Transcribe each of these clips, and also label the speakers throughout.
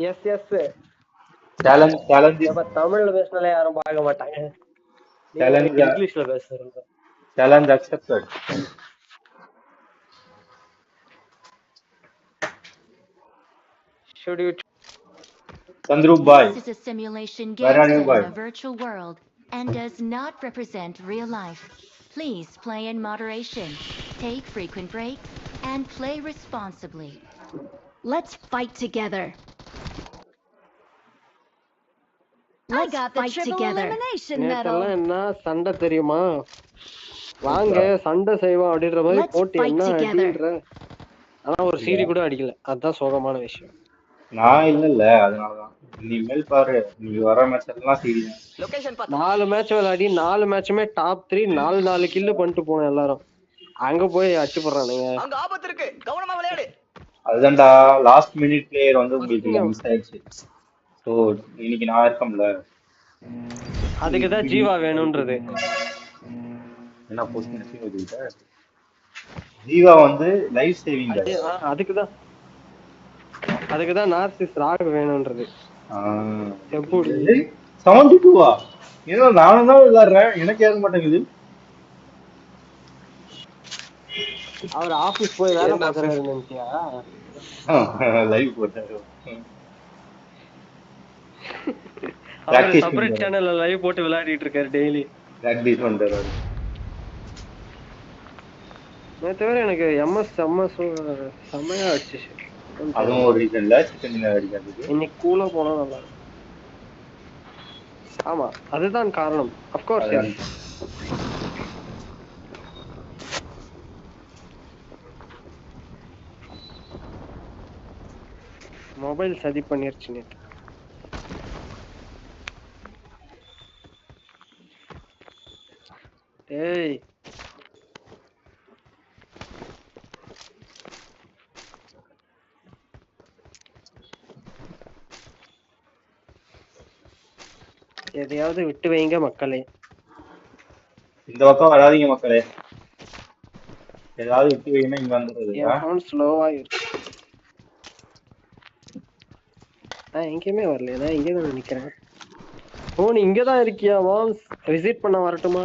Speaker 1: S S
Speaker 2: challenge
Speaker 1: தமிழ்ல பேசினாலே யாரும் பார்க்க மாட்டாங்க. இங்கிலீஷ்ல பேசுறேன்.
Speaker 2: Challenge accepted.
Speaker 1: Should you
Speaker 2: Sandroop boy,
Speaker 3: This is a simulation game set in a virtual world and does not represent real life. Please play in moderation, take frequent breaks, and play responsibly.
Speaker 4: Let's fight together.
Speaker 5: I got the triple elimination medal.
Speaker 1: என்ன சண்டை தெரியுமா? வாங்க சண்டை செய்வோம் அப்படின்ற மாதிரி போட்டு என்ன அடின்ற. ஆனா ஒரு சீடி கூட அடிக்கல. அதுதான் சோகமான விஷயம்.
Speaker 2: நான் இல்ல அதனாலதான். இனிமேல் பாரு, நீ வர மேட்ச் எல்லாம் சீடி தான்.
Speaker 1: 4 மேட்ச் விளையாடி 4 மேட்சுமே டாப் 3 4 கில்லு பண்ணிட்டு போனோம் எல்லாரும். அங்க போய் அடிச்சு போடுறானுங்க. அங்க ஆபத்து இருக்கு, கவனமா விளையாடு.
Speaker 2: அதுதான்டா லாஸ்ட் மினிட் பிளேயர் வந்து உங்களுக்கு மிஸ் ஆயிடுச்சு. சோ இன்னைக்கு நான் இருக்கம்ல,
Speaker 1: அதுக்குதான் ஜீவா வேணும்ன்றது.
Speaker 2: என்ன போஸ்ட் மெசேஜ் வந்துட்ட? ஜீவா வந்து லைவ் சேவிங்.
Speaker 1: அதுக்குதான் நார்சிஸ் ராக் வேணும்ன்றது.
Speaker 2: எப்படி 72வா? ஏதோ நானும் தான் விளையாடுறேன், எனக்கு ஏற மாட்டேங்குது.
Speaker 1: அவர் ஆபீஸ் போய் வேலை பார்க்கறாரு நினைச்சியா?
Speaker 2: லைவ் போட்டாரு.
Speaker 1: அவர் செப்பரேட் சேனல்ல லைவ் போட்டு விளையாடிட்டு இருக்காரு டெய்லி.
Speaker 2: பிராக்டீஸ் பண்றாரு.
Speaker 1: நேத்து வேற எனக்கு எம்எஸ் செம்மையா அடிச்சிச்சு.
Speaker 2: அதுவும் ஒரு ரீசன்ல சிக்கன் டின்னர் அடிக்கிறதுக்கு.
Speaker 1: இன்னைக்கு கூலா போனா நல்லா இருக்கும். ஆமா அதுதான் காரணம். of course yes. மொபைல் சதி பண்ணிருச்சு நேத்து. ஏய் எதையாவது விட்டு வைங்க மக்களே.
Speaker 2: இந்த பக்கம் வராதீங்க மக்களே, ஏதாவது விட்டு வைங்கன்னா இங்க வந்துடுறது.
Speaker 1: ஃபோன் ஸ்லோவா இருக்கு. நான் எங்கேயுமே வரல, நான் இங்கே தான் நிக்கிறேன். ஓ நீ இங்க தான் இருக்கியா? வாம்ஸ் விசிட் பண்ண வரட்டுமா?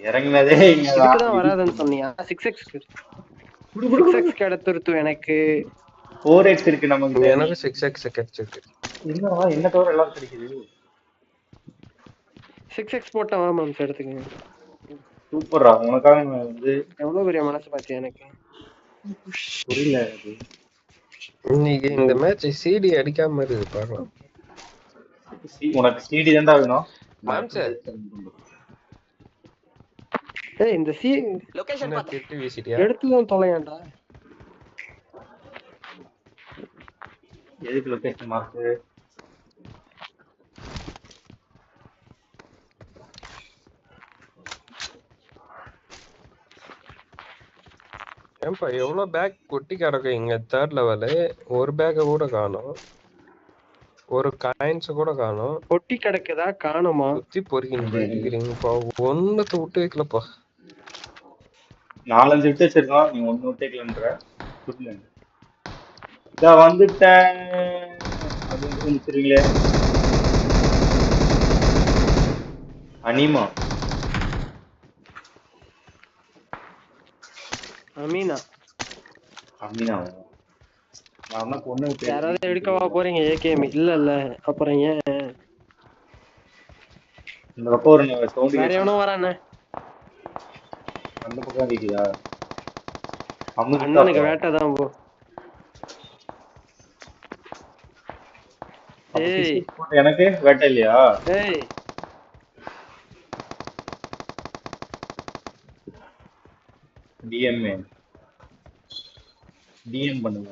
Speaker 2: இறங்குனதே இங்க
Speaker 1: தான் வராதுன்னு சொன்னியா? 6x கிடைத்துருத்து எனக்கு.
Speaker 2: 4x இருக்கு நமக்கு.
Speaker 6: எனக்கு 6x கிடைச்சிருக்கு.
Speaker 2: என்னடா என்ன தவிர எல்லாம் கிடைக்குது.
Speaker 1: 6x போட்டா வா மாம்ஸ் எடுத்துக்கங்க.
Speaker 2: சூப்பரா, உனக்காக வந்து
Speaker 1: எவ்வளவு பெரிய மனசு பாத்தியா எனக்கு.
Speaker 2: புரியல.
Speaker 6: இன்னைக்கு இந்த மேட்ச் சிடி அடிக்காம இருக்கு பாக்கலாம்.
Speaker 2: உனக்கு சிடி தான்டா வேணும்
Speaker 6: மாம்ஸ்.
Speaker 1: ஏய் இந்த சி லொகேஷன்
Speaker 6: பார்த்து விசிட்டியா
Speaker 1: எடுத்துதான் தொலையாண்டா.
Speaker 2: எதுக்கு லொகேஷன் மார்க்?
Speaker 6: ஏன்பா எவ்வளவு பேக் கொட்டி கிடக்கு இங்க தேர்ட் லெவலு. ஒரு பேக்க கூட காணோம், ஒரு காயின்ஸ் கூட காணோம்.
Speaker 1: கொட்டி கிடக்குதா? காணுமா?
Speaker 6: சுத்தி பொறுக்கிறீங்கப்பா, ஒன்னத்தை விட்டு வைக்கலப்பா.
Speaker 2: 4-5 விட்டு வச்சிருக்கோம், நீ 1 விட்டு வைக்கலன்ற. இதான் வந்துட்டேன் அப்படின்னு சொல்லிக்கிறீங்களே. அனிமா
Speaker 1: அமீனா
Speaker 2: நான் பொண்ணு விட்டு
Speaker 1: யாராவது எடுக்கவா போறீங்க? ஏகேஎம் இல்ல அப்புறம் ஏன்
Speaker 2: இந்த பக்கம் ஒரு சவுண்ட்
Speaker 1: வேற எவனோ வரானே.
Speaker 2: அந்த பக்கம் கேக்குதா?
Speaker 1: அண்ணனுக்கு வேட்டை தான் போ. ஏய்
Speaker 2: எனக்கு வேட்டை இல்லையா?
Speaker 1: ஏய்
Speaker 2: டிஎம் பண்ணுங்க.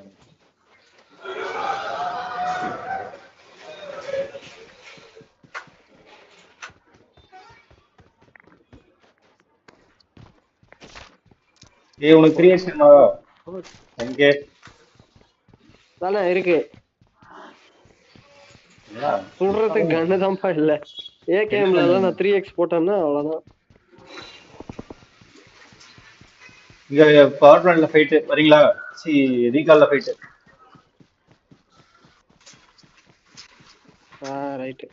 Speaker 2: ஏய் உனக்கு கிரியேஷனா எங்க
Speaker 1: தானே இருக்கு? சொல்றதுக்கு கண்ணு தான்ப்பா இல்ல. ஏகேஎம்ல எல்லாம் நான் 3x போட்டேன்னா அவ்வளவுதான்.
Speaker 2: இங்க பவர் பிளான்ட்ல ஃபைட் வரீங்களா? சி ரீகால்ல fight.
Speaker 1: Right.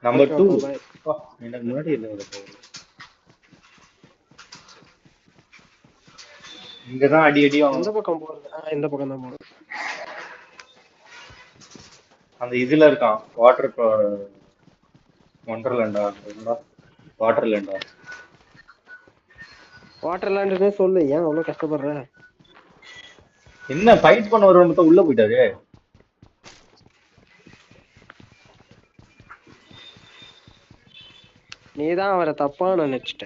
Speaker 2: Number
Speaker 1: okay
Speaker 2: 2
Speaker 1: bye.
Speaker 2: எனக்கு முன்னாடி இல்ல இங்கதான் அடி அடி
Speaker 1: எந்த
Speaker 2: வாங்கணும்.
Speaker 1: பக்கம் போறது? இந்த பக்கம் தான் போறது.
Speaker 2: அந்த இதுல இருக்கான் வாட்டர் ஒண்டர்லேண்டா வாட்டர்லேண்டா.
Speaker 1: வாட்டர்லாண்டுனே சொல்லு, ஏன் அவ்வளவு கஷ்டப்படுற?
Speaker 2: என்ன ஃபைட் பண்ண வரவன் மட்டும் உள்ள போயிட்டாரு.
Speaker 1: நீதான் அவரை தப்பா நினைச்சிட்ட.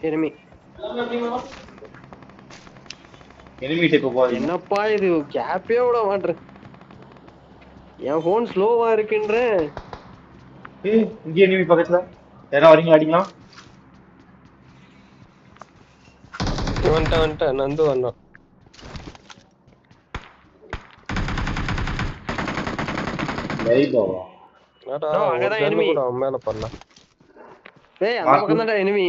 Speaker 1: எனிமி
Speaker 2: எனிமிட்ட இப்ப போறீங்க.
Speaker 1: என்னப்பா இது கேப்பே விட மாட்டேன். என் போன் ஸ்லோவா இருக்குன்ற.
Speaker 2: இங்க எனிமி பக்கத்துல யாரா வரீங்க அடிக்கலாம்.
Speaker 6: வந்துட்ட நந்து வந்தான்.
Speaker 1: அங்கதான் எனிமி.
Speaker 6: மேல பண்ணலாம்.
Speaker 1: ஏய் அந்த பக்கம் தான்டா எனிமி.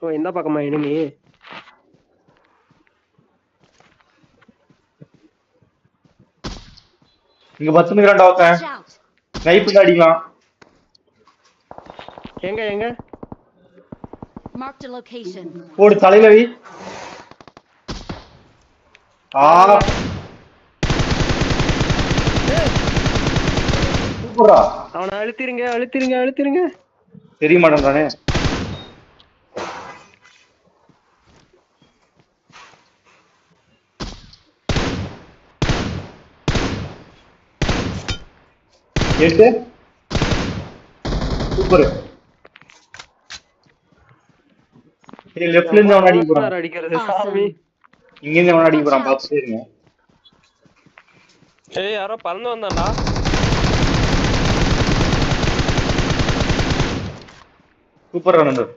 Speaker 1: ஓ இந்த பக்கமா எனிமி?
Speaker 2: இங்க 10 நிமிடம்டா ஓகே. ஸ்னைப்பர் அடிக்கலாம்.
Speaker 1: எங்க
Speaker 4: Marked a location.
Speaker 2: போடு தலையில வை. சூப்பரா.
Speaker 1: அவனை அழுத்திருங்க.
Speaker 2: தெரிய மாட்டேன்றானே. எட்டு சூப்பர். லெஃப்ட்ல இருந்து அவன் அடிக்க போறான்.
Speaker 1: அடிக்கிறது சாமி.
Speaker 2: இங்க இருந்து அவன் அடிக்க போறான், பாத்துட்டே இருங்க.
Speaker 6: ஏய் யாரோ பறந்து வந்தான்டா.
Speaker 2: Super runner.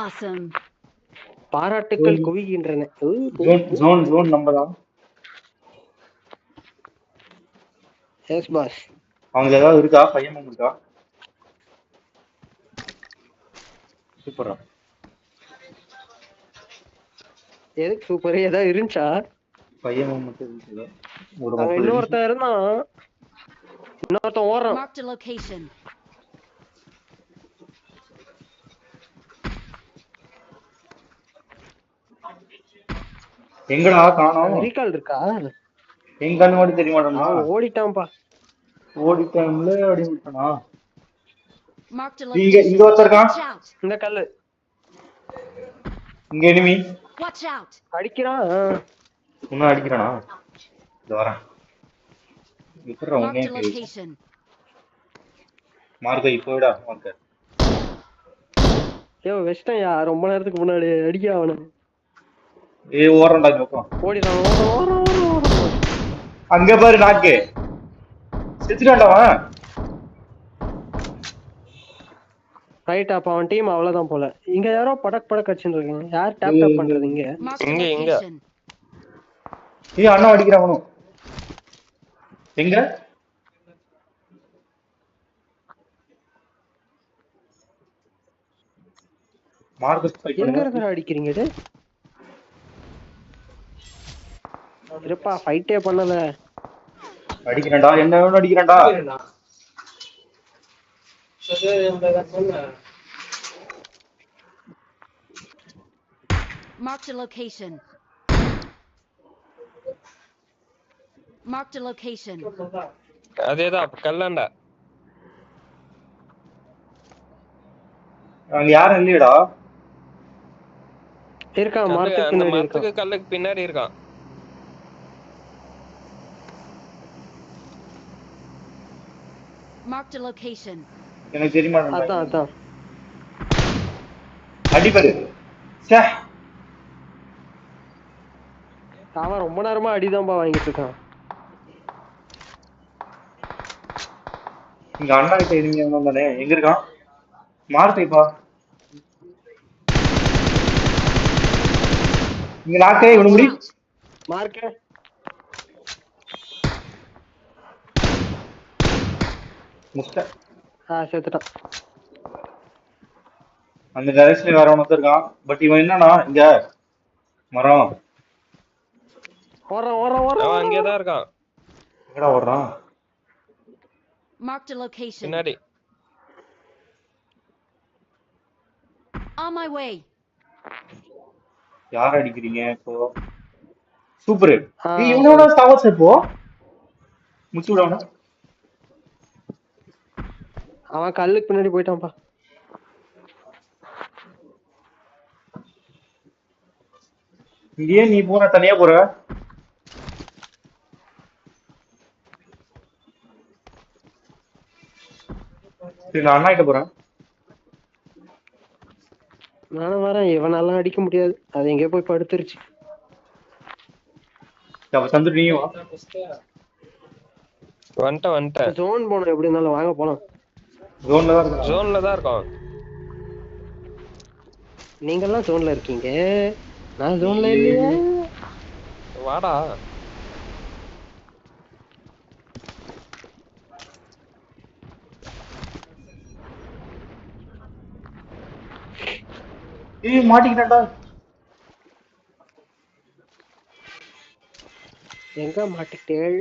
Speaker 4: Awesome.
Speaker 1: பாராட்டுக்கள் குவிகின்றன.
Speaker 2: ஜோன் நம்பரா?
Speaker 1: Yes boss.
Speaker 2: அவங்க ஏதாவது இருக்கா? பையன் இருக்கா? சூப்பரா.
Speaker 1: எதுக்கு சூப்பர்? ஏதாவது இருந்துச்சா?
Speaker 2: பையன் மட்டும் இருந்துச்சு.
Speaker 1: இன்னொருத்தன் இருந்தான். இன்னொருத்தன் ஓடுறான்.
Speaker 4: Marked a location.
Speaker 2: எங்கடா காணோம்?
Speaker 1: ரீகால் இருக்கா?
Speaker 2: எங்க கண்ணு மட்டும் தெரிய மாட்டேன்னா
Speaker 1: ஓடிட்டான்பா.
Speaker 2: ஓடிட்டான்ல அடி விட்டானா?
Speaker 4: Marked a
Speaker 2: இங்க
Speaker 4: location.
Speaker 2: ஒருத்தர் இருக்கான்.
Speaker 4: Watch out.
Speaker 1: இந்த கல்லு.
Speaker 2: இங்க எனிமி.
Speaker 4: Watch out.
Speaker 1: அடிக்கிறான்.
Speaker 2: இன்னும் அடிக்கிறானா? இந்த வரேன். இப்பறா
Speaker 4: Marked a
Speaker 2: உன்னை
Speaker 4: location.
Speaker 2: மார்க்க இப்போடா மார்க்க.
Speaker 1: ஏய் வெஸ்டன்யா ரொம்ப நேரத்துக்கு முன்னாடி அடிக்க அவன.
Speaker 2: ஏய் ஓடுறடா பக்கம்.
Speaker 1: ஓடிறான்.
Speaker 2: அங்க பாரு நாக்கு. செத்துறான்டா அவன்.
Speaker 1: ரைட் அப்ப அவன் டீம் அவ்வளவுதான் போல. இங்க யாரோ படக் அடிச்சிட்டு இருக்காங்க. யார் டேப் பண்றது இங்க?
Speaker 4: Marked a
Speaker 6: இங்க.
Speaker 4: location.
Speaker 2: ஏய் அண்ணா அடிக்கிறானோ. எங்க? மார்க்கஸ் ஃபைட்
Speaker 1: எங்க
Speaker 2: பண்ணுங்க.
Speaker 1: இருந்து அடிக்கிறீங்க இது? இருப்பா ஃபைட்டே பண்ணல.
Speaker 2: அடிக்கிறான்டா. என்ன வேணும் அடிக்கிறான்டா.
Speaker 4: Marked a location. Marked a location.
Speaker 6: அதேதான் கல்லாண்டா.
Speaker 2: அங்க யாரும் இல்லையடா.
Speaker 1: இருக்கான் மார்க்கெட்
Speaker 6: அந்த
Speaker 1: பின்னாடி
Speaker 6: மரத்துக்கு
Speaker 1: இருக்கான்.
Speaker 6: கல்லுக்கு பின்னாடி இருக்கான்.
Speaker 4: Marked a location.
Speaker 2: எனக்கு தெரிய மாட்டேன்.
Speaker 1: அதான்
Speaker 2: அடிபடு. சே.
Speaker 1: அவன் ரொம்ப நேரமா அடிதான்பா வாங்கிட்டு இருக்கான்.
Speaker 2: இங்க அண்ணா கிட்ட இருந்தீங்க தானே. எங்க இருக்கான்? மார்க்கைப்பா. இங்க நாக்கே இவனு முடி.
Speaker 1: மார்க்க
Speaker 2: முஸ்ட.
Speaker 1: செத்துட்டான்.
Speaker 2: அந்த டைரக்ஷன்ல வேற ஒருத்தன் இருக்கான். பட் இவன் என்னன்னா இங்க மரம்
Speaker 1: ஓடுறான் ஓடுறான்
Speaker 6: அவன்
Speaker 1: ஓடுறான்
Speaker 6: அங்கேதான் இருக்கான்
Speaker 2: எங்கடா ஓடுறான்?
Speaker 4: Marked a location.
Speaker 6: பின்னாடி.
Speaker 4: On my way.
Speaker 2: யார அடிக்கிறீங்க இப்போ? சூப்பர்.
Speaker 1: ஆ,
Speaker 2: இவனோட ஸ்டாவர்ஸ் இப்போ முச்சு விடவன.
Speaker 1: அவன் கல்லுக்கு பின்னாடி போயிட்டான்ப்பா.
Speaker 2: இங்கேயே நீ போன தனியா போற? சரி நான் அண்ணா கிட்ட போறேன்.
Speaker 1: நானும் வரேன். இவனெல்லாம் அடிக்க முடியாது, அது எங்கேயோ போய் படுத்துருச்சு.
Speaker 2: அப்ப தந்துட்டு நீயும் வா.
Speaker 6: வந்துட்டேன்.
Speaker 1: ஜோன் போனோம், எப்படி இருந்தாலும் வாங்க போலாம்.
Speaker 2: ஜோன்ல தான் இருக்கேன்.
Speaker 6: ஜோன்ல தான் இருக்கோம்.
Speaker 1: நீங்கெல்லாம் ஜோன்ல இருக்கீங்க, நான் ஜோன்ல இல்லையே.
Speaker 6: வாடா.
Speaker 2: ஏய் மாட்டிக்கிட்டேன்டா.
Speaker 1: எங்க மாட்டிக்கிட்டேள்?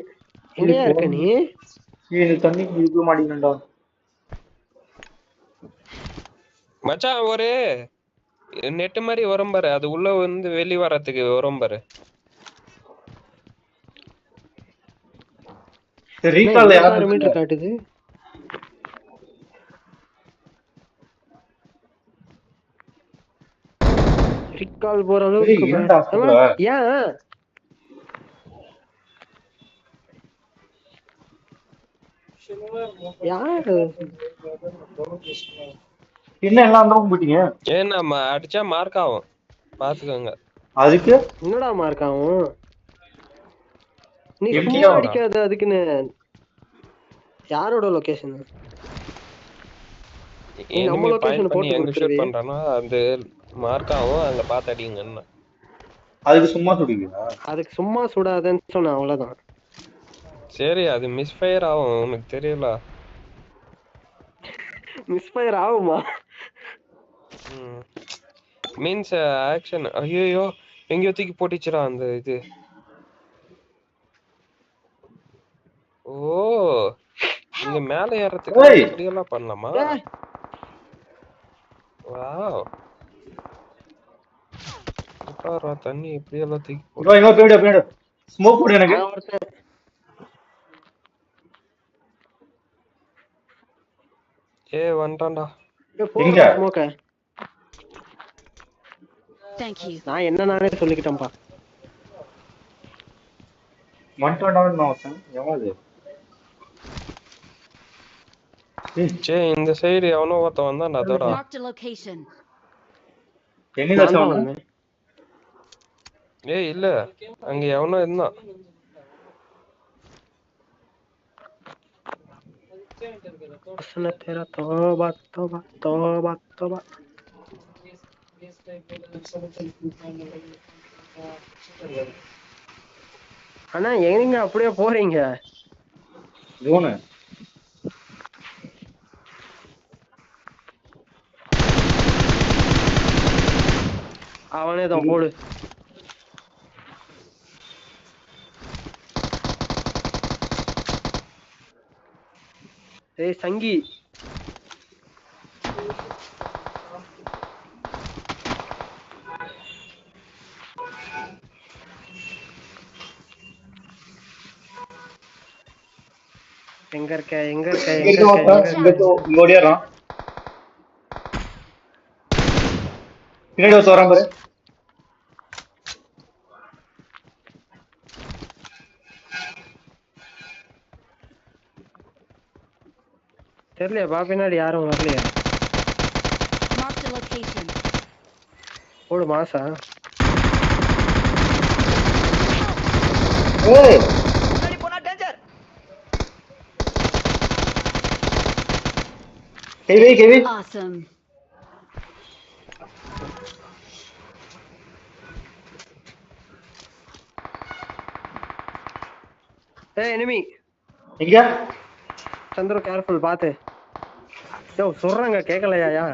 Speaker 1: எங்கயா இருக்க நீ?
Speaker 2: ஏய் இந்த தண்ணிக்கு இதுக்கு மாட்டிக்கிட்டேன்டா.
Speaker 6: மச்சான் ஒரு நெட் மாதிரி வரும் பாரு, அது உள்ள வந்து வெளிய வரதுக்கு வரும் பாரு.
Speaker 2: சரி ரீகால்ல யாரும்
Speaker 1: 6 மீட்டர் காட்டுது. ரீகால் போற அளவுக்கு
Speaker 2: ஏன்டா சொல்ற?
Speaker 1: ஏன் யாரு
Speaker 2: என்ன எல்லாம் அந்த பக்கம் போயிட்டீங்க?
Speaker 6: ஏன்னா அடிச்சா மார்க் ஆகும், பாத்துக்கோங்க.
Speaker 2: அதுக்கு
Speaker 1: என்னடா மார்க்காவும்? நீ
Speaker 2: எப்படி
Speaker 1: சும்மா
Speaker 2: ஆகும்டா?
Speaker 1: அடிக்காத, அதுக்குன்னு. யாரோட லொகேஷன்? நீ நம்ம
Speaker 6: enemy
Speaker 1: location
Speaker 6: point பண்ணி
Speaker 1: போட்டு
Speaker 6: எங்க ஷூட்
Speaker 1: கொடுத்துருவியே.
Speaker 6: பண்றானோ அது மார்க் ஆகும், அங்க பாத்து அடிங்கன்னு.
Speaker 2: அதுக்கு சும்மா சொல்லுவீங்களா?
Speaker 1: அதுக்கு சும்மா சுடாதன்னு சொன்னேன், அவ்வளவுதான்.
Speaker 6: சரி அது மிஸ் ஃபயர் ஆகும், உனக்கு தெரியல.
Speaker 1: மிஸ்ஃபயர் ஆகுமா?
Speaker 6: Means action. ஐயோ எங்கேயோ தூக்கி போட்டுச்சுடா அந்த இது. ஓ இங்க மேல ஏறதுக்கு
Speaker 2: ஏய்.
Speaker 6: இப்படி எல்லாம் பண்ணலாமா? வாவ் சூப்பரா. தண்ணி இப்படி எல்லாம் தூக்கி போட்டு.
Speaker 2: இங்க போயிடு போயிடு. ஸ்மோக் போடு எனக்கு.
Speaker 1: நான் ஒருத்தன்
Speaker 6: வந்துட்டான்டா.
Speaker 2: எங்க?
Speaker 1: ஸ்மோக்க
Speaker 4: Thank you.
Speaker 1: நான் என்ன நானே சொல்லிக்கிட்டேன்ப்பா.
Speaker 2: மண்டோண்டாவது நான் ஒருத்தன். எவ்வளவு?
Speaker 6: இந்த சைடு எவனோ ஒருத்தன் வந்தான் அதோட.
Speaker 4: Marked a location.
Speaker 2: என்ன
Speaker 1: நான் தான்
Speaker 2: அவனு?
Speaker 1: வந்தேன்.
Speaker 6: இல்ல அங்க எவனோ இருந்தான்.
Speaker 1: उसने तेरा तौबा तौबा तौबा तौबा. அண்ணா எங்க அப்படியே போறீங்க?
Speaker 2: ஜோனு.
Speaker 1: அவனே தான் போடு. ஏய் சங்கி, எங்க இருக்க எங்க இருக்க எங்க
Speaker 2: இங்க
Speaker 1: இருக்க
Speaker 2: ஒருத்தன் இங்க ஓடியாரான். பின்னாடி ஒருத்தன் வரான் பாரு.
Speaker 1: தெரியலையா? பின்னாடி யாரும் வரலையா?
Speaker 4: Marked a location.
Speaker 1: போடு மாசா.
Speaker 2: ஏய் கேவி
Speaker 4: Awesome.
Speaker 1: ஏய் எனிமி.
Speaker 2: எங்க?
Speaker 1: சந்திர கேர்ஃபுல் பாத்து. யோ சொல்றாங்க கேக்கலையா?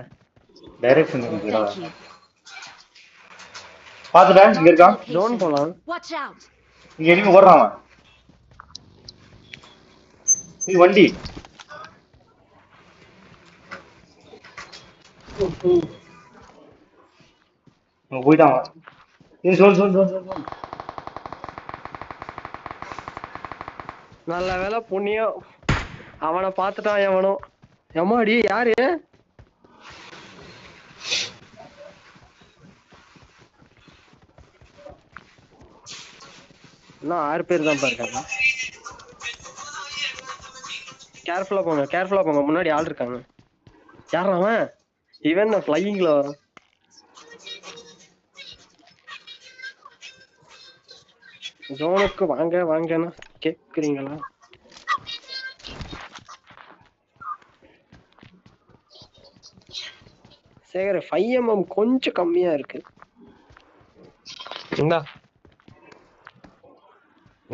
Speaker 2: டைரக்ஷன்
Speaker 4: Thank
Speaker 2: இருக்குடா.
Speaker 4: you.
Speaker 2: பாத்துட்டேன், இங்க
Speaker 4: Marked a
Speaker 2: இருக்கான்.
Speaker 1: Zone
Speaker 4: location.
Speaker 1: போலாம்.
Speaker 4: Watch out.
Speaker 2: இங்க எனிமி ஓடுறான் அவன். இது வண்டி. அங்க போயிட்டான் அவன். இது சொல்.
Speaker 1: நல்ல வேலை புண்ணியம். அவனை பார்த்துட்டான் எவனோ. எம்மாடி யாரு? இன்னும் 6 பேர் தான் இருக்காங்க. கேர்ஃபுல்லா போங்க, முன்னாடி ஆள் இருக்காங்க. யாரா அவன்? இவன் ஃப்ளையிங்ல வரான். ஜோனுக்கு வாங்கன்னு கேக்குறீங்களா? சேகர் 5mm கொஞ்சம் கம்மியா இருக்கு.
Speaker 6: இந்தா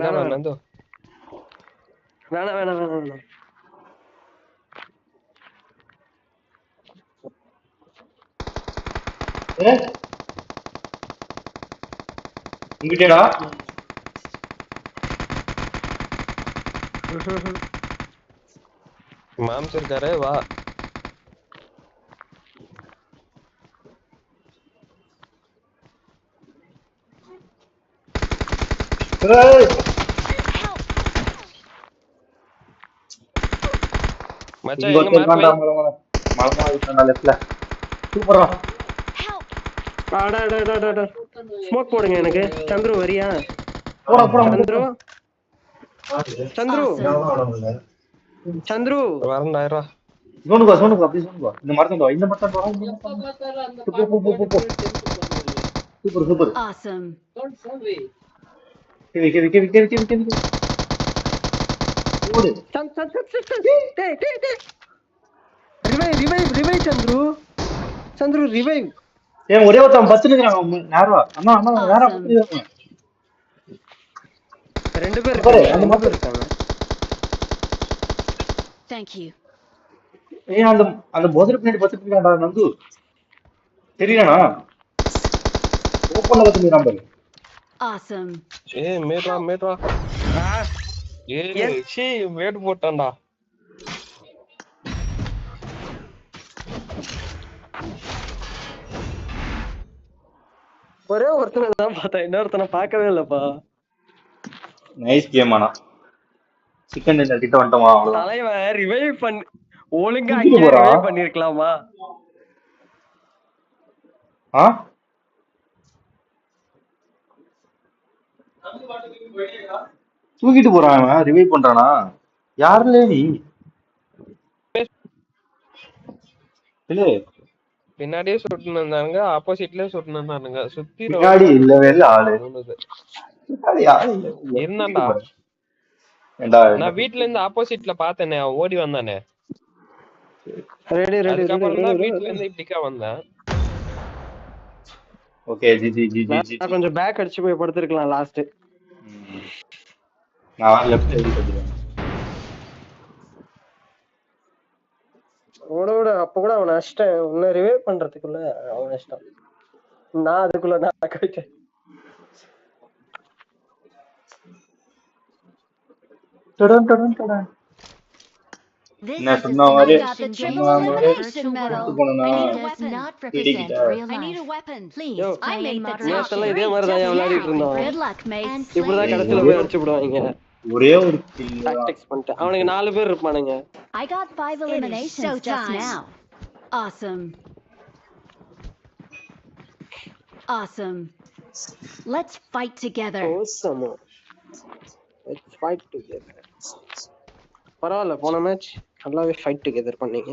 Speaker 6: நந்து
Speaker 1: வேணாம்.
Speaker 2: இங்கிட்டேடா.
Speaker 6: மாம்ஸ் இருக்காரு, வா. மச்சான் எங்க
Speaker 2: மார்க் லெஃப்ட்ல. சூப்பரா.
Speaker 1: ஸ்மோக் போடுங்க எனக்கு. சந்துரு வரியா? சந்துரு
Speaker 6: வரண்டாயிரா.
Speaker 2: சோனுக்கு அப்படி சோனுக்கு. இந்த மரத்தம் சூப்பர்.
Speaker 4: Awesome.
Speaker 2: ஓடு.
Speaker 1: Revive Chandru revive.
Speaker 2: ஏன் ஒரே ஒருத்தன் பத்துனுக்குறாங்க நேரா. அண்ணா நேரா பத்துனுக்குறாங்க.
Speaker 1: 2 பேர் இருக்காங்க. அந்த மாதிரி இருக்காங்க.
Speaker 4: Thank you.
Speaker 2: ஏன் அந்த மோதிர பின்னாடி பத்துட்டு இருக்கான்டா நந்து. தெரியலனா? ஓபன்ல பத்துனுக்குறான் பாரு.
Speaker 4: Awesome.
Speaker 6: மேட்ரா. மேட் போட்டான்டா.
Speaker 1: ஒரே ஒருத்தனை தான் பார்த்தேன், இன்னொருத்தனை பார்க்கவே இல்லப்பா.
Speaker 2: Nice game. ஆனா சிக்கன் டின்னர் கிட்ட வந்துட்டோமா?
Speaker 1: தலைவன் ரிவைவ் பண்ணி ஒழுங்கா அங்கே ரிவைவ் பண்ணிருக்கலாமா?
Speaker 2: தூக்கிட்டு போறான் அவன். ரிவைவ் பண்றானா? யாருல நீ? இல்ல
Speaker 6: பின்னாடியே சுட்டுன்னு இருந்தானுங்க, ஆப்போசிட்லயே சுட்டுன்னு இருந்தானுங்க. சுத்தி
Speaker 2: பின்னாடி இல்லவே இல்ல ஆளு.
Speaker 6: இருந்தான்டா. நான் வீட்ல இருந்து ஆப்போசிட்ல பார்த்தேனே, ஓடி வந்தானே. அதுக்கப்புறம் தான் வீட்ல இருந்து இப்படிக்கா வந்தேன்.
Speaker 2: Okay G.
Speaker 1: நான் கொஞ்சம் பேக் அடிச்சு போய் படுத்துருக்கலாம் லாஸ்ட்.
Speaker 2: நான் லெஃப்ட் சைடு போறேன்.
Speaker 1: ஓட அப்ப கூட அவனை அடிச்சிட்டேன். உன்னை ரிவைவ் பண்றதுக்குள்ள அவன் அடிச்சிட்டான். நான் அதுக்குள்ள நான் போயிட்டேன்.
Speaker 3: This
Speaker 2: நான்
Speaker 3: is
Speaker 2: சொன்ன மாதிரி
Speaker 4: I got the triple elimination medal. I need a weapon.
Speaker 3: not represent real
Speaker 4: I need a
Speaker 3: life.
Speaker 4: weapon.
Speaker 3: Please
Speaker 1: Yo.
Speaker 3: play
Speaker 4: I
Speaker 3: in
Speaker 4: made the
Speaker 3: moderation.
Speaker 1: நேத்தெல்லாம் இதே மாதிரி தான் விளையாடிட்டு இருந்தோம்.
Speaker 4: Good luck, mate.
Speaker 3: And
Speaker 1: இப்படிதான்
Speaker 3: play
Speaker 1: கடைசியில போய் அடிச்சு விடுவாங்க.
Speaker 2: ஒரே ஒரு kill தான்.
Speaker 1: டாக்டிக்ஸ் பண்ணிட்டு அவனுக்கு 4 பேர் இருப்பானுங்க.
Speaker 5: I got 5 eliminations just
Speaker 4: showtime.
Speaker 5: now.
Speaker 4: Awesome. Let's fight together.
Speaker 1: Awesome. Let's fight together. பரவாயில்ல, போன மேட்ச் நல்லாவே ஃபைட் டுகெதர் பண்ணீங்க.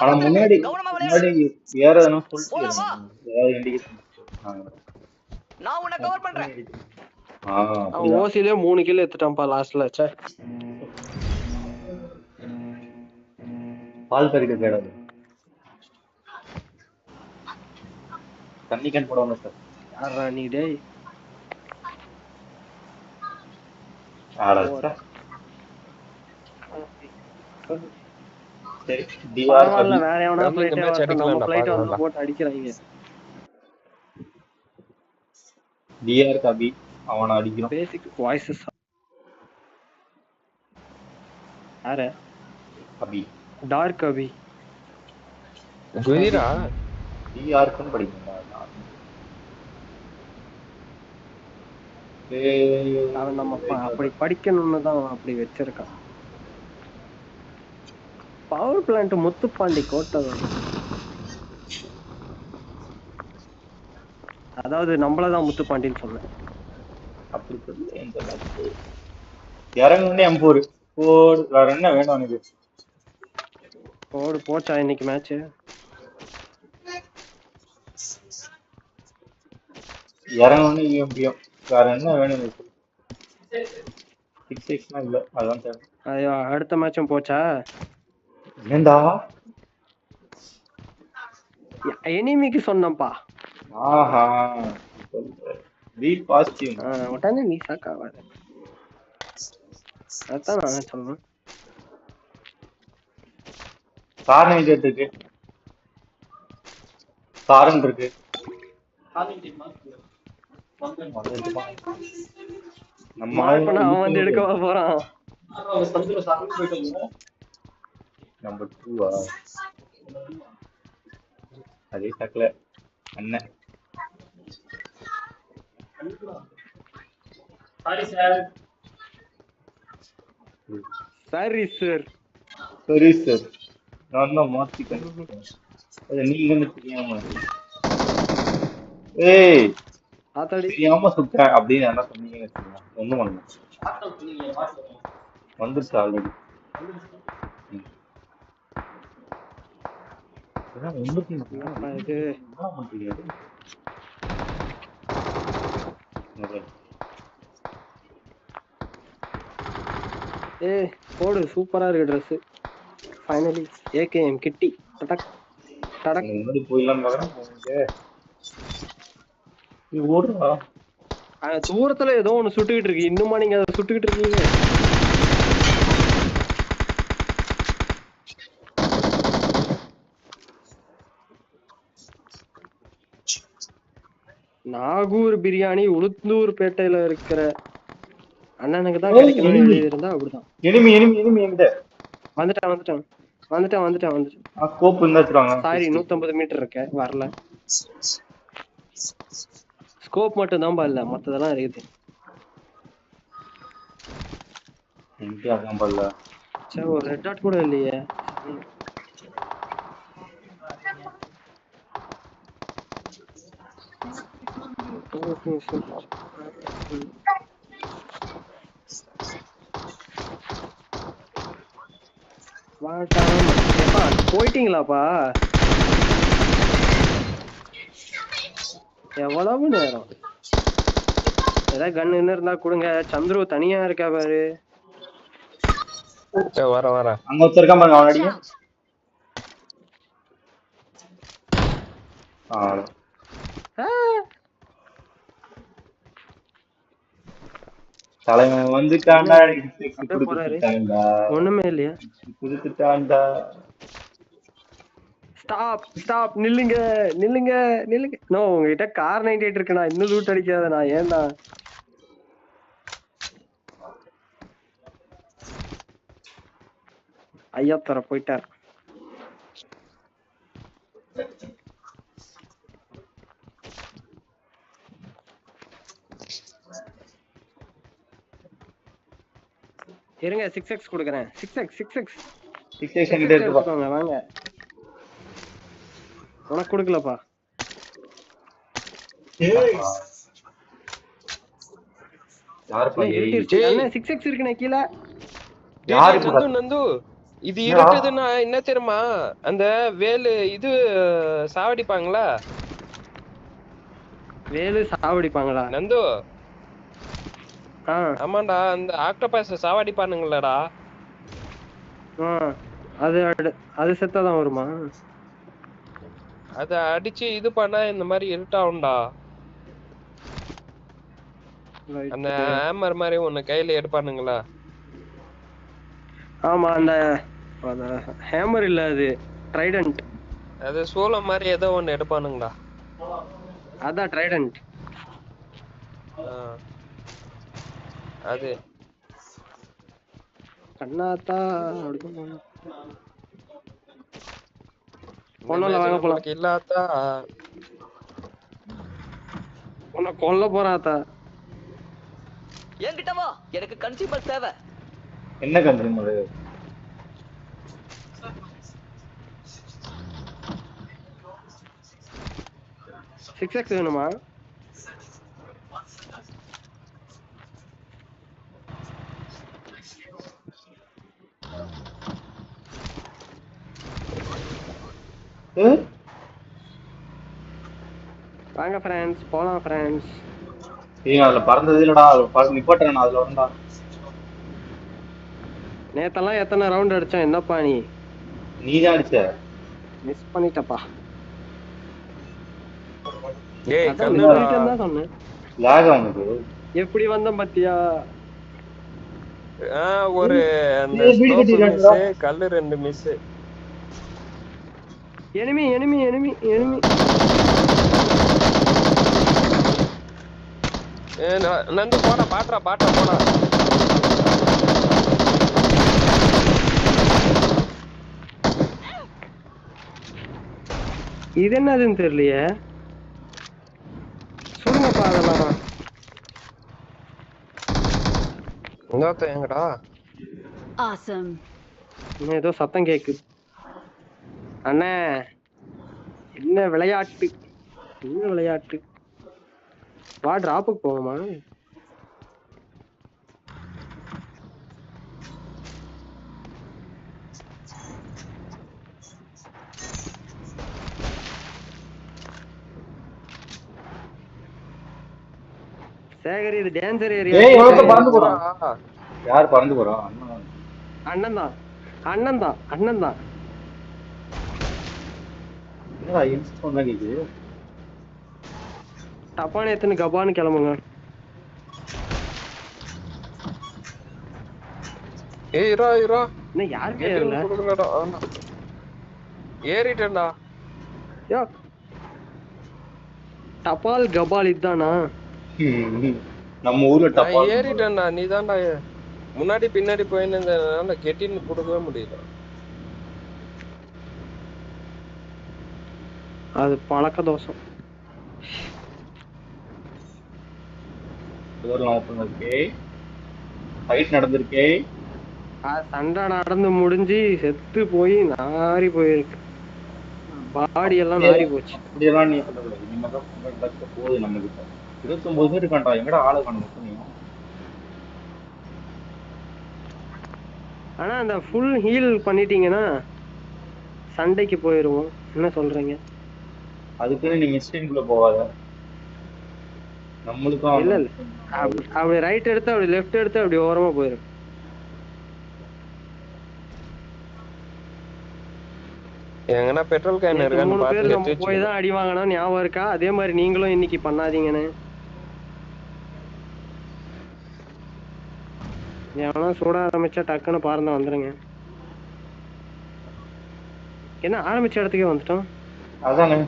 Speaker 2: ஆனா முன்னாடி ஏறதுன்னு சொல்லிட்டு
Speaker 7: நான் உன்னை கவர் பண்றேன்.
Speaker 1: அவன் ஓசிலே 3 கிலோ எடுத்துட்டான்ப்பா லாஸ்ட்ல. சே
Speaker 2: பால் கறிக்க கேடாது. தண்ணி கேன் போடுவாங்க சார்.
Speaker 1: யாரா நீ டேய்?
Speaker 2: ஆடா சரி டிஆர்
Speaker 1: பரவாயில்ல, வேற எவனா
Speaker 6: வந்து இந்த
Speaker 1: பிளைட்டே
Speaker 6: மேட்ச்
Speaker 1: வரட்டும், நம்ம
Speaker 6: அடிக்கலாம்டா,
Speaker 1: பிளைட் வந்தா
Speaker 6: பாக்கலாம்டா.
Speaker 1: போட்டு அடிக்கிறாங்க.
Speaker 2: டிஆர் கபி அவனை அடிக்கிறோம்.
Speaker 1: பேசிக் வாய்ஸஸ் யாரு?
Speaker 2: கபி
Speaker 1: டார்க் அபி.
Speaker 6: குதிரா
Speaker 2: டிஆர்க்குன்னு படிக்கணும்.
Speaker 1: அவன் நம்ம அப்படி படிக்கணும்னு தான் அவன் அப்படி வச்சிருக்கான். பவர் பிளான்ட் முத்துப்பாண்டி கோட்டை. அதாவது நம்மளதான் முத்துப்பாண்டின்னு சொன்னேன்.
Speaker 2: அப்படி சொல்லி இறங்கணும்னே M4 போடு. வேற என்ன வேணும் எனக்கு?
Speaker 1: போடு. போச்சா இன்னைக்கு மேட்ச்?
Speaker 2: இறங்கணும்னு EMPM. வேற என்ன வேணும் எனக்கு? 6x இல்ல, அதான் தேவை.
Speaker 1: ஐயோ, அடுத்த மேட்சும் போச்சா?
Speaker 2: ஏண்டா
Speaker 1: எனிமிக்கு சொன்னப்பா.
Speaker 2: ஆஹா, பி பாசிட்டிவ்.
Speaker 1: உடனே நீ சாக்காவாத. அதான் நான் சொல்றேன்.
Speaker 2: காரணம் இருக்கு, காரன் இருக்கு. நம்ம
Speaker 1: அவன் வந்து எடுக்கவா போறான்?
Speaker 2: நம்பர் 2 அதே சக்கல அண்ணன்.
Speaker 1: சரி சார்.
Speaker 2: சரி சார், நான் தான் மாத்திக்கிறேன். நீங்க வந்து தெரியாம தெரியாம சுத்தேன் அப்படின்னு என்ன சொன்னீங்கன்னு வச்சுக்கோங்க, ஒண்ணும் பண்ண வந்துருச்சு ஆல்ரெடி.
Speaker 1: போடு. சூப்பரா இருக்கு ட்ரெஸ். ஃபைனலி ஏகேஎம் கிட்டி. டடக் டடக்.
Speaker 2: முன்னாடி போயிடலாம் பாக்குறேன். ஓடுறா.
Speaker 1: தூரத்துல ஏதோ ஒண்ணு சுட்டுக்கிட்டு இருக்கு. இன்னுமா நீங்க அதை சுட்டுக்கிட்டு இருக்கீங்க? நாகூர் பிரியாணி உளுத்தூர் பேட்டையில இருக்கிற அண்ணனுக்கு தான் கிடைக்கணும்னு எழுதி இருந்தா அப்படிதான்.
Speaker 2: எனிமி எனிமி எனிமி என்கிட்ட
Speaker 1: வந்துட்டேன்.
Speaker 2: ஸ்கோப் இருந்தா வச்சுறாங்க.
Speaker 1: சாரி, 150 மீட்டர் இருக்க வரல. ஸ்கோப் மட்டும் தான் இல்ல, மத்ததெல்லாம் இருக்குது.
Speaker 2: என்கிட்ட அதான் பல்ல.
Speaker 1: சரி, ஒரு ரெட் டாட் கூட இல்லையே. போயிட்டீங்களாப்பா? எவ்வளவு நேரம்? ஏதாவது கன் என்ன இருந்தா கொடுங்க. சந்துரு தனியா இருக்கா பாரு.
Speaker 6: வர
Speaker 2: அங்க வச்சிருக்கான் பாருங்க, அவன் அடிங்க. தலைவன் வந்துட்டான்டா.
Speaker 1: ஒண்ணுமே இல்லையா?
Speaker 2: குடுத்துட்டான்டா.
Speaker 1: ஸ்டாப். நில்லுங்க. நோ, உங்ககிட்ட கார் 98 இருக்குண்ணா. இன்னும் லூட் அடிக்காத நான். ஏன்டா ஐயா தர போயிட்டார். இருங்க, 6x கொடுக்குறேன். 6x வாங்க. உனக்கு கொடுக்கலப்பா.
Speaker 2: யாரு
Speaker 1: 6x இருக்குண்ணே கீழே.
Speaker 6: நந்து இது இருக்குதுன்னா என்ன தெரியுமா, அந்த வேலு இது சாவடிப்பாங்களா?
Speaker 1: வேலு சாவடிப்பாங்களா
Speaker 6: நந்து? ஆமாண்டா, அந்த ஆக்டோபஸ் சாவடிப்பானுங்களடா.
Speaker 1: அது செத்தாதான் வருமா?
Speaker 6: அத அடிச்சு இது பண்ணா இந்த மாதிரி இருட்டாவும்டா. அந்த ஹேமர் மாதிரி ஒண்ணு கையில எடுப்பானுங்களா?
Speaker 1: ஆமா, அந்த ஹேமர் இல்ல அது ட்ரைடன்ட்.
Speaker 6: அது சூலம் மாதிரி ஏதோ ஒண்ணு எடுப்பானுங்கடா.
Speaker 1: அதான் ட்ரைடன்ட்.
Speaker 6: அது
Speaker 1: கண்ணாத்தா பொண்ணல வாங்க போலாம்.
Speaker 6: இல்லாதா
Speaker 1: உன்னை கொல்ல போறாத்தா.
Speaker 7: என்கிட்ட வா, எனக்கு கன்சியூமர் தேவை.
Speaker 2: என்ன கன்சியூமர்?
Speaker 1: 6x வேணுமா? வாங்க ஃப்ரெண்ட்ஸ், போலாம் ஃப்ரெண்ட்ஸ்.
Speaker 2: ஏய் அதுல பறந்தது இல்லடா, பறந்து நிப்பாட்டறேன் அதுல வரடா.
Speaker 1: நேத்தெல்லாம் எத்தனை ரவுண்ட் அடிச்சோம் என்னப்பா நீ?
Speaker 2: நீதான் அடிச்ச.
Speaker 1: மிஸ் பண்ணிட்டப்பா.
Speaker 6: ஏய்
Speaker 1: கண்ணா சொன்னேன்.
Speaker 2: லாக் ஆகுது.
Speaker 1: எப்படி வந்த பாத்தியா?
Speaker 6: ஒரு அந்த ஸ்லோப் மிஸ், கல்லு 2 miss.
Speaker 1: Enemy enemy enemy enemy.
Speaker 6: Nandu போடா, பாட்றா போடா.
Speaker 1: இது என்னதுன்னு தெரியலையே. சுடுங்கப்பா அதெல்லாம்.
Speaker 6: இன்னொருத்த எங்கடா?
Speaker 5: Awesome.
Speaker 1: ஏதோ சத்தம் கேக்குது. அண்ணே என்ன விளையாட்டு, என்ன விளையாட்டு? வா டிராப்புக்கு போவோமா? சேகர் இது டேஞ்சர் ஏரியா.
Speaker 2: ஏய் ஒருத்த பறந்து போறான். யார் பறந்து போறா?
Speaker 1: அண்ணன் தான். என்னடா
Speaker 2: இன்ஸ்ட் பண்ணா கேக்குது.
Speaker 1: தப்பான எத்தனை கபான்னு கிளம்புங்க.
Speaker 6: ஏய் இரா
Speaker 1: என்ன யாருக்கே இல்ல.
Speaker 6: ஏறிட்டேன்டா.
Speaker 1: யோ தபால் கபால் இதானா?
Speaker 2: நம்ம ஊர்ல டபால்
Speaker 6: ஏறிட்டேன்டா. நீதான்டா முன்னாடி பின்னாடி போயினதுனால கெட்டின்னு கொடுக்கவே முடியல.
Speaker 1: அது பழக்க தோஷம்.
Speaker 2: ஃபைட் நடந்திருக்கே.
Speaker 1: சண்டை நடந்து முடிஞ்சு செத்து போய் நாரி போயிருக்கு. பாடி எல்லாம் நாரி போச்சு.
Speaker 2: அப்படியெல்லாம் நீ சொல்லக்கூடாது. இனிமேதான் போகுது நம்ம கிட்ட. 29 பேர் இருக்கான்டா. எங்கடா ஆளு காணும்?
Speaker 1: ஆனா அந்த ஃபுல் ஹீல் பண்ணிட்டீங்கன்னா சண்டைக்கு போயிருவோம். என்ன சொல்றீங்க?
Speaker 2: அதுக்குன்னு நீ மிஸ்டேக்குள்ள போகாத. நம்மளுக்கும்
Speaker 1: இல்ல அப்படி ரைட் எடுத்து அப்படி லெஃப்ட் எடுத்து அப்படி ஓரமா போயிரும்.
Speaker 6: எங்கனா பெட்ரோல் கேன் இருக்கான்னு பாத்து
Speaker 1: நம்ம போய் தான் அடி வாங்கணும். ஞாபகம் இருக்கா? அதே மாதிரி நீங்களும் இன்னைக்கு பண்ணாதீங்கன்னு. எவனா சூட ஆரம்பிச்சா டக்குன்னு பாருந்தா வந்துருங்க. என்ன ஆரம்பிச்ச இடத்துக்கே வந்துட்டோம்.
Speaker 2: அதானே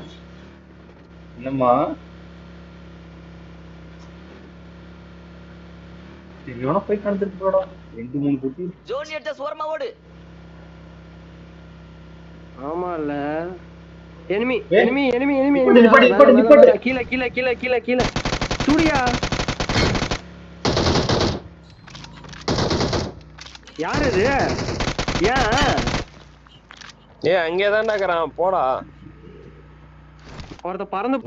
Speaker 2: என்னம்மா இவன போய் நடந்துட்டு போடா. 2-3 குட்டி
Speaker 7: ஜோன் எடுத்த சுவர்மா ஓடு.
Speaker 1: ஆமா இல்ல எனிமி கீழ கீழ கீழ கீழ கீழ சூடியா. யார் இது?
Speaker 6: ஏய் அங்கேதான்டா இருக்கறான். போடா.
Speaker 1: ஒருத்த பறந்து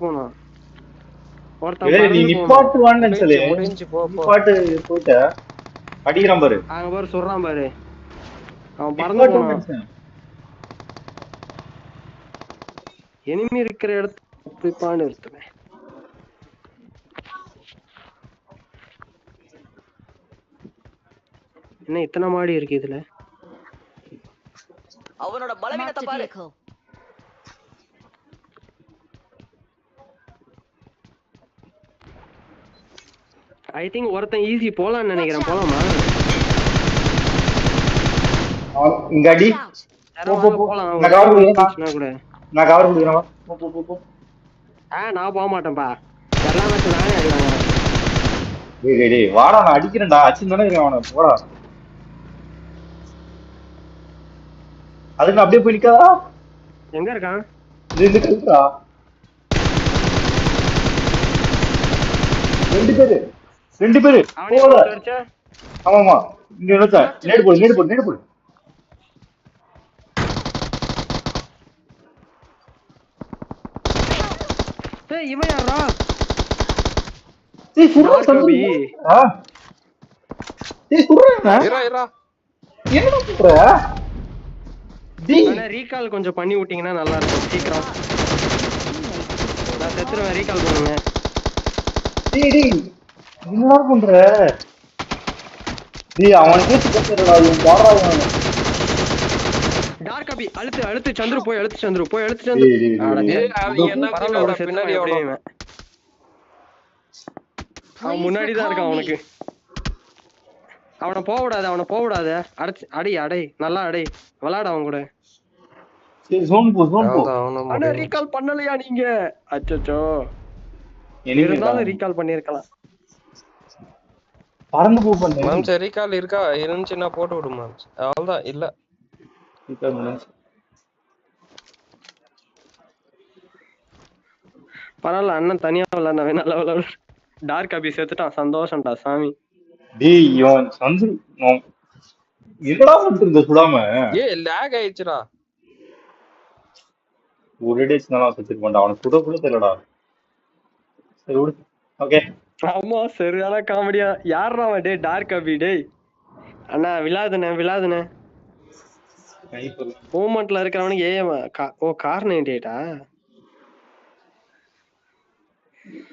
Speaker 1: போனா.
Speaker 2: நீ நிப்பாட்டுவான்னு சொல்லு. நிப்பாட்டு போயிட்ட அடிக்கிறான் பாரு.
Speaker 1: அங்க பாரு சொல்றான் பாரு. அவன் பறந்து போனான். எனிமி இருக்கிற இடத்துக்கு பாண்டு இருக்குமே. என்ன இத்தனை மாடி இருக்கு இதுல?
Speaker 7: அவனோட பலவீனத்தை பாரு.
Speaker 1: ஐ திங்க் ஒருத்தன் ஈஸி போலாம்னு நினைக்கிறேன். போலாமா?
Speaker 2: இங்க அடி.
Speaker 5: Watch out!
Speaker 2: போ போ போ.
Speaker 1: போலாம்
Speaker 2: நான் கவர் கொடுக்குறேன்.
Speaker 1: கூட
Speaker 2: நான் கவர் கொடுக்குறேன். போ போ போ போ.
Speaker 1: நான் போக மாட்டேன்ப்பா. எல்லா மேட்சும் நானே அடி வாங்குறேன்.
Speaker 2: டேய் வாடா, நான் அடிக்கிறேன்டா. அடிச்சு தானே இருக்கேன் அவனை. போடா. அதுக்கு அப்படியே போய் நிக்காதா?
Speaker 1: எங்க இருக்கான்?
Speaker 2: இந்த கழுத்தா. 2 பேரு.
Speaker 1: அவனே
Speaker 2: போல.
Speaker 1: அடிச்சா?
Speaker 2: ஆமாமா. இங்க நினைச்சா. நேடு போடு.
Speaker 1: டேய் இவன் யாரா?
Speaker 2: டேய் சுடுறா
Speaker 1: கபி.
Speaker 2: டேய் சுடுறா.
Speaker 6: இரா
Speaker 2: என்னடா பண்ற? டேய்
Speaker 1: ஆனா ரீகால் கொஞ்சம் பண்ணி விட்டீங்கன்னா நல்லா இருக்கும். சீக்கிரம். நான் செத்துருவேன், ரீகால் பண்ணுங்க.
Speaker 2: டேய் என்னடா பண்ற? டேய் அவனுக்கு கேட்கறடா, இவன் பாடுறா இவன்.
Speaker 1: டார்க் அபி அழுத்து சந்துரு போய் அழுத்து
Speaker 2: டேய்,
Speaker 1: சந்துரு.
Speaker 2: டேய்,
Speaker 1: அட
Speaker 2: டேய்.
Speaker 1: டேய்,
Speaker 6: என்ன
Speaker 1: பரவாயில்ல,
Speaker 6: பின்னாடி
Speaker 1: பின்னாடி
Speaker 6: எவ்வளோ
Speaker 1: அப்படியே அவன் முன்னாடி தான் இருக்கான் அவனுக்கு. அவனை போக விடாத. அடை நல்லா அடை. விளையாட அவன் கூட.
Speaker 2: சரி ஜோன் போ.
Speaker 1: ஆனா ரீகால் பண்ணலையா நீங்க? அச்சச்சோ.
Speaker 2: எனிமி
Speaker 1: இருந்தாலும் ரீகால் பண்ணிருக்கலாம்.
Speaker 2: பறந்து போ பண்ணு.
Speaker 6: மாம்ஸ் ரீகால் இருக்கா? இருந்துச்சுன்னா போட்டு விடு மாம்ஸ். அவ்வளவுதான் இல்ல.
Speaker 1: பரவாயில்ல, அண்ணன் தனியா விளையாட நல்லா விளையாடு. டார்க் அபி சேர்த்துட்டான், சந்தோஷம்டா சாமி.
Speaker 2: டேய் இவன் சந்து என்னடா பண்ணிட்டு இருந்த சுடாம?
Speaker 6: லேக் ஆயிடுச்சுடா.
Speaker 2: ஒரு டேஸ் நல்லா வச்சிருப்பான்டா. அவனை சுட கூட தெரியலடா. சரி விடு. ஓகே.
Speaker 1: ஆமா சரியான காமெடியா. யாரா அவன்? டேய் டார்க் அபி. டேய் அண்ணா விழாதுனே. மூமெண்ட்ல இருக்கிறவனுக்கு கார் 98ஆ?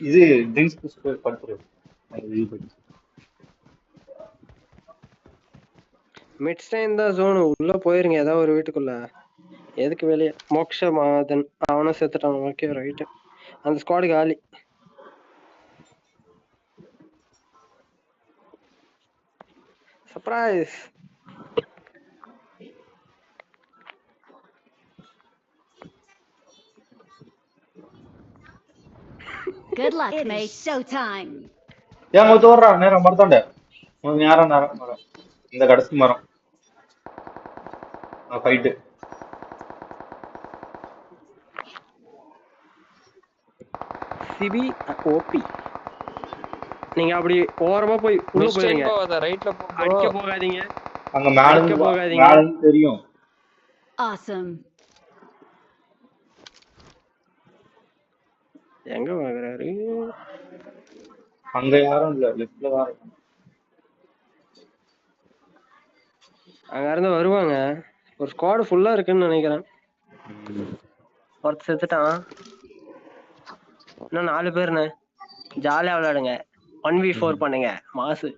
Speaker 2: இது ட்ரிங்க்ஸ் படுத்துரு.
Speaker 1: மிட் ஸ்டைன் தான் ஜோன். உள்ள போயிருங்க ஏதாவது ஒரு வீட்டுக்குள்ள. எதுக்கு வெளியே? மோக்ஷ மாதன் அவனும் செத்துட்டான். Okay right. அந்த ஸ்குவாடு காலி. Surprise.
Speaker 5: Good luck, mate. Showtime.
Speaker 2: ஏன் மொத்த வர்றா நேரம் மரத்தாண்ட. உனக்கு நேரம் மரம். இந்த கடைசி மரம். ஃபைட்டு.
Speaker 1: சிபி ஓபி. நீங்க அப்படி ஓரமா போய் உள்ள போறீங்க.
Speaker 6: ரைட்ல போ.
Speaker 1: அடிக்க போகாதீங்க.
Speaker 2: அங்க மேல தெரியும்.
Speaker 5: Awesome.
Speaker 1: எங்க வாங்குறாரு?
Speaker 2: அங்க யாரும் இல்ல, லெஃப்ட்ல தான் இருக்கு.
Speaker 1: அங்க இருந்து வருவாங்க. ஒரு ஸ்குவாட் ஃபுல்லா இருக்குன்னு நினைக்கிறேன். ஒருத்தர் செத்துட்டான். இன்னும் 4 பேருண்ணே. ஜாலியா விளையாடுங்க. 1v4 பண்ணுங்க. மாசு.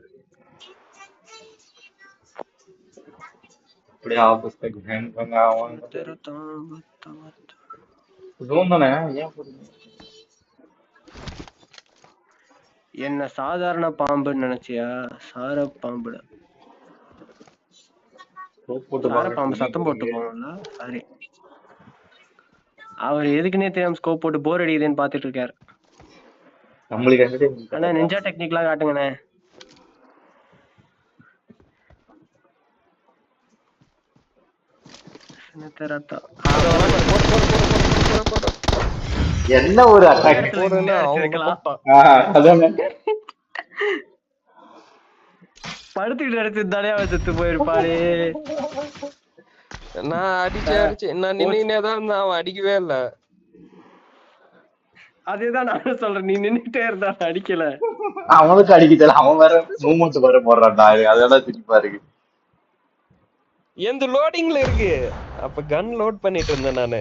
Speaker 2: அப்படியே ஆப்போசிட் ஹேண்ட் பண்ண அவன். ஜோன் தானே? ஏன் போறீங்க?
Speaker 1: என்ன சாதாரண பாம்புன்னு நினைச்சியா? சார பாம்புட. சார பாம்பு சத்தம் போட்டு போகணும்ல. சாரி. அவர் எதுக்குன்னே தெரியாம ஸ்கோப் போட்டு போர் அடிக்குதுன்னு பாத்துட்டு இருக்காரு.
Speaker 2: நம்மளுக்கு
Speaker 1: அண்ணா நிஞ்சா டெக்னிக்லாம் காட்டுங்கண்ணே.
Speaker 2: என்ன ஒரு அட்டாக்
Speaker 1: படுத்துக்கிட்டு அடிச்சிருந்தாலே அவன் செத்து போயிருப்பாரு.
Speaker 6: நான் அடிச்சு நான் நின்னுனே தான் இருந்தேன். அவன் அடிக்கவே இல்ல.
Speaker 1: அதேதான் நானும் சொல்றேன். நீ நின்னுட்டே இருந்தா அடிக்கல.
Speaker 2: அவனுக்கு அடிக்க தெரியல. அவன் வேற மூவ்மெண்ட் வேற போடுறான்டா. அதெல்லாம் திருப்பா இருக்கு.
Speaker 6: எந்த லோடிங்ல இருக்கு. அப்ப கன் லோட் பண்ணிட்டு இருந்தேன் நானு.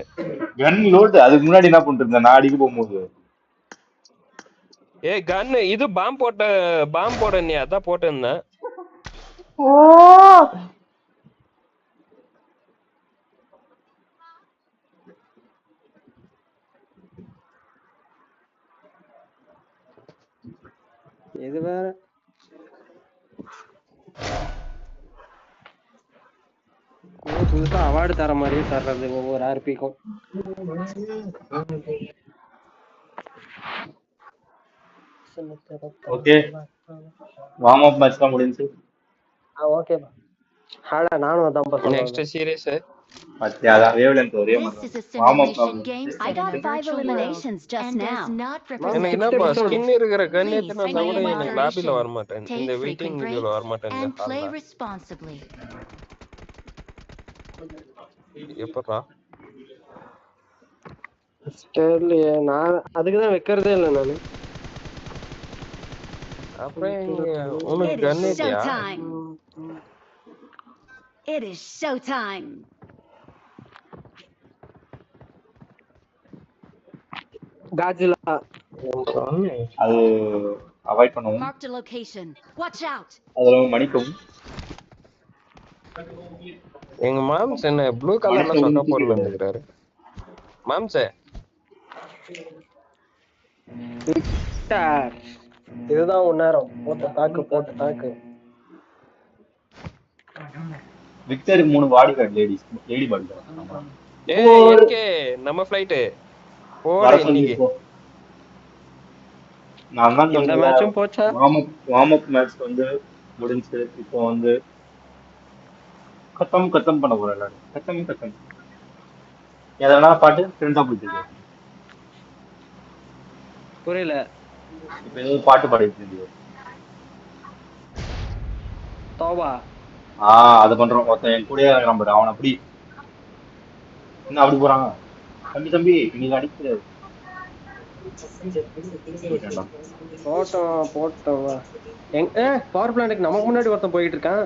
Speaker 2: கன் லோட் அதுக்கு முன்னாடி என்ன பண்ணிட்டு இருந்தேன்? நான் அடிக்க போகும்போது
Speaker 6: கன் இது பாம் போட நீ அதான் போட்டு இருந்தேன்.
Speaker 1: இது வேற. புதுசா அவார்டு தர மாதிரியே தர்றது ஒவ்வொரு ஆர்பிக்கும்.
Speaker 2: ஓகே வார்ம் அப் மேட்ச்லாம் முடிஞ்சு.
Speaker 1: ஓகே ஹாடா நானும் அதான் சொல்றேன்.
Speaker 6: நெக்ஸ்ட் சீரிஸ்
Speaker 2: பத்தியால வேவ்லென்த் ஒரே
Speaker 3: This
Speaker 2: மாதிரி
Speaker 3: is a
Speaker 2: warm up
Speaker 3: simulation game
Speaker 5: I
Speaker 3: set in
Speaker 5: got
Speaker 3: a
Speaker 5: 5
Speaker 3: virtual world
Speaker 5: eliminations just
Speaker 3: and does
Speaker 5: now.
Speaker 3: not
Speaker 6: எனக்கு
Speaker 3: represent
Speaker 6: என்னப்பா
Speaker 3: real
Speaker 6: ஸ்கின்
Speaker 3: life.
Speaker 6: இருக்கிற கன்
Speaker 3: Please
Speaker 6: எத்தனை
Speaker 3: play
Speaker 6: கூட
Speaker 3: in
Speaker 6: எனக்கு லாபில
Speaker 3: moderation,
Speaker 6: வர மாட்டேன். இந்த
Speaker 3: take
Speaker 6: வெயிட்டிங்
Speaker 3: frequent
Speaker 6: இதுல வர
Speaker 3: breaks,
Speaker 6: மாட்டேன். இந்த
Speaker 3: and play
Speaker 6: ஹால்ல
Speaker 3: responsibly.
Speaker 6: எப்படா
Speaker 1: தெரியலையே, நான் அதுக்குதான் வைக்கிறதே இல்லை நானு.
Speaker 6: அப்புறம் உனக்கு
Speaker 5: It is
Speaker 6: கன் இல்லையா?
Speaker 5: showtime. It is showtime.
Speaker 1: காஜிலா
Speaker 2: அது அவாய்ட் பண்ணுவோம்.
Speaker 5: Marked a location. Watch out.
Speaker 2: அதுல மணிக்கும்
Speaker 6: எங்க மாம்ஸ் என்ன ப்ளூ கலர்ல சொக்க போடல இருந்துக்கிறாரு. மாம்சே
Speaker 1: விக்டர், இதுதான் உன் நேரம். போட்டு தாக்கு.
Speaker 2: விக்டருக்கு 3 body guard lady body guard.
Speaker 6: ஏய் என்கே நம்ம ஃளைட் போற இன்னைக்கு.
Speaker 2: நான் தான்
Speaker 1: இந்த மேட்சும் போச்சா?
Speaker 2: வார்ம் அப் மேட்ச் வந்து முடிஞ்சு. இப்போ வந்து கத்தம் பண்ண போறேன் எல்லாரும். கத்தம் எதனா பாட்டு ஃப்ரெண்டா போயிட்டு
Speaker 1: புரியல.
Speaker 2: இப்ப ஏதோ பாட்டு பாடிட்டு இருந்தீங்க.
Speaker 1: தோபா
Speaker 2: அது பண்றோம். ஒருத்தன் என் கூட நம்பர் அவன் அப்படி என்ன அப்படி போறாங்க. தம்பி நீங்க அடிக்கிறது
Speaker 1: போட்டோம். எங்க பவர் பிளான்ட்க்கு நமக்கு முன்னாடி ஒருத்தன் போயிட்டு இருக்கான்.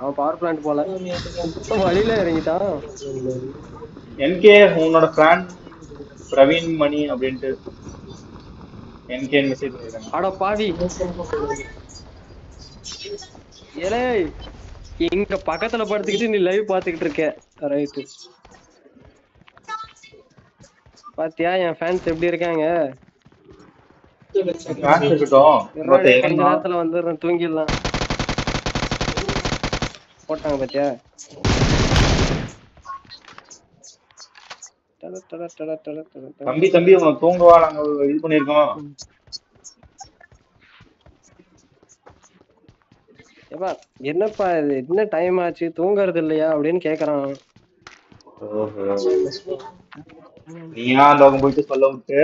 Speaker 1: அவன் பவர் பிளான்ட் போல வழியில இறங்கிட்டான்.
Speaker 2: என்கே உன்னோட பிளான் பிரவீன் மணி அப்படின்ட்டு என்கே மெசேஜ் பண்ணிருக்காங்க.
Speaker 1: அட பாவி, ஏலே இங்க பக்கத்துல படுத்துக்கிட்டு நீ லைவ் பாத்துக்கிட்டு இருக்க. ரைட்டு, பாத்தியா என் ஃபேன்ஸ் எப்படி இருக்காங்க? கொஞ்ச நேரத்துல வந்துடுறேன், தூங்கிடலாம். போட்டாங்க பாத்தியா?
Speaker 2: தம்பி உனக்கு தூங்குவா, நாங்க இது பண்ணிருக்கோம்.
Speaker 1: என்னப்பா இது, என்ன டைம் ஆச்சு, தூங்குறது இல்லையா அப்படின்னு கேக்குறான்.
Speaker 2: நீயா அந்த பக்கம் போயிட்டு சொல்ல விட்டு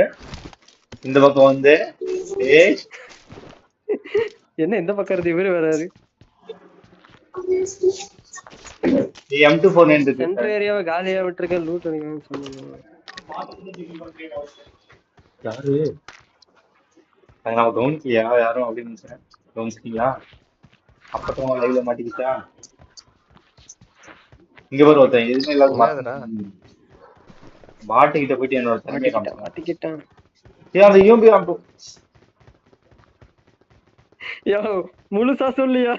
Speaker 2: இந்த பக்கம் வந்து
Speaker 1: என்ன இந்த பக்கம் இருந்து இவரு வராரு.
Speaker 2: M24 இருக்கு.
Speaker 1: சென்டர் ஏரியாவை காலியா விட்டுருக்க, லூட் அடிக்கணும்னு சொன்னீங்க.
Speaker 2: யாரு நான் கவனிக்கலையா யாரும் அப்படின்னு நினைச்சேன். கவனிச்சிட்டீங்களா? அப்பதான் லைவ்ல மாட்டிக்கிட்டா. இங்க வரும் ஒருத்தன் எதுவுமே இல்லாத மாட்டுக்கிட்ட போயிட்டு என்னோட திறமையை
Speaker 1: மாட்டிக்கிட்டான்.
Speaker 2: அந்த யூம்பி ஆம்பு
Speaker 1: யோ முழுசா சொல்லியா?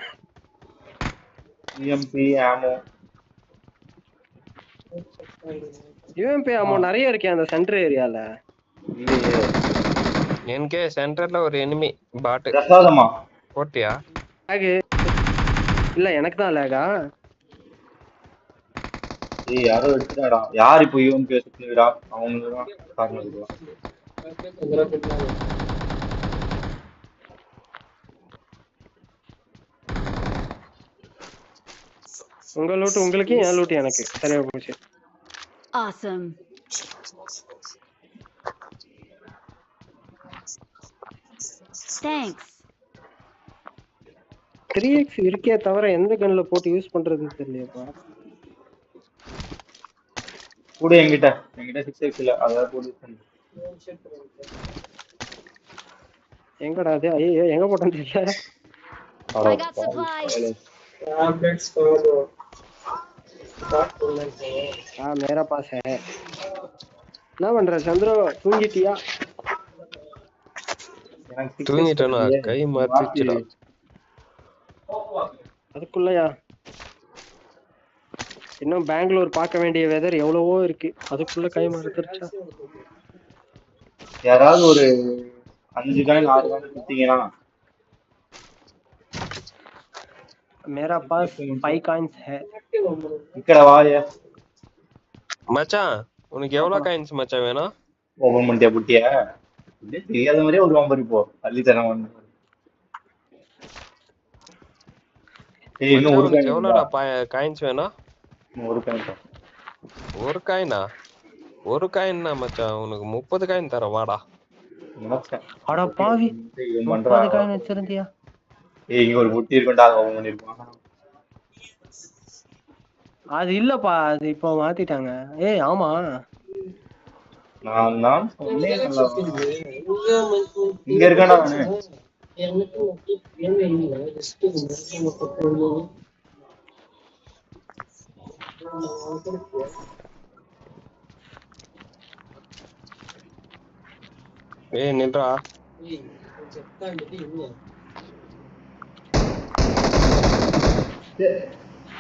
Speaker 2: யூஎம்பி ஆமோ
Speaker 1: யூஎம்பி ஆமோ நிறைய இருக்கே அந்த சென்டர் ஏரியால.
Speaker 6: என்கே சென்டர்ல ஒரு எனிமி பாட்.
Speaker 2: பிரசாதமா
Speaker 6: போட்டியா?
Speaker 1: இல்ல எனக்கு தான் லேகா.
Speaker 2: யாரோ எடுத்துட்டாடா. யார் இப்போ யூஎம்பி சுத்தினுடா? அவங்க தான் காரணம் இருக்கலாம்.
Speaker 1: உங்க லூட் உங்களுக்கு, என் லூட் எனக்கு. சரியா போச்சு.
Speaker 5: Awesome. Thanks.
Speaker 1: 3x இருக்கே தவிர எந்த கன்ல போட்டு யூஸ் பண்றதுன்னு தெரியலையப்பா.
Speaker 2: கூட என்கிட்ட 6x இல்ல, அத போட்டு யூஸ் பண்ணு.
Speaker 1: எங்கடா அது? ஐயோ எங்க போட்டேன்னு தெரியல.
Speaker 5: I got supplies.
Speaker 1: मेरा पास है. என்ன பண்ற சந்திர, தூங்கிட்டியா?
Speaker 6: தூங்கிட்டேனா? கை மாத்திச்சுடா.
Speaker 1: அதுக்குள்ளயா? இன்னும் பெங்களூர் பார்க்க வேண்டிய வெதர் எவ்வளவோ இருக்கு, அதுக்குள்ள கை மாத்திருச்சா?
Speaker 2: யாராவது ஒரு 5 காயின் 6 காயின் கொடுத்தீங்கன்னா.
Speaker 1: मेरा पास 5 कॉइन्स है.
Speaker 2: இக்கட வாய
Speaker 6: மச்சான் உனக்கு எவ்வளவு காயின்ஸ் மச்சான் வேணும்?
Speaker 2: ஓபன் பண்ணிட்டியா புட்டியா? அப்படியே தெரியாத மாதிரியே ஒரு நம்பர் இப்போ அள்ளித்தரம் வந்து. ஏய் இன்னும்
Speaker 6: மச்சான்
Speaker 2: ஒரு
Speaker 6: உனக்கு
Speaker 2: காயின்
Speaker 6: எவ்வளோடா காயின்ஸ் வேணும்?
Speaker 2: இன்னும் ஒரு காயின் தான்.
Speaker 6: ஒரு காயினா? ஒரு காயின்னா மச்சான் உனக்கு 30 காயின் தரேன் வாடா.
Speaker 2: நினைச்சேன்.
Speaker 1: அட பாவி,
Speaker 2: இவன்
Speaker 1: 30
Speaker 2: பண்றான்.
Speaker 1: காயின் வச்சிருந்தியா?
Speaker 2: ஏய் இங்க ஒரு புட்டி இருக்குண்டா ஓபன் பண்ணிருப்பான்.
Speaker 1: அது இல்லப்பா, அது இப்போ மாத்திட்டாங்க. ஏய் ஆமா,
Speaker 2: நான் சொன்னேன் அல்லவா. இங்க இருக்கான்டா அவனு.
Speaker 6: ஏய் நின்றா.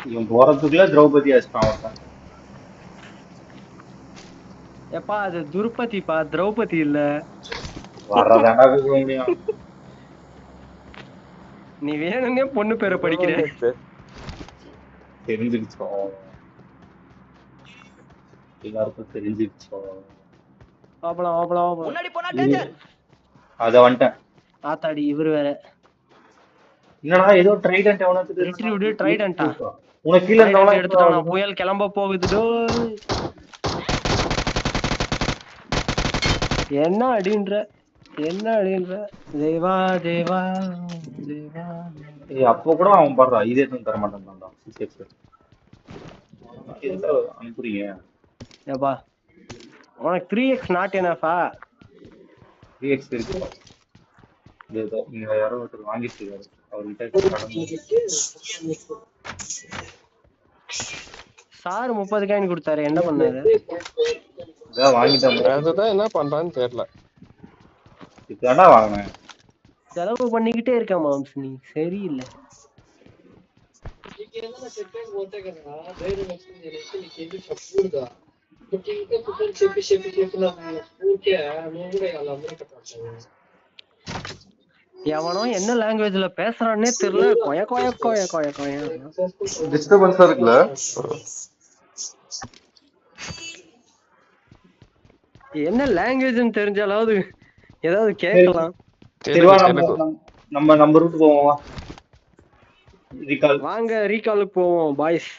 Speaker 2: இவன் போறதுக்குள்ள திரௌபதி அடிச்சிட்டான் அவன்.
Speaker 1: எப்பா அது துருபதிப்பா, திரௌபதி இல்ல.
Speaker 2: வர்றதாண்டா முடியும்.
Speaker 1: நீ வேணும்னே பொண்ணு பேரை படிக்கிற.
Speaker 2: தெரிஞ்சிருச்சோ எல்லாருக்கும் தெரிஞ்சிருச்சோ.
Speaker 7: முன்னாடி போனா டேஞ்சர்.
Speaker 2: அத வந்துட்டேன்.
Speaker 1: ஆத்தாடி இவரு வேற.
Speaker 2: என்னடா ஏதோ ட்ரைடன்ட் எவனாச்சும்
Speaker 1: ரிட்ரீவ்டு ட்ரைடன்ட்டா?
Speaker 2: உனக்கு கீழ இருந்தவனா
Speaker 1: எடுத்துட்டானா? புயல் கிளம்ப போகுது. என்ன அடின்ற தேவா தேவா தேவா.
Speaker 2: ஏய் அப்போ கூட அவன் பாடுறா இதே எதுவும் தர மாட்டான்டா. அனுப்புறீங்க
Speaker 1: ஏப்பா உனக்கு 3x நாட் எனஃபா?
Speaker 2: 3x இருக்கு. ஏதோ இங்க யாரோ ஒருத்தர் வாங்கிட்டு இருக்காரு. அவர்கிட்ட
Speaker 1: சார் 30 காயின் கொடுத்தாரு, என்ன பண்ணாரு?
Speaker 2: இதான் வாங்கிட்டேன்.
Speaker 6: அதுதான் என்ன பண்றான்னு தெரியல.
Speaker 2: இதுதான்டா வாங்கினேன்.
Speaker 1: செலவு பண்ணிக்கிட்டே இருக்க மாம்ஸ், நீ சரியில்லை. எவனோ என்ன லாங்குவேஜ்ல பேசுறான்னே தெரியல. கொய கொய கொய கொய கொய
Speaker 2: டிஸ்டர்பன்ஸா இருக்குல்ல.
Speaker 1: என்ன லாங்குவேஜ்னு தெரிஞ்சாலாவது ஏதாவது கேட்கலாம்.
Speaker 2: நம்ம ரூட் போவோம்.
Speaker 1: வாங்க ரீகாலுக்கு போவோம் பாய்ஸ்.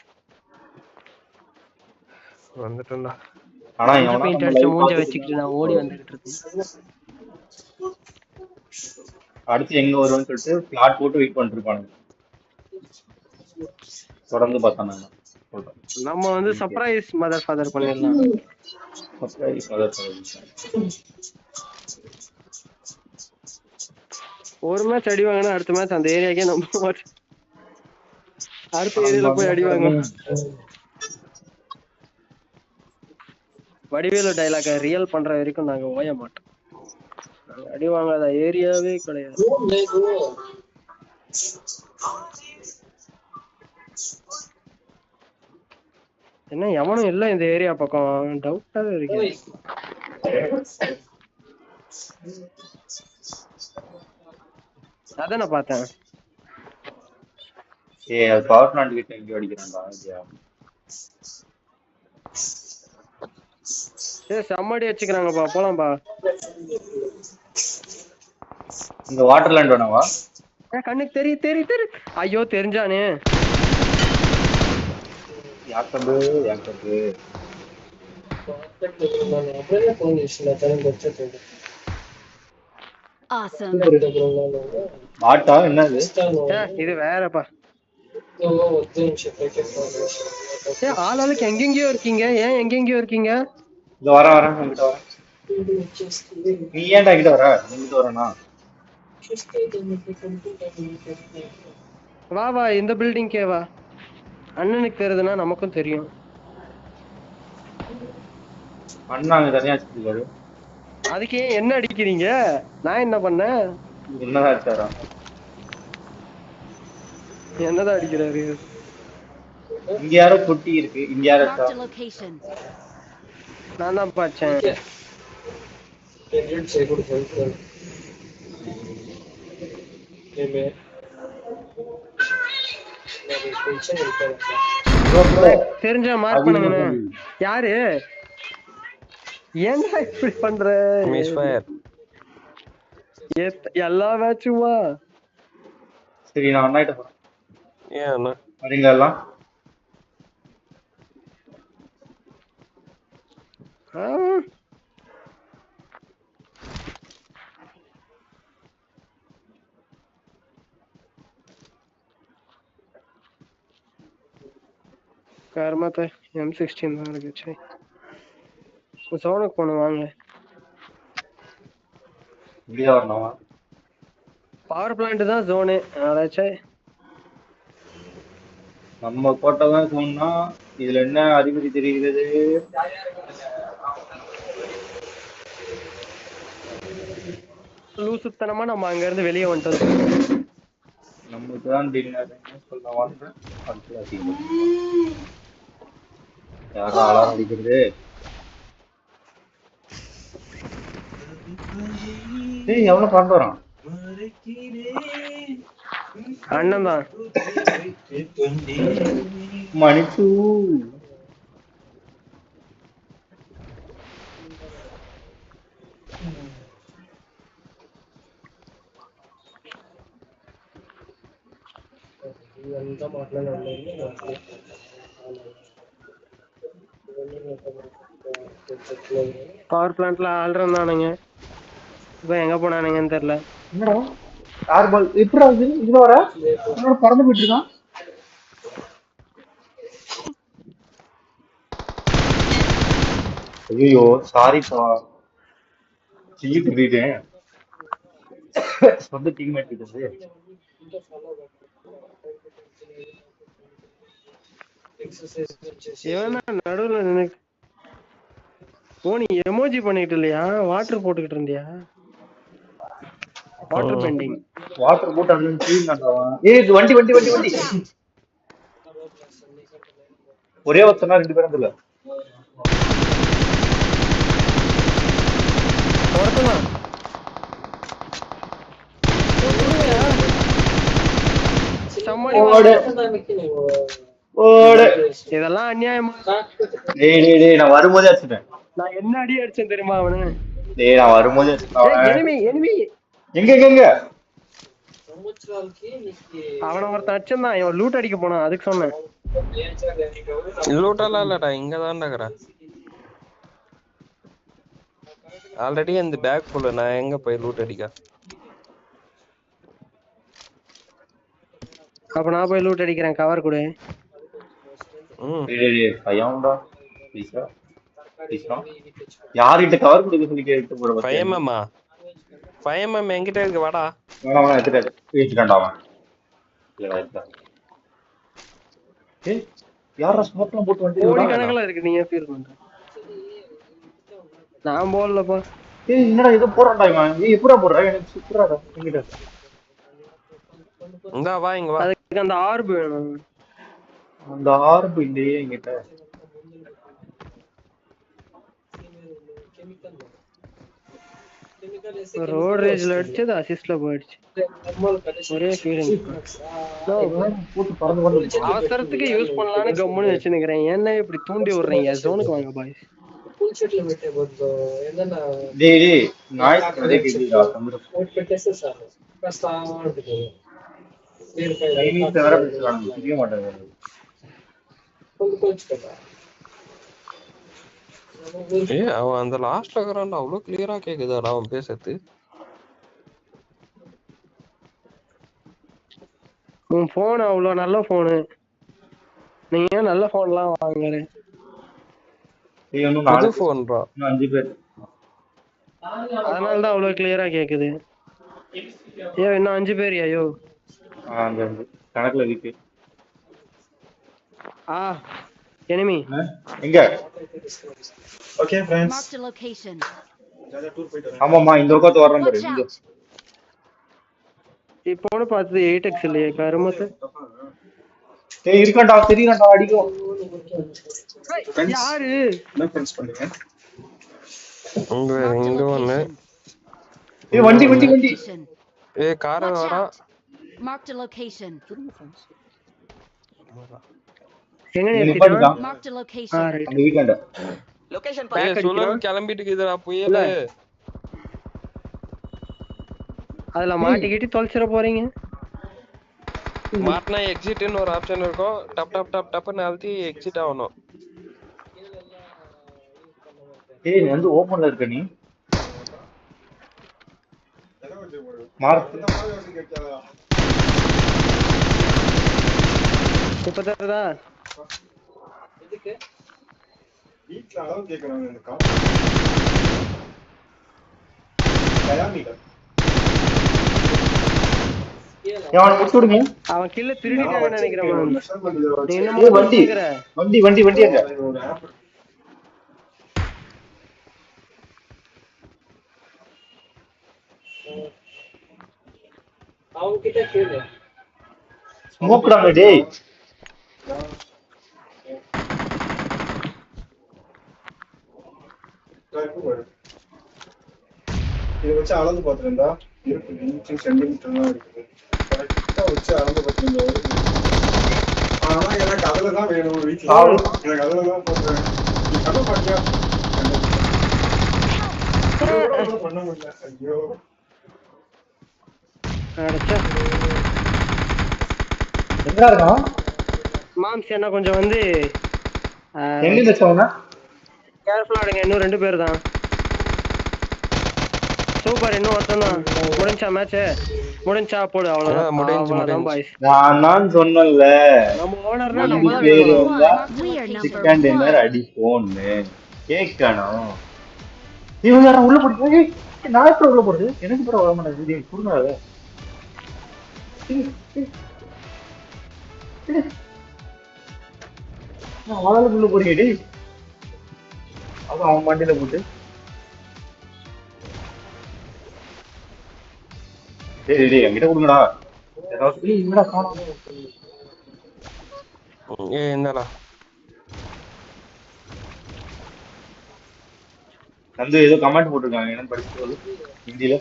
Speaker 6: வந்துட்டேன்டா.
Speaker 2: ஆனா
Speaker 1: பெயிண்ட் அடிச்ச மூஞ்ச வச்சுக்கிட்டு நான் ஓடி வந்துகிட்டு இருக்கேன்.
Speaker 2: அடுத்து எங்க வரும்னு சொல்லிட்டு பிளாட் போட்டு வெயிட் பண்ணிட்டு இருப்பானுங்க. தொடர்ந்து பார்த்தாங்க.
Speaker 1: நம்ம வந்து சர்ப்ரைஸ் மதர் ஃபாதர் பண்ணிடலாம்.
Speaker 2: Surprise mother father.
Speaker 1: ஒரு மேட்ச் அடி வாங்கினா அடுத்த மேட்ச் அந்த ஏரியாக்கே நம்ப மாட்டோம். அடுத்த ஏரியால போய் அடி வாங்குவோம். வடிவேலு டைலாக ரியல் பண்ற வரைக்கும் நாங்க ஓய மாட்டோம். அடி வாங்காத ஏரியாவே கிடையாது. என்ன எவனும் இல்ல இந்த ஏரியா பக்கம், டவுட்டாவே இருக்கு. அதான் நான் பார்த்தேன்.
Speaker 2: அது பவர் பிளான்ட் கிட்ட எங்க அடிக்கிறான்டா ஐடியா.
Speaker 1: சரி செம்மடி வச்சுக்கிறாங்கப்பா, போலாம்பா.
Speaker 2: இந்த வாட்டர் லேண்ட் வேணாவா?
Speaker 1: கண்ணுக்கு தெரி. ஐயோ தெரிஞ்சானே.
Speaker 2: யாக்கபு ஆட்டா என்னது
Speaker 1: இது வேறப்பா. ஆளாளுக்கு எங்கெங்கயோ இருக்கீங்க, ஏன் எங்கெங்கயோ இருக்கீங்க?
Speaker 2: இந்த வரேன் உங்ககிட்ட வரேன். நீ ஏன்டா கிட்ட வர? எங்கிட்ட வரேனா?
Speaker 1: வா இந்த பில்டிங்கே வா. அண்ணனுக்கு தெரியுதுன்னா நமக்கும் தெரியும்.
Speaker 2: அண்ணா அங்க தனியா வச்சிருக்காரு.
Speaker 1: அதுக்கு என்ன அடிக்கிறீங்க? நான் என்ன பண்ணேன்?
Speaker 2: என்னதான் அடிச்சாரா?
Speaker 1: என்னதான் அடிக்கிறாரு?
Speaker 2: இங்க யாரோ பொட்டி இருக்கு. இங்க யாரோ
Speaker 1: நான் தான் பார்த்தேன். தெரிஞ்ச மார்க் பண்ணுங்கண்ணே. யாரு ஏன்டா இப்படி பண்ற?
Speaker 6: மிஸ் ஃபயர்
Speaker 1: எல்லா மேட்சுமா?
Speaker 2: சரி நான் அண்ணாயிட்ட போறேன்.
Speaker 6: ஏன் அண்ணா
Speaker 2: வரீங்களா எல்லாம்?
Speaker 1: கர்மத்தை M16 தான் இருக்கு. சோனுக்கு போகணும் வாங்க.
Speaker 2: இப்படியா வரணும்?
Speaker 1: பவர் பிளான்ட் தான் ஜோனு. அதாச்சும்
Speaker 2: நம்ம கோட்டை தான் சொன்னா இதுல என்ன அறிகுறி தெரிகிறது?
Speaker 1: லூசுத்தனமா நம்ம அங்க இருந்து வெளியே வந்துட்டோம்.
Speaker 2: நமக்கு தான் டின்னர் சொல்ல வாழ்றேன். யாரா அலாரம் அடிக்கிறது? ஏய் எவ்வளவு பறந்து வரான்?
Speaker 1: அண்ணன் தான்
Speaker 2: மணிச்சு
Speaker 1: பவர் பிளான்ட்ல ஆள்றானுங்க. இப்ப எங்க போனானுங்கன்னு தெரியல.
Speaker 2: என்னடா ஆர்பால் எப்படா இது வர என்னோட பறந்து போயிட்டு இருக்கான். ஐயோ சாரிப்பா செய்ய சொல்லிட்டேன். சொந்த டீம்மேட் கிட்ட
Speaker 1: நடுவுல நின்னு போனி எமோஜி பண்ணிட்டு இல்லையா? வாட்டர் போட்டுக்கிட்டு இருந்தியா? வாட்டர் பெண்டிங்
Speaker 2: வாட்டர் போட்டு அங்க தூங்கினான். ஏய் வண்டி வண்டி வண்டி வண்டி ஒரே ஒருத்தனா 2 பேரும் இல்ல
Speaker 1: ஒருத்தன் இதெல்லாம் அநியாயமா?
Speaker 2: டேய் டேய் டேய் நான் வரும்போதே அடிச்சிட்டேன்.
Speaker 1: நான் என்ன அடி அடிச்சேன் தெரியுமா அவனு?
Speaker 2: டேய் நான் வரும்போதே அடிச்சிட்டேன்.
Speaker 1: எனிமி எனிமி
Speaker 2: எங்க எங்க எங்க?
Speaker 1: அவன ஒருத்தன் அடிச்சான். இவன் லூட் அடிக்க போனான், அதுக்கு சொன்னேன்.
Speaker 6: லூட்டெல்லாம் இல்லடா, இங்க தான் இருக்கறேன். ஆல்ரெடி அந்த பேக் ஃபுல். நான் எங்க போய் லூட் அடிக்க?
Speaker 1: அப்ப நான் போய் லூட் அடிக்கிறேன். கவர் கொடு.
Speaker 2: டேய் டேய் பையன்டா ப்ளீஸ்டா ப்ளீஸ்டா யார்கிட்ட கவர் கொடுக்க சொல்லி கேட்டு போற பத்தி.
Speaker 6: 5mm என்கிட்ட இருக்கு, வாடா.
Speaker 2: வேணா வேணா எடுத்துட்டேன்டா அவன். இல்லடா எடுத்தா. ஏய் யாரா ஸ்மோக்லாம் போட்டு வந்து
Speaker 1: கோடி கணக்குல இருக்கு, நீங்க ஃபீல் பண்ற. நான் போடலப்பா.
Speaker 2: ஏய் என்னடா இது போறான்டா இவன். ஏய் எப்படா போறா? எனக்கு சுத்துறாடா என்கிட்ட.
Speaker 6: இந்தா வா இங்க வா.
Speaker 1: அதுக்கு அந்த ஆர்ப் வேணும்.
Speaker 2: அந்த ஆர்ப் இல்லையே என்கிட்ட.
Speaker 1: ரோட் ரேஜ்ல அடிச்சது அசிஸ்ட்ல போயிடுச்சு. ஒரே ஃபீலிங்.
Speaker 2: போட்டு பறந்து வந்து
Speaker 1: அவசரத்துக்கு யூஸ் பண்ணலாம்னு கம்முன்னு வச்சுக்கிறேன். என்ன இப்படி தூண்டி விடுறீங்க? ஜோனுக்கு வாங்க பாய்ஸ்.
Speaker 2: டேய் டேய் நாய்ஸ் அதே கேக்குதா? சைனீஸ் வேற பேசுறாங்க, புரிய மாட்டேங்குது.
Speaker 6: ஏய் அவன் அந்த லாஸ்ட்ல இருக்கறான்டா, அவ்வளவு கிளியரா கேக்குதாடா அவன் பேசுறது.
Speaker 1: உன் போன் அவ்வளவு நல்ல போனு, நீங்க ஏன் நல்ல போன்லாம் வாங்குற?
Speaker 2: ஏய் இன்னும்
Speaker 6: புது
Speaker 2: 4
Speaker 6: போன்டா.
Speaker 2: 5 பேர்.
Speaker 1: அதனால தான் அவ்வளவு கிளியரா கேக்குது. ஏன் இன்னும் 5 பேர்? ஐயோ
Speaker 2: அங்க கணக்குல இருக்கு.
Speaker 1: எனிமி
Speaker 2: எங்க? Okay friends,
Speaker 5: Marked a location.
Speaker 2: ஆமாமா இந்த பக்கத்து வரணும் பாரு. இங்க
Speaker 1: இப்போன்னு பார்த்தது 8x இல்லையே கருமத்து.
Speaker 2: ஏய் இருக்கடா தெரியும்டா அடிக்கும்.
Speaker 1: யாரு
Speaker 2: என்ன ஃப்ரெண்ட்ஸ் பண்ணுங்க?
Speaker 6: இங்க ஒண்ணு.
Speaker 2: ஏய் வண்டி வண்டி வண்டி.
Speaker 6: ஏய் கார் வரா.
Speaker 5: Marked a location.
Speaker 1: எங்க
Speaker 2: இங்க
Speaker 1: நிறுத்திட்டான்?
Speaker 2: நிப்பாட்டிட்டான்
Speaker 5: Marked a
Speaker 1: ஆ
Speaker 5: location.
Speaker 1: ரைட்.
Speaker 2: அந்த வீக்கெண்ட்.
Speaker 7: லொகேஷன்
Speaker 1: Back
Speaker 6: ஏய் சுழல்
Speaker 1: அடிக்கிறான்.
Speaker 6: கிளம்பிட்டு இருக்குதுடா
Speaker 1: இல்ல
Speaker 6: புயலு.
Speaker 1: அதுல மாட்டிக்கிட்டு தொலைச்சிட போறீங்க.
Speaker 6: மாட்டினா எக்ஸிட்னு ஒரு ஆப்ஷன் இருக்கும். டப் டப் டப் டப்னு அழுத்தி எக்ஸிட் ஆகணும்.
Speaker 2: ஏய் நீ வந்து ஓபன்ல இருக்க நீ மார்க்
Speaker 1: இப்ப தருதா?
Speaker 2: அவனை முடிச்சு விடுங்க.
Speaker 1: அவன் கில்ல திருடிட்டாங்கன்னு நினைக்கிறேன். நீ என்ன
Speaker 2: ஏய் வண்டி
Speaker 1: கேக்குற?
Speaker 2: வண்டி வண்டி வண்டி எங்க?
Speaker 1: அவங்க கிட்ட கேளு.
Speaker 2: ஸ்மோக்டாங்க டேய்.
Speaker 8: இதை வச்சு அளந்து பாத்துருந்தா இருக்கு சென்டிமீட்டர் தான் இருக்குது. கரெக்டா வச்சு அளந்து பாத்துருந்தா ஆனா எனக்கு அதுலதான் வேணும் வீட்டுல. எனக்கு அதுலதான் போடுறேன். நீ கதை பாட்டியா பண்ண முடியல. ஐயோ
Speaker 2: எங்கடா இருக்கான்?
Speaker 1: மாம்ஸ் என்ன கொஞ்சம் வந்து
Speaker 2: எங்க வச்சவனா?
Speaker 1: கேர்ஃபுல்லா ஆடுங்க. இன்னும் 2 பேர் தான். சூப்பர். இன்னும் ஒருத்தன் தான். முடிஞ்சா மேட்ச் முடிஞ்சா போடு. அவ்வளவுதான்.
Speaker 6: முடிஞ்சு
Speaker 1: பாய்ஸ்.
Speaker 2: நான் சொன்னேன்ல
Speaker 1: நம்ம ஓனர்னா
Speaker 2: நம்ம
Speaker 1: நம்ம
Speaker 2: பேர்
Speaker 1: தான்
Speaker 2: வந்தா
Speaker 5: We are number
Speaker 2: chicken dinner
Speaker 5: 1.
Speaker 2: அடி போன்னு கேட்கணும். இவங்க யாரும் உள்ள போடுறது? நான் எப்படி உள்ள போடுறது? எனக்கு கூட வர மாட்டேங்குது. புரிஞ்சாத ஆளுக்கு உள்ள போறீங்க டி. அவன் வண்டியில போட்டு டேய் டேய் என்கிட்ட கொடுங்கடா. ஏதாவது என்னடா காணோம்?
Speaker 6: ஏய் என்னடா
Speaker 2: வந்து ஏதோ கமெண்ட் போட்டிருக்காங்க. என்னன்னு படிச்சு சொல்லு ஹிந்தில.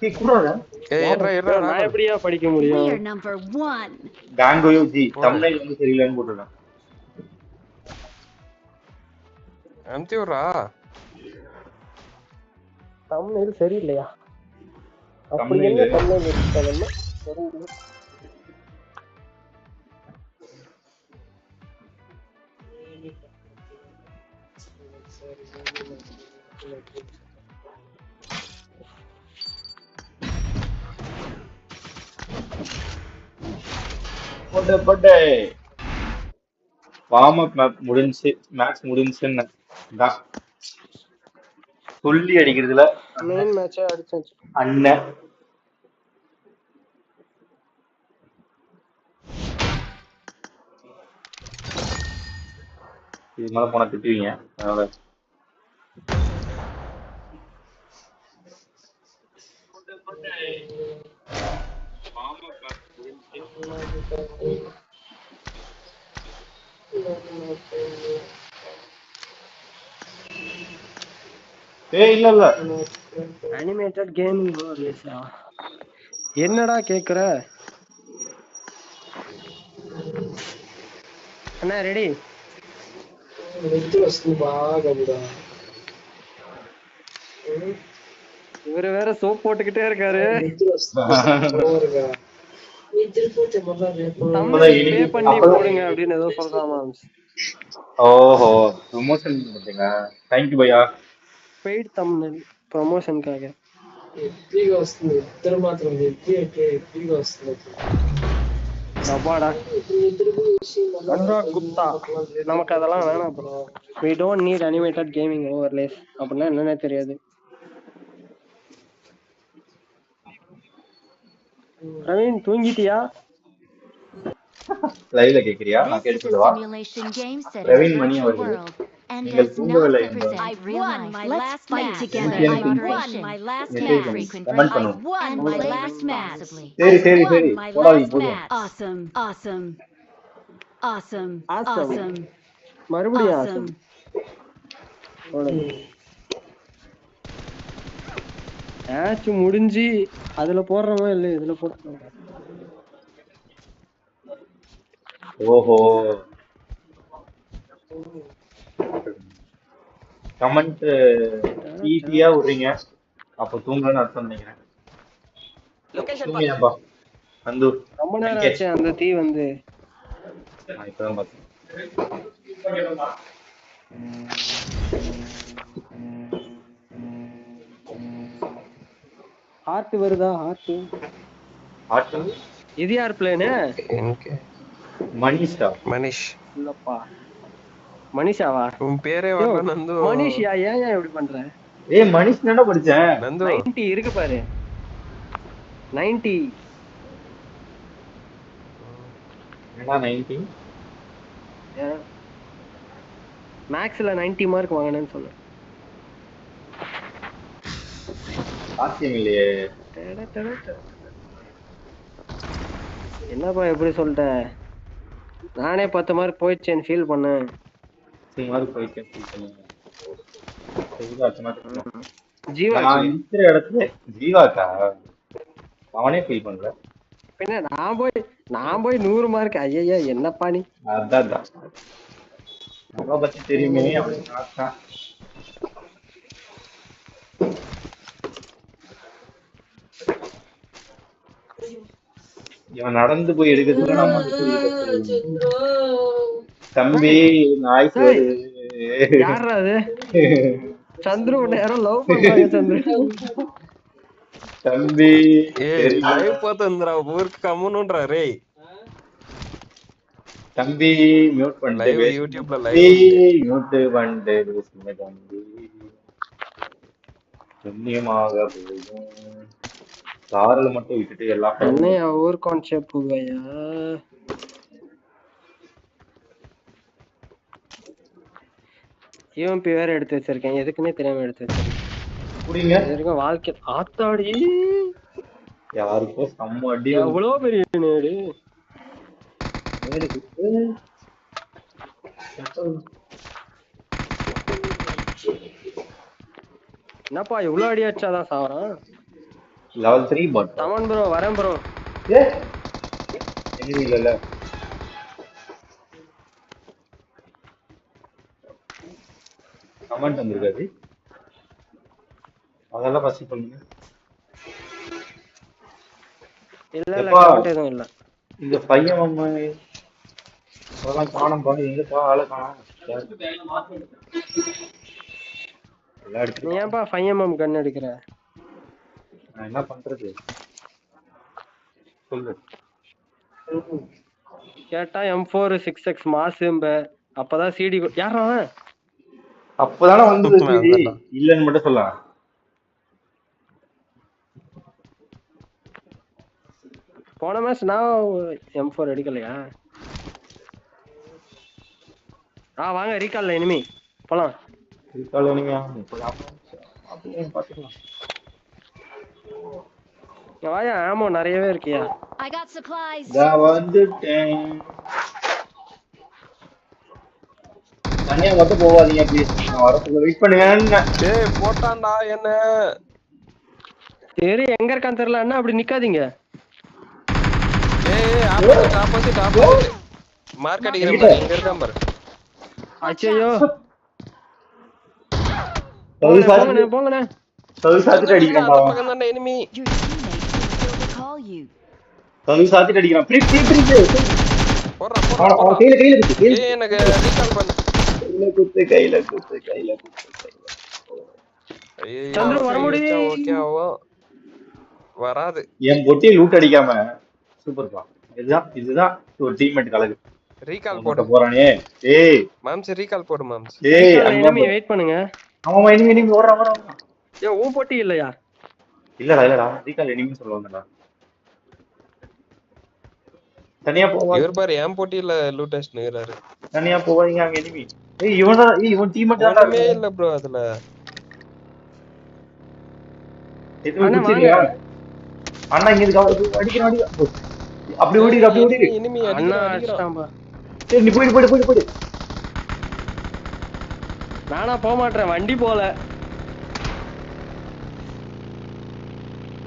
Speaker 2: ஏய் குடுறா.
Speaker 6: ஏய் ஏறா
Speaker 1: நான் எப்படியா படிக்க
Speaker 5: We
Speaker 1: முடியும்?
Speaker 5: are number 1.
Speaker 2: காங்கோயோ ஜி தம்ப்நெயில் வந்து சரியில்லைன்னு போட்டுருக்கான்.
Speaker 6: அனுப்பி விட்றா.
Speaker 1: தம்ப்நெயில் சரியில்லையா? அப்படி
Speaker 2: தம்ப்நெயில்
Speaker 1: என்ன தம்ப்நெயில் இருக்காதுன்னா சரியில்லை.
Speaker 2: போட்டே வார்ம் அப் முடிஞ்சு மேட்ச் முடிஞ்சுன்னு தான் சொல்லி அடிக்கிறதுல
Speaker 1: மெயின் மேட்சே அடிச்சாச்சு.
Speaker 2: அண்ணன் இது மேல போனா திட்டுவீங்க. அதனால இல்ல இல்ல
Speaker 1: அனிமேட்டட் கேமிங் என்னடா கேக்குற? அண்ணா ரெடி? இவரு வேற சோப் போட்டுக்கிட்டே இருக்காரு. பே பண்ணி போடுங்க அப்படின்னு ஏதோ சொல்றாமா.
Speaker 2: ஓஹோ ப்ரமோஷன் பண்றீங்க. थैंक यू भैया.
Speaker 1: பெய்ட் தம்ப்நெயில் ப்ரமோஷன்காக. அப்பாடா அனுராக் குப்தா. நமக்கு அதெல்லாம் வேணாம் bro. we don't need animated gaming overlays. அப்படின்னா என்னன்னே தெரியாது. பிரவீன் தூங்கிட்டியா?
Speaker 2: லைவ்ல கேக்குறியா? நான்
Speaker 3: This is
Speaker 2: கேட்டு
Speaker 3: a
Speaker 2: வா.
Speaker 3: simulation game set in a
Speaker 2: Praveen Mani
Speaker 3: virtual
Speaker 2: அவர்களே
Speaker 3: world and
Speaker 2: நீங்கள்
Speaker 3: does not
Speaker 2: தூங்கவில்லை
Speaker 3: represent
Speaker 2: என்பது
Speaker 3: real
Speaker 5: won
Speaker 3: life.
Speaker 5: my
Speaker 3: Let's
Speaker 5: last
Speaker 3: fight
Speaker 5: match.
Speaker 3: together
Speaker 5: I
Speaker 3: in
Speaker 5: won
Speaker 3: moderation.
Speaker 5: my last
Speaker 3: Take
Speaker 5: match.
Speaker 3: frequent
Speaker 2: comment
Speaker 3: breaks
Speaker 2: பண்ணுங்க.
Speaker 5: Won
Speaker 3: and
Speaker 5: my
Speaker 3: play
Speaker 5: last match.
Speaker 3: responsibly.
Speaker 2: சரி சரி
Speaker 5: Won
Speaker 2: சரி
Speaker 5: my
Speaker 2: போடாதீங்க
Speaker 5: last
Speaker 2: போதும்.
Speaker 5: match. Awesome. Awesome. Awesome.
Speaker 1: Awesome.
Speaker 5: Awesome.
Speaker 1: மறுபடியும்
Speaker 5: Awesome.
Speaker 1: Match முடிஞ்சு அதுல போடுறவங்க இல்ல இதுல போடுறவங்க.
Speaker 2: ஓஹோ கமெண்ட் ஈஸியா விடுறீங்க. அப்ப தூங்கலன்னு அர்த்தம் நினைக்கிறேன்.
Speaker 7: Location pass.
Speaker 2: தூங்கியாப்பா வந்து
Speaker 1: ரொம்ப நேரம் ஆச்சு அந்த தீ வந்து.
Speaker 2: நான் இப்பதான் பார்த்தேன்.
Speaker 1: ஹார்ட் வருதா?
Speaker 2: ஆட்டு
Speaker 1: இது யார் பிளேனு?
Speaker 6: எனக்கு
Speaker 2: மணிஷா.
Speaker 6: மனிஷ்.
Speaker 1: இல்லப்பா மனிஷாவா?
Speaker 6: உன் பேரே வரல நந்து.
Speaker 1: மனிஷியா? ஏன் இப்படி பண்ற?
Speaker 2: ஏய் மணிஷ் தானே படிச்சேன்.
Speaker 6: நந்து
Speaker 1: 90 இருக்கு பாரு. 90
Speaker 2: என்னடா 90?
Speaker 1: மேக்ஸ்ல 90 மார்க் வாங்கினேன்னு சொன்னேன்.
Speaker 2: சாத்தியம் இல்லையே.
Speaker 1: என்னப்பா எப்படி சொல்லிட்ட? நானே 10 மார்க் போயிடுச்சேன்னு ஃபீல் பண்ணேன்.
Speaker 2: போயிட்டேன்.
Speaker 1: ஜீவா
Speaker 2: நான் இருக்கிற இடத்துல ஜீவாக்கா அவனே ஃபீல் பண்ணல.
Speaker 1: பின்ன நான் போய் 100 மார்க். ஐயா என்னப்பா நீ?
Speaker 2: அதான் அவனை பத்தி தெரியுமே. அவன் பார்த்தான். இவன் நடந்து போய் எடுக்கிறதுக்கு நம்ம தம்பி நாய்க்கு
Speaker 1: யாரா அது? சந்துரு உன்னை யாரோ லவ் பண்றாங்க சந்துரு.
Speaker 2: தம்பி
Speaker 6: லைவ் பார்த்தேன்டா ஊருக்கு கம்முன்னுன்றா ரே.
Speaker 2: தம்பி மியூட் பண்ணிட்டு
Speaker 6: லைவ் யூடியூப்ல லைவ்
Speaker 2: மியூட் பண்ணிட்டு பேசுங்க தம்பி. புண்ணியமாக போகும். சாரல் மட்டும் விட்டுட்டு எல்லாம்
Speaker 1: என்னையா ஊர் கான்செப்ட் பூவையா? யூஎம்பி வேற எடுத்து வச்சிருக்கேன். எதுக்குன்னே தெரியாம எடுத்து வச்சிருக்கேன்.
Speaker 2: புரியுங்க
Speaker 1: எதுக்கும் வாழ்க்கை ஆத்தாடி
Speaker 2: யாருக்கோ செம்ம அடி.
Speaker 1: எவ்வளவு பெரிய நேடு. என்னப்பா இவ்வளவு அடி அடிச்சாதான் சாவறான்?
Speaker 2: லெவல் 3 பட்
Speaker 1: தமன் ப்ரோ வரேன் ப்ரோ.
Speaker 2: இல்ல கமெண்ட் வந்திருக்காது. அதெல்லாம் பசி பண்ணுங்க.
Speaker 1: இல்ல கமெண்ட் எதுவும் இல்ல.
Speaker 2: இந்த பையன் அம்மா அதெல்லாம் காணோம் பாரு. எங்கப்பா ஆளை காணோம்.
Speaker 1: நீ ஏன்பா 5mm கன் எடுக்கிற?
Speaker 2: நான் என்ன பண்றது சொல்லு.
Speaker 1: கேட்டா M4 6x மாசும்ப. அப்பதான் சிடி யாரா
Speaker 2: அப்பதானே வந்து இல்லன்னு மட்டும் சொல்லலாம்.
Speaker 1: போன மேட்ச் நான் M4 எடுக்கலையா? வாங்க ரீகால்ல இனிமே போலாம்.
Speaker 2: ரீகால் நீங்க பாத்துக்கலாம்.
Speaker 1: வாயா ஆமோ நிறையவே இருக்கியா?
Speaker 5: I got supplies.
Speaker 2: நான் வந்துட்டேன். தனியா மட்டும் போவாதீங்க ப்ளீஸ். நான் வரதுக்கு வெயிட் பண்ணுங்க.
Speaker 6: டேய் போட்டான்டா என்ன.
Speaker 1: சரி எங்க இருக்கான்னு தெரியல. அண்ணா அப்படி நிக்காதீங்க.
Speaker 6: ஏய் ஆப்போசிட் மார்க் அடிக்கிறேன் பாரு. எங்க இருக்கான் பாரு.
Speaker 1: அச்சோ போங்கண்ணே.
Speaker 2: சாத்திட்டு அடிக்கிறான் பாவம்.
Speaker 6: பக்கம்தான்டா enemy.
Speaker 5: Your teammates will still recall you.
Speaker 2: சாத்திட்டு அடிக்கிறான்.
Speaker 6: போறா
Speaker 2: அவன் கையில குத்து.
Speaker 6: ஏய் எனக்கு ரீகால் பண்ணு.
Speaker 2: கையில குத்து.
Speaker 6: ஐயோ
Speaker 1: சந்திர வர முடியும்.
Speaker 6: ஓகே ஆவும். வராது.
Speaker 2: என் பொட்டியை லூட் அடிக்காம சூப்பர்ப்பா. இதுதான் ஒரு டீம்மேட் கலகு.
Speaker 6: ரீகால் போடு
Speaker 2: போறானே. ஏய்
Speaker 6: மாம்ஸ் ரீகால் போடு மாம்ஸ்.
Speaker 2: ஏய்
Speaker 1: எனிமி வெயிட் பண்ணுங்க.
Speaker 2: ஆமா எனிமி ஓடுறான்.
Speaker 1: ஏய் ஊ போட்டி இல்லையா?
Speaker 2: இல்லடா ரீகால் எனிமி சொல்லுவாங்கடா. தனியா போவா.
Speaker 6: இவர் பாரு என் போட்டியில லூட்டஸ்ட் நிறாரு.
Speaker 2: தனியா போவாதீங்க அங்க எனிமி. ஏய் இவன் டீம்மேட் தான்டா.
Speaker 6: ஒண்ணுமே இல்ல ப்ரோ அதுல.
Speaker 2: அண்ணா இங்க இருக்கு. அடிக்கிறான். அப்படி ஓடிடு.
Speaker 6: எனிமி
Speaker 1: அண்ணா
Speaker 6: அடிக்கிறான்.
Speaker 1: அடிச்சாம்பா.
Speaker 2: சரி நீ போயிடு.
Speaker 1: நானா போக மாட்டேன். வண்டி போல.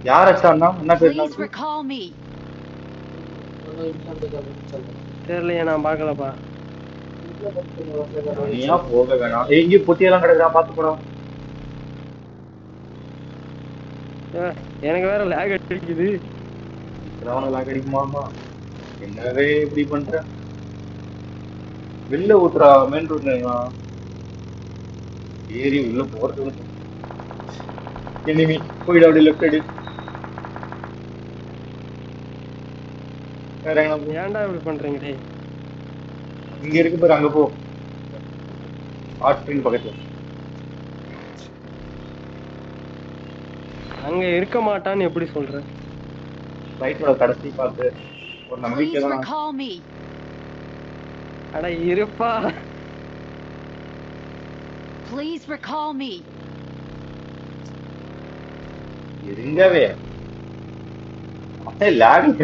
Speaker 2: யார் அடிச்சான்னா என்ன பேர்?
Speaker 5: Please recall me.
Speaker 1: தெரியலையே நான் பார்க்கலப்பா.
Speaker 2: தனியா போக வேணாம். எங்கேயும் பொட்டியெல்லாம் கிடக்குறா, பாத்து போடா.
Speaker 1: எனக்கு வேற லேக் அடிக்குது.
Speaker 2: லாக் அடிக்குமாமா? என்னவே இப்படி பண்ற? வெளில ஊத்துறா, மெயின் ரோட்ல ஏறி உள்ள போறது. எனிமி போயிட அப்படி லெஃப்ட் அடி. வேற எங்க போ?
Speaker 1: ஏன்டா இப்படி பண்றீங்க டேய்?
Speaker 2: இங்க இருக்கு பாரு, அங்க போ. ஹாட் ஸ்ப்ரிங் பக்கத்துல.
Speaker 1: அங்க இருக்க மாட்டான்னு எப்படி சொல்ற?
Speaker 2: ரைட்டோட கடைசி பார்த்து ஒரு நம்பிக்கை
Speaker 5: Please
Speaker 2: தான்.
Speaker 5: recall me.
Speaker 1: அட இருப்பா.
Speaker 5: Please recall me.
Speaker 2: இருங்கவே அப்படியே லாக்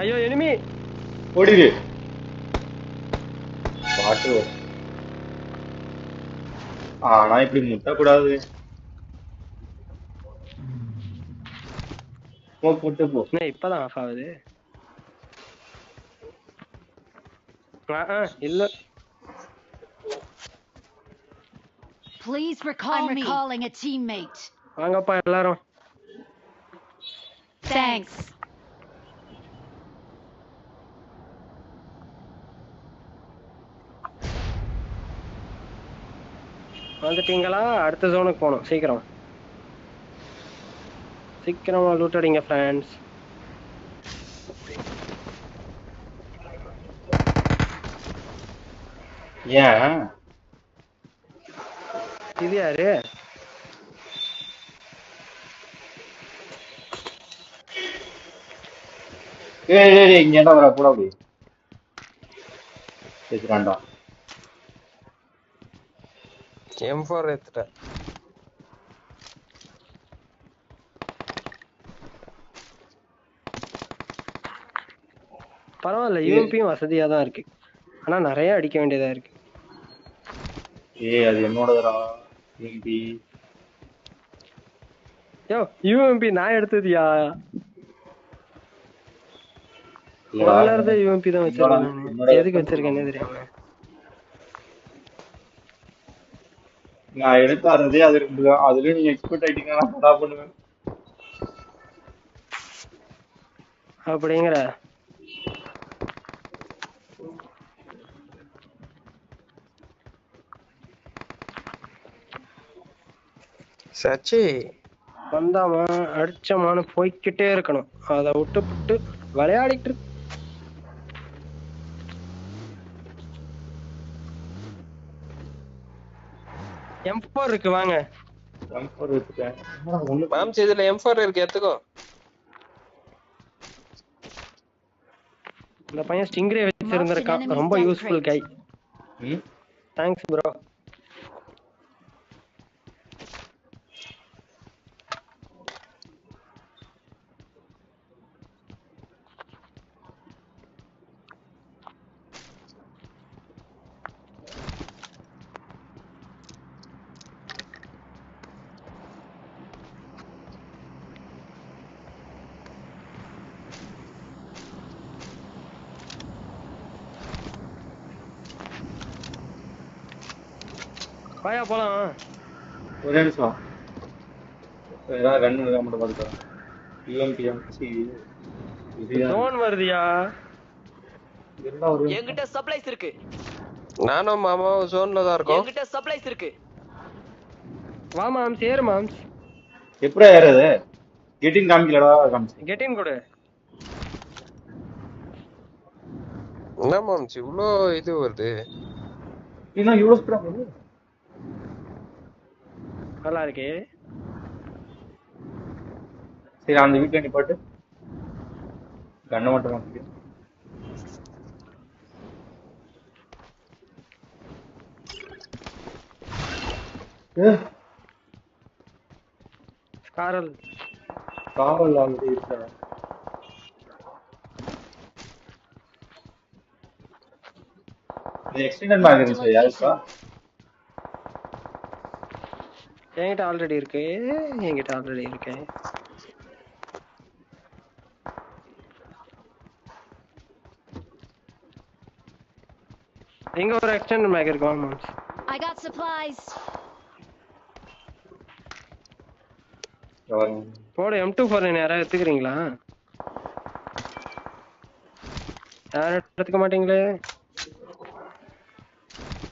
Speaker 1: ஐயோ எனிமி
Speaker 2: ஓடிடு பாட்டு. ஆனா இப்படி முட்டக்கூடாது. போட்டு போ.
Speaker 1: இப்பதான் ஆஃப் ஆகுது. இல்ல
Speaker 5: Please recall me. I'm recalling a teammate.
Speaker 1: வாங்கப்பா எல்லாரும்.
Speaker 5: Thanks.
Speaker 1: வந்துட்டீங்களா? அடுத்த ஜோனுக்கு போகணும். சீக்கிரம் சீக்கிரமா லூட் அடிங்க ஃப்ரெண்ட்ஸ்.
Speaker 2: ஏன்
Speaker 1: இது யாரு?
Speaker 2: இங்க என்ன வர கூட அப்படி கேக்குறான்டா.
Speaker 6: M4 எடுத்துட்டேன்.
Speaker 1: பரவாயில்ல, யூஎம்பியும் வசதியா தான் இருக்கு. ஆனா நிறைய அடிக்க வேண்டியதா இருக்கு.
Speaker 2: அது என்னோடதுடா யூஎம்பி.
Speaker 1: யோ யூஎம்பி நான் எடுத்ததுயா. வளர்ந்த யூஎம்பி தான் வச்சிருக்கேன் நானு. எதுக்கு வச்சிருக்கேன்னு தெரியாம.
Speaker 2: நான் எடுத்தாரதே அது இருக்குதான். அதுலயும் நீங்க எக்ஸ்பர்ட் ஆயிட்டீங்கன்னா நான் பண்ணுவேன்
Speaker 1: அப்படிங்கிற.
Speaker 6: சச்சி
Speaker 1: வந்தாமா அடிச்சமானு போய்கிட்டே இருக்கணும். அதை விட்டு விளையாடிட்டு M4 இருக்கு வாங்க.
Speaker 2: M4 எடுத்துட்டேன்.
Speaker 6: மாம்ஸ் இதுல M4 இருக்கு எடுத்துக்கோ.
Speaker 1: இந்த பையன் ஸ்டிங்ரே வச்சிருந்திருக்கான். ரொம்ப யூஸ்ஃபுல் கை. Thanks bro. வாயா போலாம்.
Speaker 2: ஒரே நிமிஷம் ஏதாவது ரன் மட்டும் பார்த்துக்கலாம். யூஎம்பிஎம்
Speaker 1: ஜோன் வருதியா?
Speaker 7: என்கிட்ட சப்ளைஸ் இருக்கு.
Speaker 6: நானும் மாமாவும் ஜோன்ல தான் இருக்கோம்.
Speaker 7: என்கிட்ட சப்ளைஸ் இருக்கு.
Speaker 1: வா மாம்ஸ், ஏறு மாம்ஸ்.
Speaker 2: எப்படா ஏறது? கெட்டின் காமிக்கலடா. காமிச்சு
Speaker 1: கெட்டின் கொடு.
Speaker 6: என்ன மாம்ஸ் இவ்ளோ இது வருது?
Speaker 2: இன்னும் இவ்வளவு ஸ்பீடா போகுது.
Speaker 1: நல்லா இருக்கே.
Speaker 2: சரி அந்த வீட்டுல நிப்பாட்டு. கண்ணை மட்டும் மாத்திக்க.
Speaker 1: காரல்
Speaker 2: காவல் ஆல்ரெடி இருக்கா? எக்ஸ்டெண்டட் மேகசின்ஸ் யாருக்கா?
Speaker 1: என்கிட்ட ஆல்ரெடி இருக்கு. என்கிட்ட ஆல்ரெடி இருக்கு. எங்க ஒரு எக்ஸ்டெண்டட் மேக் இருக்கு வாங்க மாம்ஸ்.
Speaker 5: I got supplies.
Speaker 1: போடு M24 யாராவது எடுத்துக்கிறீங்களா? யாரும் எடுத்துக்க மாட்டீங்களே.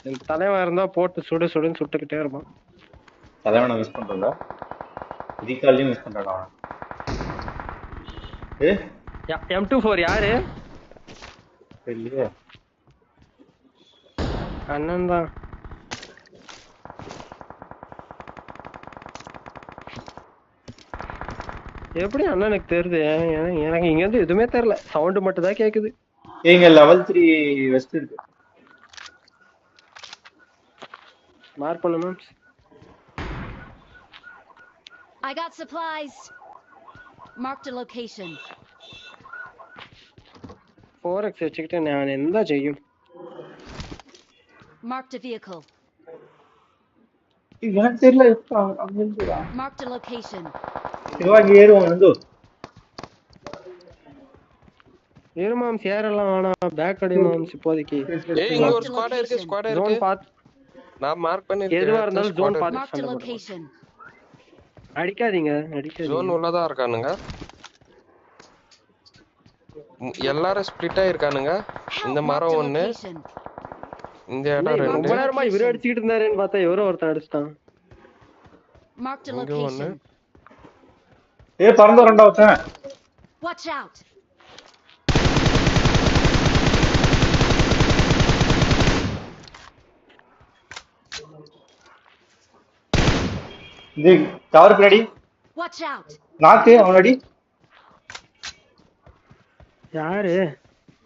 Speaker 1: என் தலைவன் இருந்தா போட்டு சுடுன்னு சுட்டுக்கிட்டே இருப்பான்.
Speaker 2: தலைவனை மிஸ் பண்றல ரீகாலையும் மிஸ் பண்றானா
Speaker 1: M24 யாரு?
Speaker 2: தெரியலையே.
Speaker 1: அண்ணன் தான். எப்படி அண்ணனுக்கு தெரியுது? எனக்கு இங்க இருந்து எதுவுமே தெரியல, சவுண்ட் மட்டும் தான் கேக்குது.
Speaker 2: எங்க லெவல் 3 வெஸ்ட் இருக்கு.
Speaker 1: மார்க் பண்ணு ma'am.
Speaker 5: I got supplies. Marked a location.
Speaker 1: 4x வச்சுக்கிட்டு நான் என்ன செய்யும்?
Speaker 5: Marked a vehicle.
Speaker 2: எனக்கு தெரியல அங்க இருக்குடா.
Speaker 5: Marked a location.
Speaker 2: இங்க ஏறுவோம் வந்து.
Speaker 1: ஏறு மாம்ஸ், ஏறலாம் வேணாம், பேக் அடி மாம்ஸ் இப்போதைக்கு.
Speaker 6: இங்க ஒரு ஸ்குவாட் இருக்கு.
Speaker 1: ஜோன் பாத்
Speaker 6: நான் மார்க் பண்ணிருக்கேன்.
Speaker 1: எதுவா இருந்தாலும் zone path
Speaker 5: Marked a location.
Speaker 1: அடிக்காதீங்க.
Speaker 6: ஜோன் உள்ளதா இருக்கானுங்க. எல்லாரும் ஸ்ப்ளிட் ஆயிருக்கானுங்க. இந்த மரம் ஒண்ணு, இந்த இடம் ரெண்டு.
Speaker 1: ரொம்ப நேரமா இவரே அடிச்சிட்டு இருந்தாருன்னு பார்த்தா இவரோ ஒருத்தன் அடிச்சிட்டான்.
Speaker 5: Marked a location.
Speaker 2: பறந்து வரண்டா ஒருத்தன்.
Speaker 5: Watch out.
Speaker 2: இது டவர் பின்னாடி.
Speaker 5: Watch out.
Speaker 2: நாக்கு அவனடி.
Speaker 1: யாரு?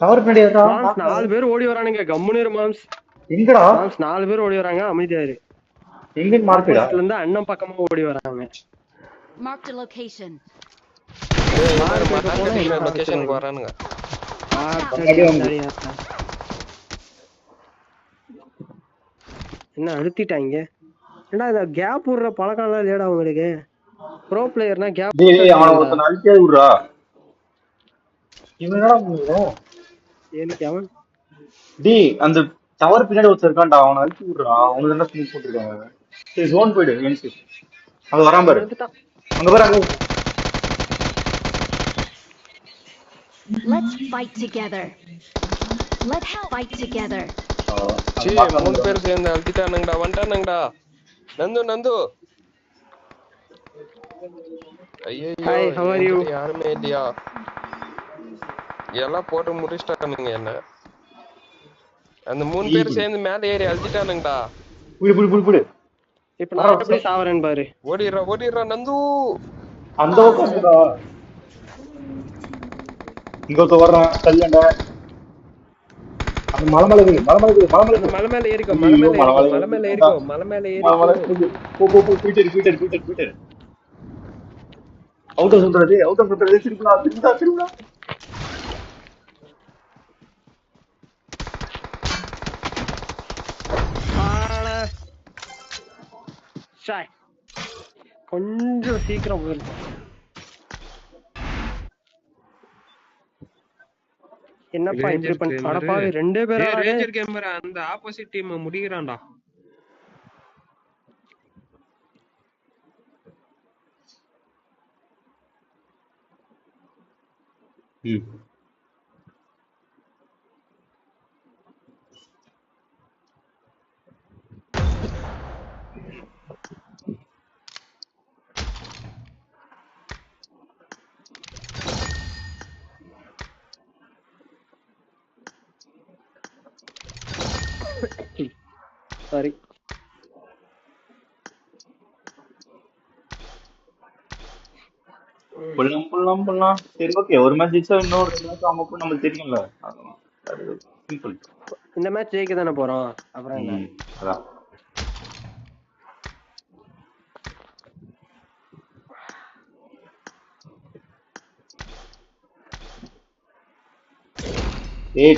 Speaker 2: டவர் பின்னாடி வரா.
Speaker 1: மாம்ஸ் 4 பேர் ஓடி வரானுங்க. கம்முனு இரு மாம்ஸ்.
Speaker 2: எங்கடா?
Speaker 1: மாம்ஸ் 4 பேர் ஓடி வராங்க, அமைதியா இரு.
Speaker 2: எங்க மார்க்கடா?
Speaker 1: ஆப்போசிட்ல இருந்து அண்ணன் பக்கமா ஓடி வராங்க.
Speaker 5: Marked a location.
Speaker 6: லொகேஷனுக்கு வரானுங்க.
Speaker 1: என்ன அழுத்திட்டாங்க? ஏன்னா இத கேப் விடுற பழக்கம்லாம் இல்லையடா உங்களுக்கு. ப்ரோ பிளேயர்னா கேப்
Speaker 2: அவன ஒருத்தன் அழுத்தே விடுறா. இவன் என்னடா பண்ணுற?
Speaker 1: ஏனுக்கு அவன்
Speaker 2: அந்த டவர் பின்னாடி ஒருத்தர் இருக்கான்டா, அவனை அழுத்தி விடுறா. அவனுக்கு என்ன ஸ்மூத் போட்டுருக்காங்க. சரி ஜோன் போயிடு. எனக்கு அது வராம பாரு. அங்க பாரு அங்க.
Speaker 5: Let's fight together. Let's fight together.
Speaker 6: சீ, 3 பேர் சேர்ந்து அழுத்திட்டானுங்கடா. வந்துட்டானுங்கடா. நந்து ஐயோ, யாருமே இல்லையா? எல்லாம் போட்டு முடிச்சிட்டானுங்க என்ன. அந்த 3 பேர் சேர்ந்து மேல ஏறி அழுத்திட்டானுங்கடா.
Speaker 2: புடி
Speaker 1: இப்ப நான் எப்படி சாவறேன் பாரு.
Speaker 6: ஓடிடுறா நந்து.
Speaker 2: அந்த பக்கம்டா. இங்க ஒருத்த வர்றான் கல்யாண்டா. அந்த மலை மேல
Speaker 1: ஏறிக்கோ.
Speaker 2: போயிட்டு அவுட்ட சுத்துறது திருப்பலாம்.
Speaker 1: கொஞ்சம் சீக்கிரம் போயிருக்கு. என்னப்பா இப்படி பண்ண? அடப்பாவி 2 பேரா?
Speaker 6: ரேஞ்சர் கேமரா அந்த ஆப்போசிட் டீம் முடியறான்டா.
Speaker 1: சாரி.
Speaker 2: புல்லாம் சரி ஓகே. ஒரு மேட்ச் ஜெயிச்சா இன்னொரு மேட்ச் நமக்கு நமக்கு தெரியும்ல. சிம்பிள்.
Speaker 1: இந்த மேட்ச் ஜெயிக்க தானே போறோம். அப்புறம் என்ன?
Speaker 2: அதான்.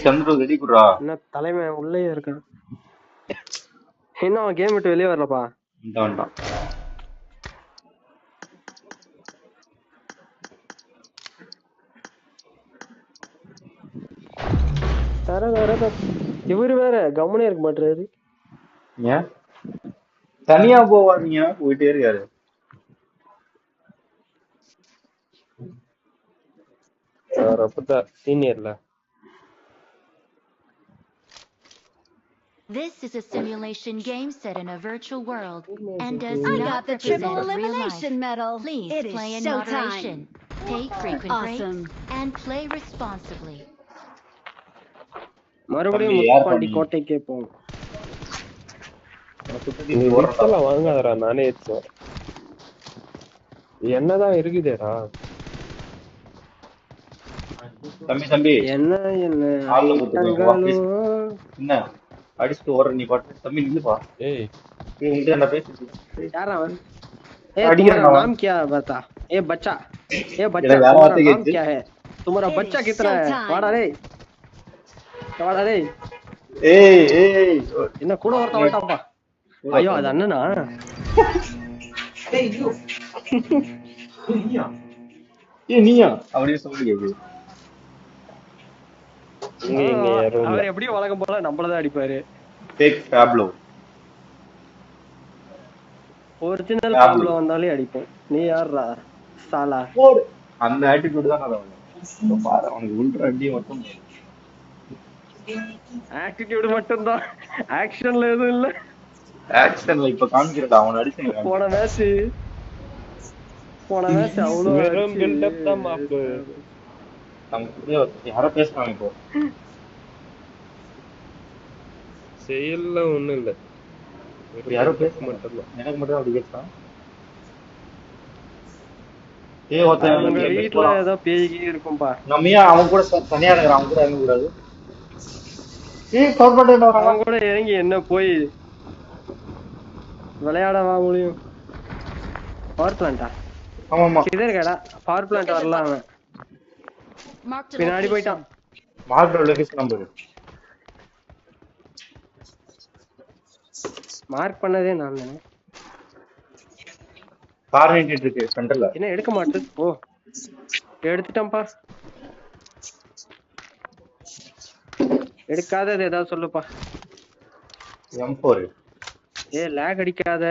Speaker 2: சந்திர ரெடி குடுறா.
Speaker 1: என்ன தலைமை உள்ளே இருக்கான். இன்னும் கேம் விட்டு வெளியே வரலப்பா.
Speaker 2: வேண்டாம்.
Speaker 1: தர இவரு வேற கம்முனே இருக்க மாட்டாரு.
Speaker 2: ஏன் தனியா போவாதீங்க, போயிட்டே இருக்காரு.
Speaker 6: சீனியர்ல
Speaker 3: This is a simulation game set in a virtual world and does
Speaker 5: I
Speaker 3: not
Speaker 5: got the triple
Speaker 3: represent real life.
Speaker 5: elimination medal.
Speaker 3: Please
Speaker 5: It is
Speaker 3: play in
Speaker 5: showtime.
Speaker 3: moderation. Take frequent
Speaker 5: Awesome.
Speaker 3: breaks and play responsibly.
Speaker 1: மறுபடியும்
Speaker 2: தம்பி, யார்
Speaker 1: முத்துப்பாண்டி
Speaker 2: பண்ணி?
Speaker 1: கோட்டைக்கே போவோம்.
Speaker 6: வாங்காதடா, நானே ஏத்துவேன். என்னதான் இருக்குதேடா.
Speaker 2: தம்பி
Speaker 1: என்ன என்ன
Speaker 2: ஆள்ல போட்டுக்கோ, வா, please.
Speaker 1: ஆட்டங்களும்.
Speaker 2: என்ன அடிச்சுட்டு ஓடுற நீ பாட்டு. தம்பி நில்லுப்பா,
Speaker 6: ஏய்
Speaker 2: உங்ககிட்ட நான் பேசிட்டு.
Speaker 1: யாரா அவன்?
Speaker 2: अडिगर
Speaker 1: तुम्हारा
Speaker 2: नाम
Speaker 1: नाम क्या बता? ए बच्चा
Speaker 2: इधर यार
Speaker 1: तुम्हारा
Speaker 2: आते
Speaker 1: नाम
Speaker 2: कहते।
Speaker 1: क्या है? तुम्हारा बच्चा कितना है? वाड़ा रे
Speaker 2: ஏய் ஏய்
Speaker 1: என்ன கூட ஒருத்தன் வந்துட்டான்ப்பா. ஐயோ அது அண்ணனா?
Speaker 2: நீயா அப்படியே சொல்லி கேக்குது.
Speaker 1: அவர் எப்படியும் வழக்கம் போல நம்மளதான் அடிப்பாரு.
Speaker 2: டேக் ஃபேப்லோ,
Speaker 1: ஒரிஜினல் பாப்லோ வந்தாலே அடிப்போம். நீ யாரா சாலா?
Speaker 2: அந்த ஆட்டிட்யூட் தான் நான் பாரு. அவனுக்கு உள்ட்ரா அடி மட்டும்,
Speaker 1: ஆட்டிட்யூட் மட்டும் தான், ஆக்ஷன்ல எதுவும் இல்ல.
Speaker 2: ஆக்ஷன்ல இப்ப காமிக்கிறடா அவன் அடிச்சேன்.
Speaker 1: போன மேட்ச் அவ்வளோ
Speaker 6: வெறும் பில்டப் தான் மாப்ள.
Speaker 2: நமக்கு யாரோ பேசுறாங்க இப்போ.
Speaker 6: செயல்ல ஒண்ணும் இல்ல,
Speaker 2: யாரோ பேச
Speaker 6: மட்டும் தான்.
Speaker 2: எனக்கு மட்டும் அப்படி கேட்டான். ஏய் ஒருத்தன்
Speaker 1: உங்க வீட்டுல ஏதோ பேய்கி இருக்கும்பா.
Speaker 2: நம்மையா அவன் கூட தனியா இருக்கிறான், அவன் கூட இறங்க கூடாது. ஏய் கவர்மெண்ட்
Speaker 1: அவன் கூட இறங்கி என்ன போய் விளையாடவா முடியும்? பவர் பிளான்டா?
Speaker 2: ஆமாமா
Speaker 1: இதே கடா பவர் பிளான்ட் வரலாம். அவன்
Speaker 5: Marked a
Speaker 1: பின்னாடி
Speaker 5: location.
Speaker 1: போயிட்டான்.
Speaker 2: மார்க் லொகேஷன் நம்பர்
Speaker 1: மார்க் பண்ணதே நான் தானே.
Speaker 2: கார் நின்னுட்டு இருக்கு சென்டர்ல.
Speaker 1: என்ன எடுக்க மாட்டேது? ஓ எடுத்துட்டேன்ப்பா. எடுக்காதது ஏதாவது சொல்லுப்பா.
Speaker 2: M4
Speaker 1: ஏ லேக் அடிக்காத.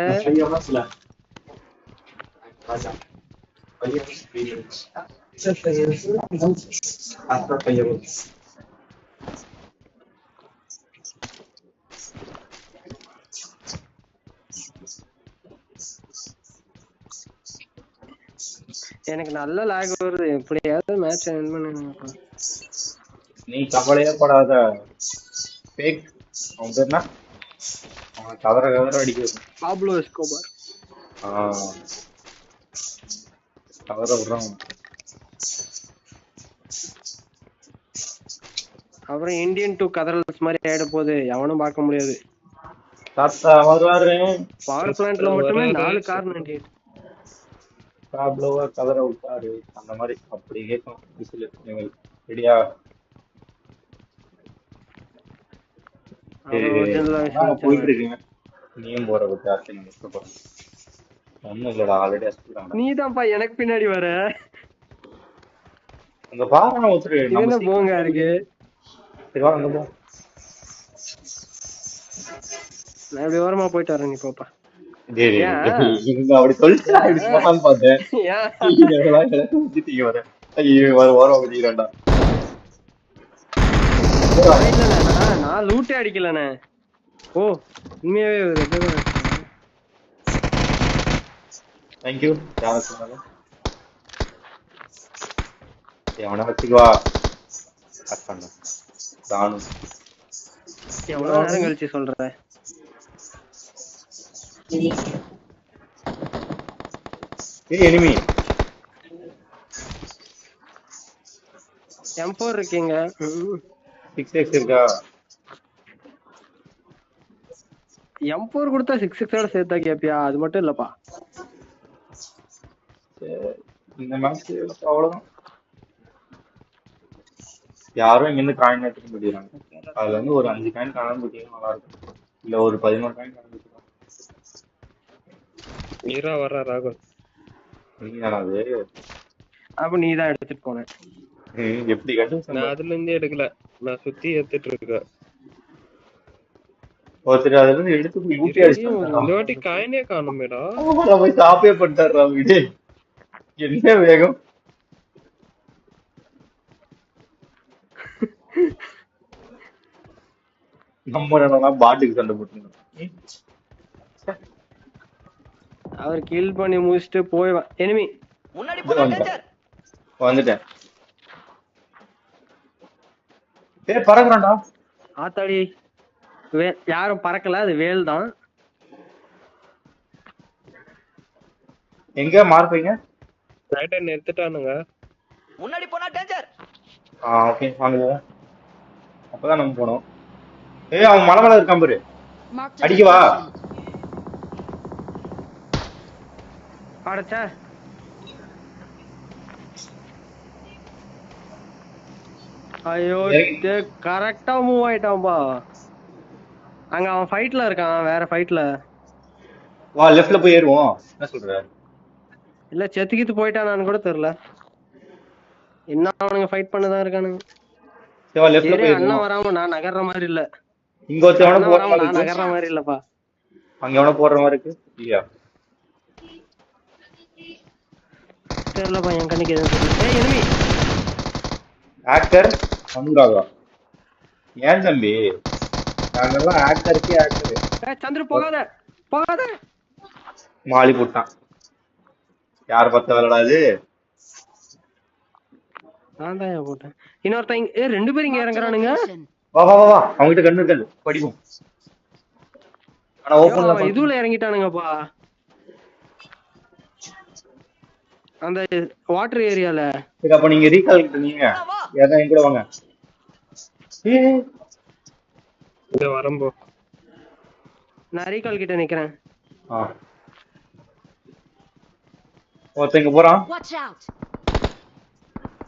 Speaker 1: எனக்கு நல்ல லேக் வருது. எப்படியாவது மேட்ச் வின் பண்ணணும்.
Speaker 2: நீ கவலையே படாத. ஃபேக் அவன் பேர் என்ன? அவன் கவர அடிக்கிறது.
Speaker 1: Pablo Escobar.
Speaker 2: கவர விடுறான்.
Speaker 1: அப்புறம் இந்தியன் 2 கதரல்ஸ் மாதிரி ஆயிட போகுது. எவனும் பார்க்க முடியாது.
Speaker 2: தாத்தா வருவாரு.
Speaker 1: பவர் பிளான்ட்ல மட்டுமே 4 கார் 98.
Speaker 2: பாப்லோவா கவர விட்டாரு அந்த மாதிரி அப்படி கேட்கும். விசில் நீங்கள் ரெடியா? போயிட்டு இருக்கீங்க. நீயும் போற பத்தி ஆசை போறேன். ஒண்ணும் இல்லடா, ஆல்ரெடி அடிச்சுட்டாங்க.
Speaker 1: நீதான்ப்பா எனக்கு பின்னாடி வர.
Speaker 2: அங்க பாருங்க ஒருத்தர்
Speaker 1: என்ன போங்க இருக்கு.
Speaker 2: சரி வா அங்க போ.
Speaker 1: நான் இப்படி ஓரமா போயிட்டு வரேன். நீ போப்பா.
Speaker 2: இவங்க அப்படி சொல்லிட்டு அப்படி சொன்னான்னு பார்த்தேன். வர ஐயோ ஓரமா குதிக்கிறான்டா.
Speaker 1: நான் லூட்டே அடிக்கலண்ணே. ஓ உண்மையாவே
Speaker 2: தேங்க்யூ. யாரை சொன்னாலும் எவனை வச்சுக்குவா. கட் பண்ண தானும்
Speaker 1: எவ்வளவு நேரம் கழிச்சு சொல்ற.
Speaker 2: எனிமி
Speaker 1: M4 இருக்கீங்க.
Speaker 2: 6x இருக்கா?
Speaker 1: M4 கொடுத்தா 6x ஓட சேர்த்தா கேப்பியா? அது மட்டும் இல்லப்பா.
Speaker 2: இந்த மேட்ச் அவ்வளவுதான். யாரும் இங்க இருந்து காயின் எடுத்துட்டு போயிடுறாங்க. அதுல இருந்து ஒரு 5 காயின் காணாம போட்டீங்கன்னா நல்லா இருக்கும். இல்ல ஒரு 11 காயின் காணாம போட்டீங்க.
Speaker 6: நீரா வர ராகுல்.
Speaker 2: நீதானது?
Speaker 1: அப்ப நீதான் எடுத்துட்டு போன.
Speaker 2: எப்படி கண்டு?
Speaker 6: நான் அதுல இருந்தே எடுக்கல, நான் சுத்தி எடுத்துட்டு இருக்கேன்.
Speaker 2: ஒருத்தர் அதுல இருந்து எடுத்து போய் ஊட்டி
Speaker 6: இந்த
Speaker 2: அடிச்சு
Speaker 6: வாட்டி காயினே காணுமேடா.
Speaker 2: போய் சாப்பே பண்ணிட்டாரா வீடு. என்ன வேகம். நம்ம என்னன்னா பாட்டுக்கு சண்டை போட்டுருந்தோம்.
Speaker 1: அவர் கில் பண்ணி முடிச்சுட்டு போய் எனிமி
Speaker 7: முன்னாடி போனா டேஞ்சர்.
Speaker 2: வந்துட்டேன். பறக்குறான்டா.
Speaker 1: ஆத்தாடி யாரும் பறக்கல, அது வேல் தான்.
Speaker 2: எங்க மார்பீங்க?
Speaker 6: ரைட்டை நிறுத்திட்டானுங்க.
Speaker 7: முன்னாடி போனா டேஞ்சர்.
Speaker 2: ஓகே வாங்க. அப்பதான் நம்ம போனோம். அவன் மலை மேல இருக்கான் பாரு.
Speaker 5: Marked a
Speaker 2: அடிக்கவா?
Speaker 5: location.
Speaker 1: அடச்சா ஐயோ கரெக்டா மூவ் ஆயிட்டான்பா. அங்க அவன் ஃபைட்ல இருக்கான், வேற ஃபைட்ல.
Speaker 2: வா லெஃப்ட்ல போய் ஏறுவோம். என்ன சொல்ற?
Speaker 1: இல்ல செத்துக்கிட்டு போயிட்டானான்னு கூட தெரியல. என்ன அவனுங்க ஃபைட் பண்ணதான் இருக்கானுங்க.
Speaker 2: வா லெஃப்ட்ல போய்
Speaker 1: அண்ணா வராம நான் நகர்ற மாதிரி இல்ல.
Speaker 2: இங்க ஒருத்தவன போற மாதிரி
Speaker 1: நான் நகர்ற மாதிரி இல்லப்பா.
Speaker 2: அங்க எவன போற மாதிரி இருக்கு. இல்லையா?
Speaker 1: தெரியலப்பா, என் கண்ணுக்கு எதுவும் தெரியல. எனிமி
Speaker 2: ஆக்டர் அனுராகா. ஏன் தம்பி நாங்கெல்லாம் ஆக்டருக்கு ஆக்டர்.
Speaker 1: சந்திர போகாத போகாத.
Speaker 2: மாலி போட்டான். யார் பத்த வேலைடா இது?
Speaker 1: நான் தான் போட்டேன். இன்னொருத்தங்க ரெண்டு பேரும் இங்க இறங்குறானுங்க.
Speaker 2: வா வா வா அவங்கிட்ட கண்ணு இருக்காது. படிப்போம். ஆனா ஓபன்ல
Speaker 1: இதுல இறங்கிட்டானுங்கப்பா. அந்த வாட்டர் ஏரியால.
Speaker 2: சரி அப்ப நீங்க ரீகால் கிட்ட நீங்க ஏதா என் கூட வாங்க.
Speaker 6: வரம்போ
Speaker 1: நான் ரீகால் கிட்ட நிக்கிறேன்.
Speaker 2: ஒருத்தங்க போறான்.
Speaker 5: Watch out.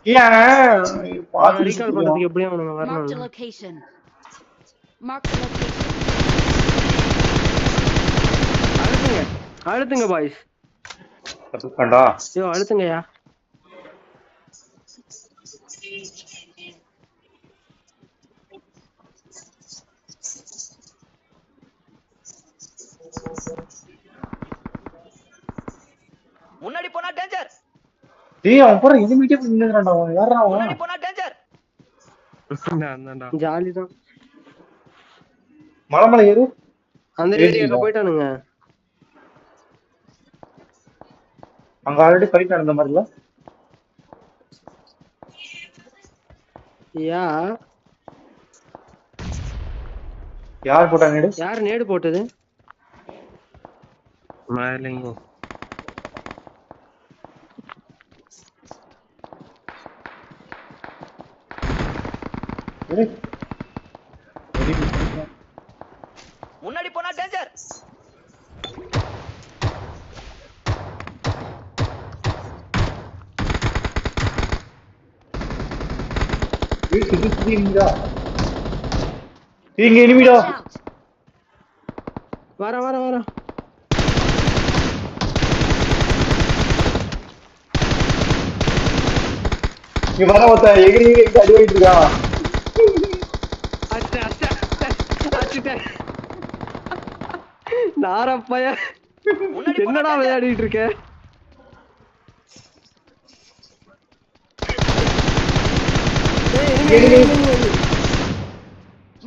Speaker 1: ரீகால் பண்றதுக்கு எப்படியும் அவனுங்க
Speaker 5: Marked a
Speaker 1: வரணும்.
Speaker 5: location. Marked a location.
Speaker 1: அழுத்துங்க பாய்ஸ்.
Speaker 2: தப்புக்கண்டா.
Speaker 1: ஐயோ அழுத்துங்கயா.
Speaker 7: முன்னாடி போனா டேஞ்சர்.
Speaker 2: அவன் போற எனிமிட்டே போய் நின்னுறான்டா. அவன் யாரா அவன்?
Speaker 7: முன்னாடி போனா டேஞ்சர்.
Speaker 6: நான்தான்டா.
Speaker 1: ஜாலி தான்.
Speaker 2: மலை மேல ஏறு.
Speaker 1: அந்த ஏரியாக்கு போயிட்டானுங்க.
Speaker 2: அங்க ஆல்ரெடி ஃபைட் நடந்த மாதிரி இல்ல? யார் போட்டா நேடு?
Speaker 1: யார் நேடு போட்டது?
Speaker 6: மேலிங்கோ
Speaker 7: முன்னாடி போனா டேஞ்சர்.
Speaker 2: இங்க எனிமிடா.
Speaker 5: Watch out.
Speaker 1: வர
Speaker 2: இங்க வர ஒருத்த எகிரி அடி வாங்கிட்டு இருக்கான்.
Speaker 1: நாரப்பைய என்னடா விளையாடிட்டு இருக்க?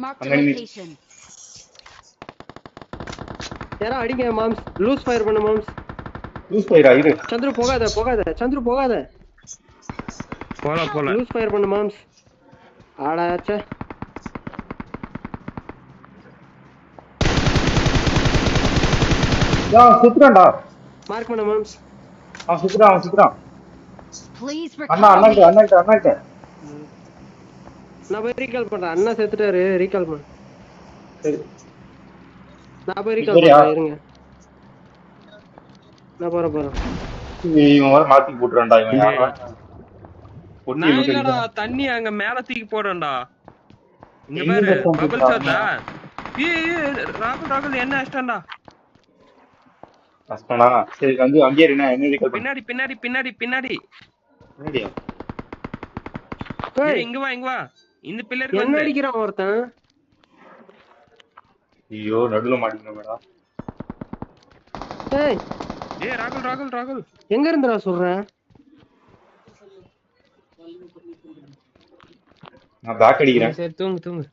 Speaker 5: Marked a location.
Speaker 1: யாரா அடிங்க மாம்ஸ். லூஸ் ஃபயர் பண்ணு மாம்ஸ்.
Speaker 2: லூஸ் ஃபயரா இரு.
Speaker 1: சந்திர போகாத சந்திர போகாத.
Speaker 6: போலாம்
Speaker 1: லூஸ் ஃபயர் பண்ணு மாம்ஸ். ஆடாச்சே.
Speaker 2: சுத்துறான்டா.
Speaker 1: மார்க் பண்ணு மாம்ஸ்.
Speaker 2: அவன் சுத்துறான்.
Speaker 5: Please
Speaker 2: அண்ணாட்ட.
Speaker 1: நான் போய் ரீகால் பண்றேன். அண்ணா செத்துட்டாரு. ரீகால் பண்ணு.
Speaker 2: சரி
Speaker 1: நான் போய் ரீகால் பண்றேன். இருங்க. நான் போறேன்.
Speaker 2: இவன் வர மாத்தி போட்டுறான்டா. இவன் யாரா?
Speaker 6: நான் இல்லடா, தண்ணி அங்க மேல தூக்கி போடுறேன்டா. இங்க பாரு பபிள் சாத்தா. ராகுல் என்ன அஷ்டண்டா?
Speaker 2: அஷ்டனா. சரி வந்து அங்கே இருனா என்ன ரீகால் பண்ணு.
Speaker 6: பின்னாடி.
Speaker 2: என்னடியா?
Speaker 6: இங்க வா. இந்த பில்லருக்கு
Speaker 1: என்ன அடிக்கிறான் ஒருத்தன்.
Speaker 2: ஐயோ நடுவுல மாட்டிக்கணும் மேடா.
Speaker 1: ஏய்
Speaker 6: ஏய் ராகுல் ராகுல் ராகுல்
Speaker 1: எங்க இருந்துடா சொல்றேன்?
Speaker 2: நான் பேக் அடிக்கிறேன்.
Speaker 6: சரி தூங்கு தூங்கு.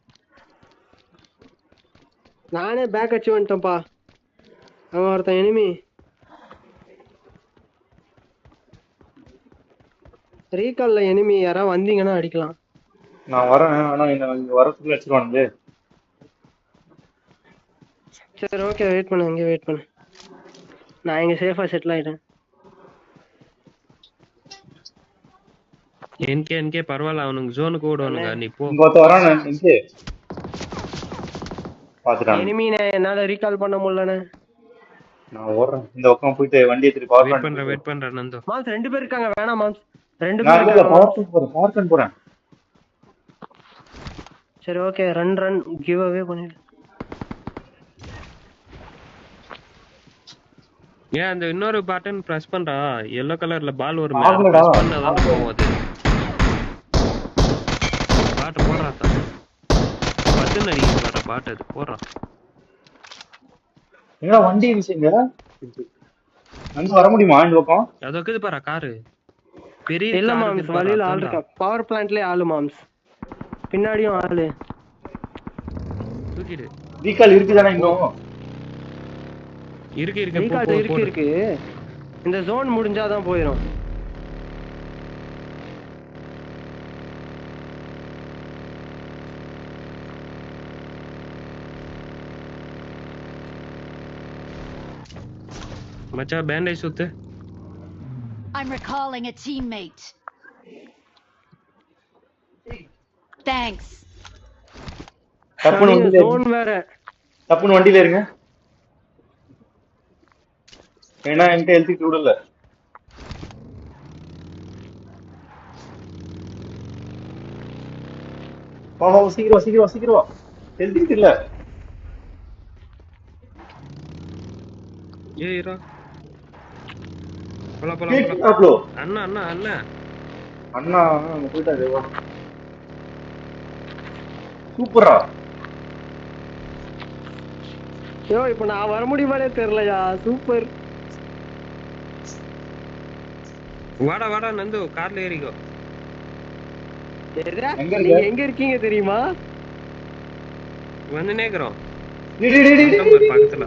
Speaker 1: நானே பேக் அடிச்சு வந்துட்டேன்ப்பா. அவன் ஒருத்தன் எனிமி. ரீகால்ல எனிமி யாராவது வந்தீங்கன்னா அடிக்கலாம்.
Speaker 2: நான் வரேன். ஆனா இங்க வரதுக்குள்ள அடிச்சிருவானுங்க.
Speaker 1: சரி ஓகே வெயிட் பண்ணு, இங்கே வெயிட் பண்ணு. நான் இங்க சேஃபா செட்டில் ஆயிட்டேன்.
Speaker 6: என்கே பரவாயில்ல, அவனுக்கு ஜோனுக்கு ஓடுவானுங்க. நீ போ.
Speaker 2: இங்க ஒருத்த வரானே என்கே. பாத்துட்டான்.
Speaker 1: எனிமீனே என்னால ரீகால் பண்ண முடியலனே.
Speaker 2: நான் ஓடுறேன். இந்த பக்கம் போயிட்டு வண்டி எடுத்து
Speaker 6: வெயிட் பண்றேன் நந்தோ.
Speaker 1: மாம்ஸ் 2 பேர் இருக்காங்க. வேணாம் மாம்ஸ், 2
Speaker 2: நான்
Speaker 1: பேர்
Speaker 2: இருக்காங்க. பார்க்கன் போறேன்.
Speaker 1: சரி ஓகே, ரன் கிவ் அவே பண்ணிடு.
Speaker 6: ஏன் அந்த இன்னொரு பட்டன் பிரஸ் பண்றா? yellow கலர்ல பால் ஒரு மேல பிரஸ் பண்ணாதான் போகும் அது. பாட் போறா தான். பட்டன் அடிக்க வர பாட் அது போறா.
Speaker 2: எங்க வண்டி விஷயங்க? அங்க வர முடியுமா இந்த பக்கம்?
Speaker 6: அதோக்குது பாரு கார். பெரிய
Speaker 1: இல்ல மாம்ஸ், வழியில ஆள் இருக்கா. பவர் பிளான்ட்லயே ஆளு மாம்ஸ். பின்னாடியும் ஆளு.
Speaker 6: தூக்கிடு.
Speaker 2: ரீகால் இருக்குதானே இன்னும்?
Speaker 6: இருக்கு.
Speaker 1: இந்த ஜோன் முடிஞ்சாதான் போயிடும்.
Speaker 6: மச்சா பேண்டேஜ் சுத்து.
Speaker 5: I'm recalling a teammate. Thanks.
Speaker 2: தப்புன்னு வண்டியில இருங்க. ஏன்னா என்கிட்ட எழுதிட்டு விடல. சீக்கிரம் எழுதிட்டு இல்ல.
Speaker 6: ஏய்ரா போலாம் அண்ணா அண்ணா அண்ணா
Speaker 2: அண்ணா போயிட்டாரு. சூப்பரா.
Speaker 1: ஐயோ இப்ப நான் வர முடியுமானே தெரியலையா. சூப்பர்.
Speaker 6: வாடா நந்து கார்ல ஏறிக்கோ.
Speaker 1: நீங்க எங்க இருக்கீங்க தெரியுமா?
Speaker 6: வந்து நேக்குறோம்
Speaker 1: பக்கத்துல.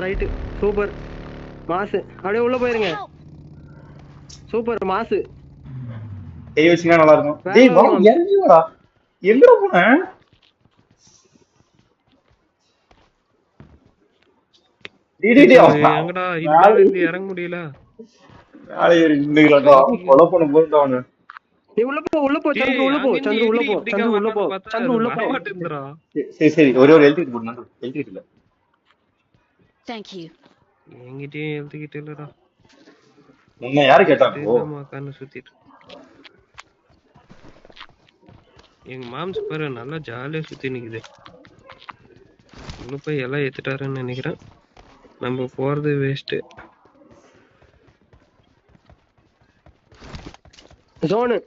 Speaker 1: ரைட்டு சூப்பர் மாசு. அப்படியே உள்ள போயிருங்க. சூப்பர் மாசு.
Speaker 2: கை வச்சீங்கன்னா நல்லா இருக்கும். டேய் வா இறங்கி வாடா. எங்கடா போன?
Speaker 6: எங்கடா இதுல இறங்க முடியல.
Speaker 2: மேலே ஏறி நின்னுங்கடா. ஃபாலோ பண்ண போறடா.
Speaker 1: நீ உள்ள போ சந்திர உள்ள போ.
Speaker 2: சரி ஒரே ஒரு எழுதிட்டு போடு. நான் எழுதிட்டு இல்ல.
Speaker 5: Thank you.
Speaker 6: என்கிட்டயே எழுதிக்கிட்டு இல்லடா.
Speaker 2: உன்னை யாரு கேட்டாங்க?
Speaker 6: கண்ணு சுத்திட்டு. எங்க மாம்ஸ் பாரு நல்லா ஜாலியா சுத்தி நிக்குது. உள்ள போய் எல்லாம் ஏத்துட்டாருன்னு நினைக்கிறேன். நம்ம போறது வேஸ்ட்.
Speaker 1: ஜோன்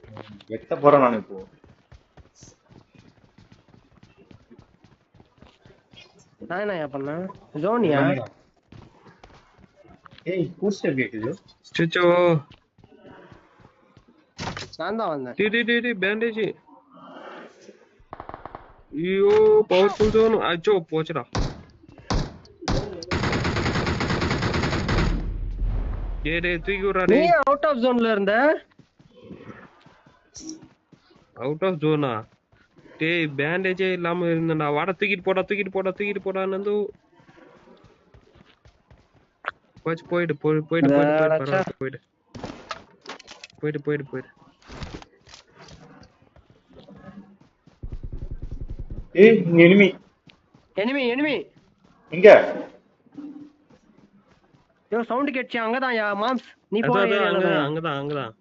Speaker 2: எட்ட போறேன் நான் இப்போ.
Speaker 1: நான் என்ன பண்ண? ஜோனியா?
Speaker 2: ஏய் பூஸ்டர் கேக்குது.
Speaker 6: ஸ்டிச்சோ
Speaker 1: நான் தான் வந்தேன்.
Speaker 6: The bandage. ஐயோ பவர்ஃபுல் ஜோன். அச்சோ போச்சுடா. டேய் தூக்கி விடுறா.
Speaker 1: நீ அவுட் ஆஃப் ஜோன்ல இருந்த?
Speaker 6: அவுட் ஆஃப் ஜோனா? டேய் பேண்டேஜே இல்லாம இருந்தடா. வாட தூக்கிட்டு போடா நந்து. போயிடு.
Speaker 2: ஏய் எனிமி எங்க?
Speaker 1: யோ சவுண்ட் கேட்சி. அங்கதான் யா மாம்ஸ். நீ போ.
Speaker 6: அங்கதான்.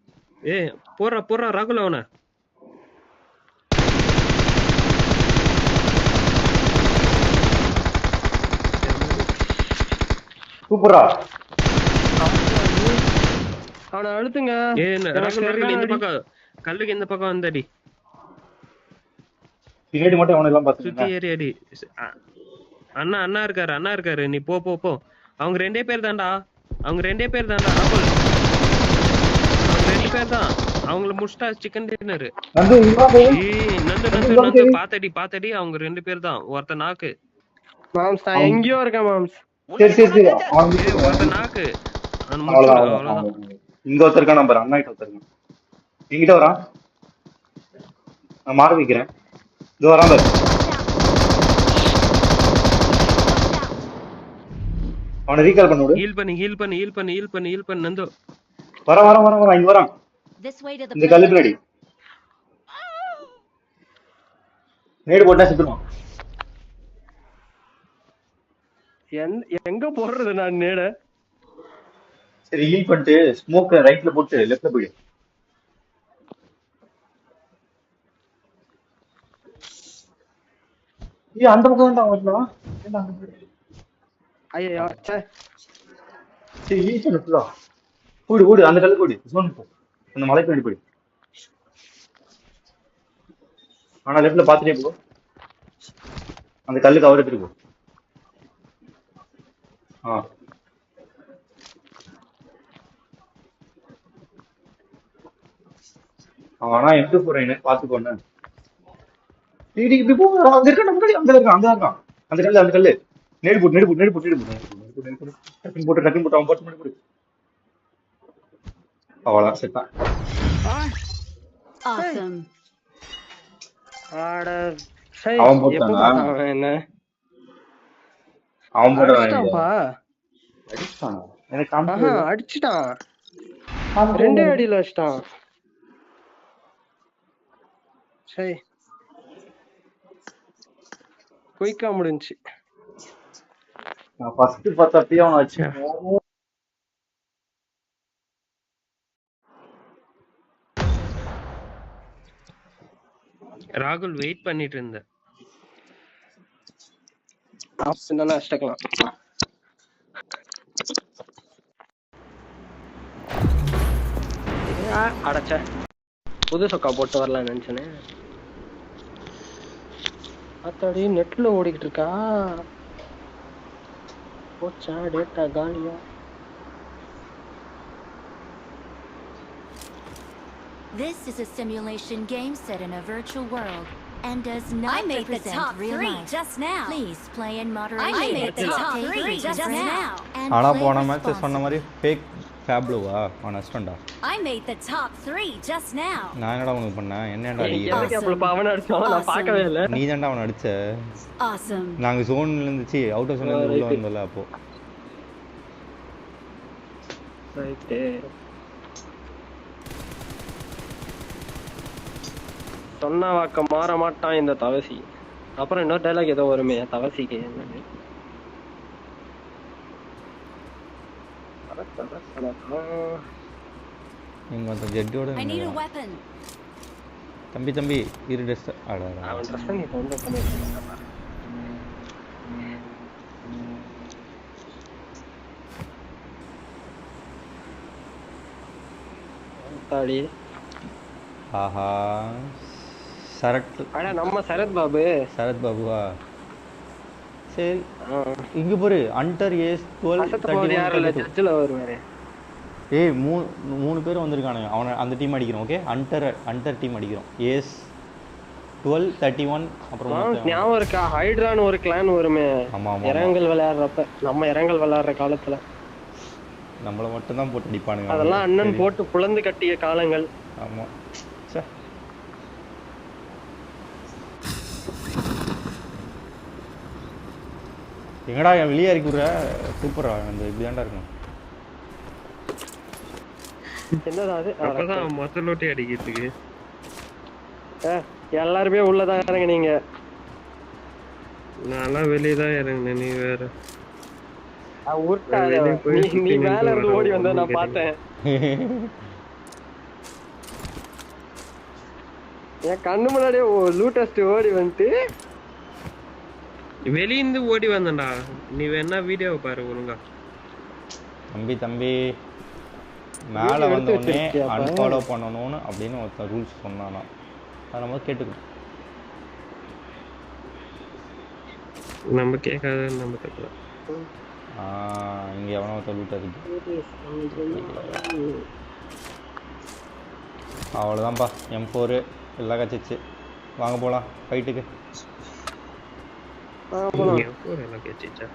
Speaker 6: ஏய் போறா ராகுல் அவன.
Speaker 2: சூப்பரா.
Speaker 1: அவனை அழுத்துங்க.
Speaker 6: ராகுல் இந்த பக்கம் கல்லுக்கு இந்த பக்கம் வந்தடி.
Speaker 2: பின்னாடி மட்டும் எவனும் எல்லாம்
Speaker 6: சுத்தி
Speaker 2: பாத்துக்கங்க.
Speaker 6: ஏறி அடி. அண்ணா இருக்காரு. நீ போ. அவங்க 2 பேர் தான்டா. ராகுல். அவங்க 2 பேர் தான். அவங்கள முடிச்சிட்டா சிக்கன் டின்னர்.
Speaker 2: நந்து இங்க வா போய்.
Speaker 6: நந்து பாத்தடி அவங்க 2 பேர் தான். ஒருத்த நாக்கு.
Speaker 1: மாம்ஸ் நான் எங்கேயோ இருக்கேன் மாம்ஸ்.
Speaker 2: சரி அவன்
Speaker 6: ஒருத்த நாக்கு.
Speaker 2: அவ்வளவுதான். இங்க ஒருத்தருக்கா நம்பர் அண்ணா கிட்ட ஒருத்தருக்கா. என்கிட்ட வரான். நான் மார்க் வைக்கிறேன். இது வரான் பாரு. அவனை ரீகால் பண்ண விடு.
Speaker 6: ஹீல் பண்ணு நந்து.
Speaker 2: வர இங்க வரான்.
Speaker 5: This way to the
Speaker 2: இந்த கல்லு பின்னாடி. நேடு போட்டா செத்துருவான்.
Speaker 1: எங்க போடுறது நான் நேட?
Speaker 2: சரி ஹீல் பண்ணிட்டு ஸ்மோக் ரைட்ல போட்டு லெஃப்ட்ல போய். அந்த பக்கம் தான் வரலாம்.
Speaker 1: ஐயோ ச்சே.
Speaker 2: சரி ஹீல் பண்ணு ஃபுல்லா. ஓடு அந்த கல்லு ஓடு. ஜோன் போ. அந்த மலை பின்னாடி போய். ஆனா லெஃப்ட்ல பாத்துட்டே போ. அந்த கல்லு கவர் எடுத்துட்டு போ. ஆனா எங்க போறேன்னு பாத்துக்கோன்னு. இப்படி போ. அங்க இருக்கான். அந்த கல்லு நேடு போட்டு டக்குன்னு போட்டு அவன் போட்டு போடு. அவ்வளவுதான் செத்தான்.
Speaker 5: Awesome.
Speaker 2: அவன் போட்டானா?
Speaker 1: என்ன
Speaker 2: அவன்
Speaker 1: அடிச்சிட்டான்ப்பா.
Speaker 2: அடிச்சான். எனக்கு
Speaker 1: அடிச்சிட்டான். 2 அடியில அடிச்சிட்டான். சரி குயிக்கா முடிஞ்சுச்சு.
Speaker 2: நான் ஃபர்ஸ்ட் பார்த்தப்பயே அவனை வச்சு
Speaker 6: ராகுல் வெயிட் பண்ணிட்டு இருந்த.
Speaker 1: ஆப்ஷனலா அஷ்டக்கலாம். அடச்சே புது சொக்கா போட்டு வரலாம்னு நினைச்சேனே. அத்தாடி நெட்ல ஓடிக்கிட்டு இருக்கா. போச்சா டேட்டா காலியா.
Speaker 3: This is a simulation game set in a virtual world and does not represent real life.
Speaker 5: Just now.
Speaker 3: Please play in moderation.
Speaker 5: I made the top 3 just now.
Speaker 9: ஆனா போன மேட்ச் சொன்ன மாதிரி ஃபேக் ஃபேப்ளுவா அவன் அஸ்டண்டா.
Speaker 5: I made the top 3 just now.
Speaker 9: நான் என்னடா உனக்கு பண்ணேன்? என்னடா அடிக்கிற?
Speaker 1: எனக்கு அப்ப அவன அடிச்சான் நான் பார்க்கவே இல்ல.
Speaker 9: நீ தான்டா அவன அடிச்ச.
Speaker 5: Awesome.
Speaker 9: நாங்க ஜோன்ல இருந்துச்சு அவுட் ஆஃப் ஜோன்ல உள்ள வந்தல அப்போ.
Speaker 1: ரைட். சொன்ன வாக்க மாற மாட்டான் இந்த தவசி. அப்புறம் இன்னொரு டைலாக் ஏதோ வருமே தவசிக்கு என்னன்னு.
Speaker 9: இங்க வந்து ஜெட்டோட
Speaker 5: I need a weapon.
Speaker 9: தம்பி இரு டெஸ்ட் அட
Speaker 1: அவன் ட்ரெஸ் நீ கொண்டு பண்ணிருக்கான். தாடி
Speaker 9: ஆஹா சரத்.
Speaker 1: அட நம்ம சரத் பாபுவா.
Speaker 9: சரி இங்க பாரு அண்டர் ஏஸ் 12
Speaker 1: யாரல ஜட்ஜ்ல வருவாரே.
Speaker 9: ஏய் மூணு பேர் வந்திருக்கானுங்க. அவன அந்த டீம் அடிக்கிறோம். ஓகே அண்டர் டீம் அடிக்கிறோம். ஏஸ் 12 31 அப்புறம்
Speaker 1: ஞாபகம் இருக்கா ஹைட்ரான்னு ஒரு கிளான் வருமே. இரங்கல் விளையாடுறப்ப நம்ம இரங்கல் விளையாடுற காலத்துல
Speaker 9: நம்மள மட்டும் தான் போட்டு அடிப்பானுங்க.
Speaker 1: அதெல்லாம் அண்ணன் போட்டு புலந்து கட்டிய காலங்கள்.
Speaker 9: ஆமா எங்கடா வெளியே இறக்கி விடுற. சூப்பரா அந்த இப்படிதான்டா இருக்கும்.
Speaker 1: என்னடா அது?
Speaker 6: அப்பதான் மொத்தலோட்டி அடிக்கிறதுக்கு.
Speaker 1: எல்லாருமே உள்ளதான் இறங்குனீங்க.
Speaker 6: நான்லாம் வெளியே தான் இறங்குனேன். நீ வேற
Speaker 1: நீ மேல இருந்து ஓடி வந்த நான் பார்த்தேன். என் கண்ணு முன்னாடியே லூட்டஸ்ட் ஓடி வந்துட்டு
Speaker 6: வெளியிருந்து ஓடி வந்தேன்டா. நீ வேணா வீடியோவை பாரு ஒழுங்கா.
Speaker 9: தம்பி மேல வந்த உடனே அன்ஃபாலோ பண்ணணும்னு அப்படின்னு ஒருத்தன் ரூல்ஸ் சொன்னானா அதை நம்ம கேட்டுக்கணும்.
Speaker 6: நம்ம கேட்காத நம்ம கட்டலாம்.
Speaker 9: இங்க எவனோ தள்ளிட்டு இருக்கு. அவ்வளோதான்ப்பா, M4 எல்லாம் கச்சிச்சு. வாங்க போகலாம் ஃபைட்டுக்கு.
Speaker 6: எல்லாம் கேச்சிச்சா?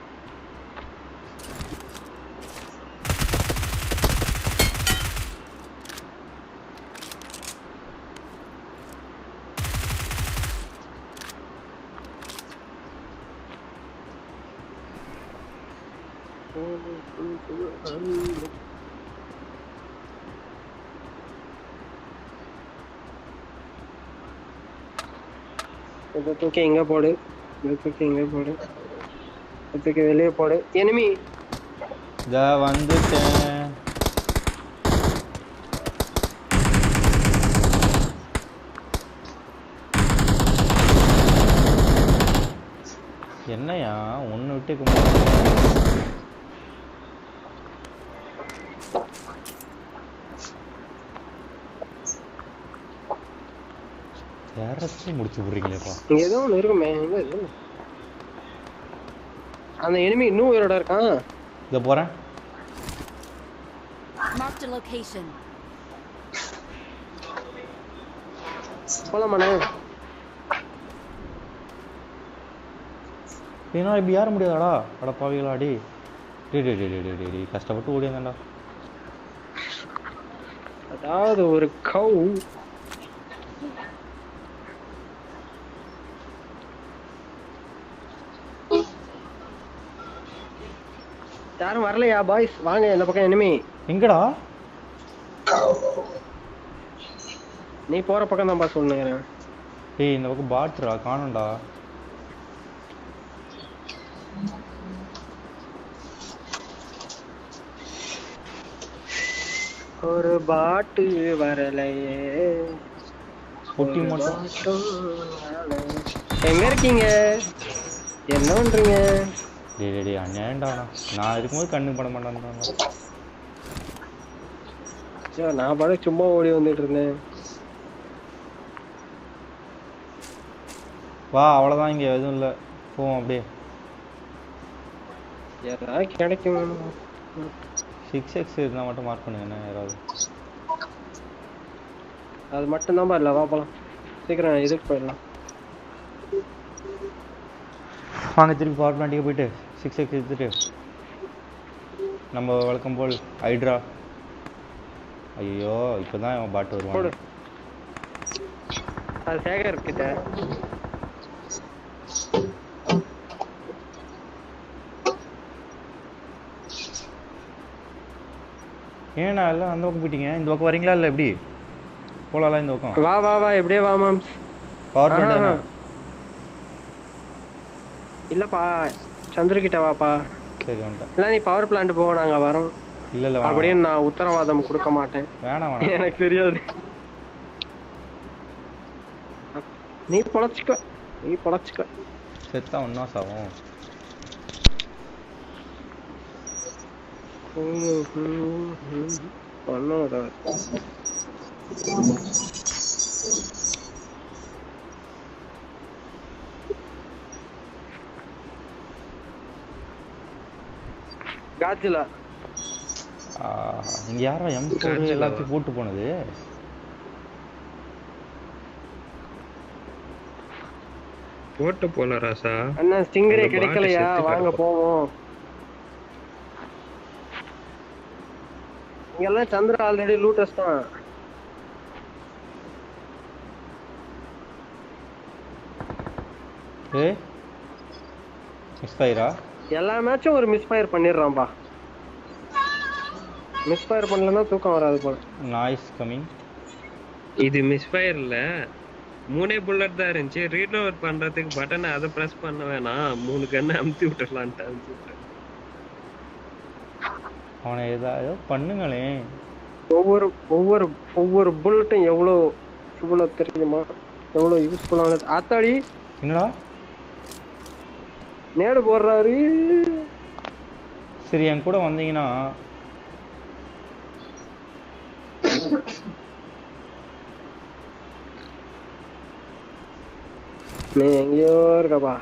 Speaker 1: இதை தூக்கி இங்க போடு, இதை தூக்கி இங்க போடு, இதை தூக்கி வெளியே போடு. எனிமி
Speaker 9: இதா வந்துட்டேன். என்னையா ஒன்று விட்டு யாராச்சும் முடிச்சு விடுறீங்களேப்பா.
Speaker 1: இங்க ஏதோ ஒன்று இருக்குமே. எங்க இது? அந்த எனிமி இன்னும் உயிரோட இருக்கான்.
Speaker 9: இதை போகிறேன்.
Speaker 5: Marked a location.
Speaker 1: போலாமாண்ணே?
Speaker 9: ஏன்னா இப்படி யார முடியாதாடா? அட பாவிகளா அடி. டே கஷ்டப்பட்டு ஓடியாங்கடா.
Speaker 1: அதாவது ஒரு கவு யாரும் வரலையா பாய்ஸ்? வாங்க இந்த பக்கம். எனிமி
Speaker 9: எங்கடா?
Speaker 1: நீ போற பக்கம் தான் பாஸ் சொல்லுங்க.
Speaker 9: ஏய் இந்த பக்கம் பாட்ரா காணோம்டா.
Speaker 1: ஒரு பாட்டு வரலையே.
Speaker 9: பொட்டி மட்டும்.
Speaker 1: எங்க இருக்கீங்க? என்ன பண்றீங்க?
Speaker 9: டே அண்ணேண்டா. நான் இருக்கும்போது கண்ணு பட மாட்டான்டா.
Speaker 1: நான் பாட சும்மா ஓடி வந்துட்டு இருந்தேன்.
Speaker 9: வா அவ்வளோதான், இங்கே எதுவும் இல்லை. போவோம் அப்படியே.
Speaker 1: யாராவது கிடைக்கும்.
Speaker 9: 6x இருந்தால் மட்டும் மார்க் பண்ணுங்கண்ணே யாராவது.
Speaker 1: அது மட்டும்தான் இல்லை. வா போகலாம் சீக்கிரம். இதுக்கு போயிடலாம்.
Speaker 9: வாங்க திருப்பி பவர் பிளான்ட்டுக்கு போயிட்டு 6x எடுத்துட்டு நம்ம வழக்கம் போல் ஹைட்ரா. ஐயோ இப்போ தான் அவன் பாட்டு வருவான்.
Speaker 1: அது சேகர் கிட்ட.
Speaker 9: ஏன்னா எல்லாம் அந்த பக்கம் போயிட்டீங்க. இந்த பக்கம் வரீங்களா இல்லை எப்படி போகலாம்? இந்த பக்கம்
Speaker 1: வா வா வா எப்படியே வா மேம்.
Speaker 9: பவர் பிளான்ட்
Speaker 1: இல்லப்பா, சந்திரகிட்ட வாப்பா.
Speaker 9: சரி வந்துட்டேன்.
Speaker 1: இல்லை நீ பவர் பிளான்ட் போக, நாங்க வரோம்.
Speaker 9: இல்லை
Speaker 1: அப்படியே நான் உத்தரவாதம் கொடுக்க மாட்டேன்.
Speaker 9: வேணாம்
Speaker 1: எனக்கு தெரியாது. நீ பொழைச்சிக்க, நீ பொழைச்சிக்க.
Speaker 9: செத்தா ஒன்றா சாவும்.
Speaker 1: ஒன்றும் காஜிலா.
Speaker 9: இங்கே யாரோ M4 எல்லாத்தையும் போட்டு போனது?
Speaker 6: போட்டு போல ராசா.
Speaker 1: அண்ணா ஸ்டிங்கரே கிடைக்கலையா? வாங்க போவோம். இங்கெல்லாம் சந்திரா ஆல்ரெடி லூட்டஸ் தான்.
Speaker 9: மிஸ்ஃபயரா?
Speaker 1: எல்லா மேட்சும் ஒரு மிஸ்ஃபயர் பண்ணிடுறான்பா. மிஸ்ஃபயர் பண்ணலன்னா தூக்கம் வராது போல.
Speaker 9: Noise coming.
Speaker 6: இது மிஸ்ஃபயர் இல்ல, 3 புல்லட் தான் இருந்துச்சு. ரீலோட் பண்றதுக்கு பட்டனை அதை பிரஸ் பண்ண வேணாம், 3 கண்ணை அமுத்தி விட்டுறலான்ட்டு அமுத்தி விட்டேன்.
Speaker 9: அவனை ஏதாவது பண்ணுங்களே.
Speaker 1: ஒவ்வொரு ஒவ்வொரு ஒவ்வொரு புல்லட்டும் எவ்வளோ தெரியுமா? எவ்வளோ யூஸ்ஃபுல்லானது. ஆத்தாடி
Speaker 9: என்னடா
Speaker 1: நேடு போடுறாரு.
Speaker 9: சரி என் கூட வந்தீங்கன்னா
Speaker 1: நீ எங்கேயோ இருக்கப்பா.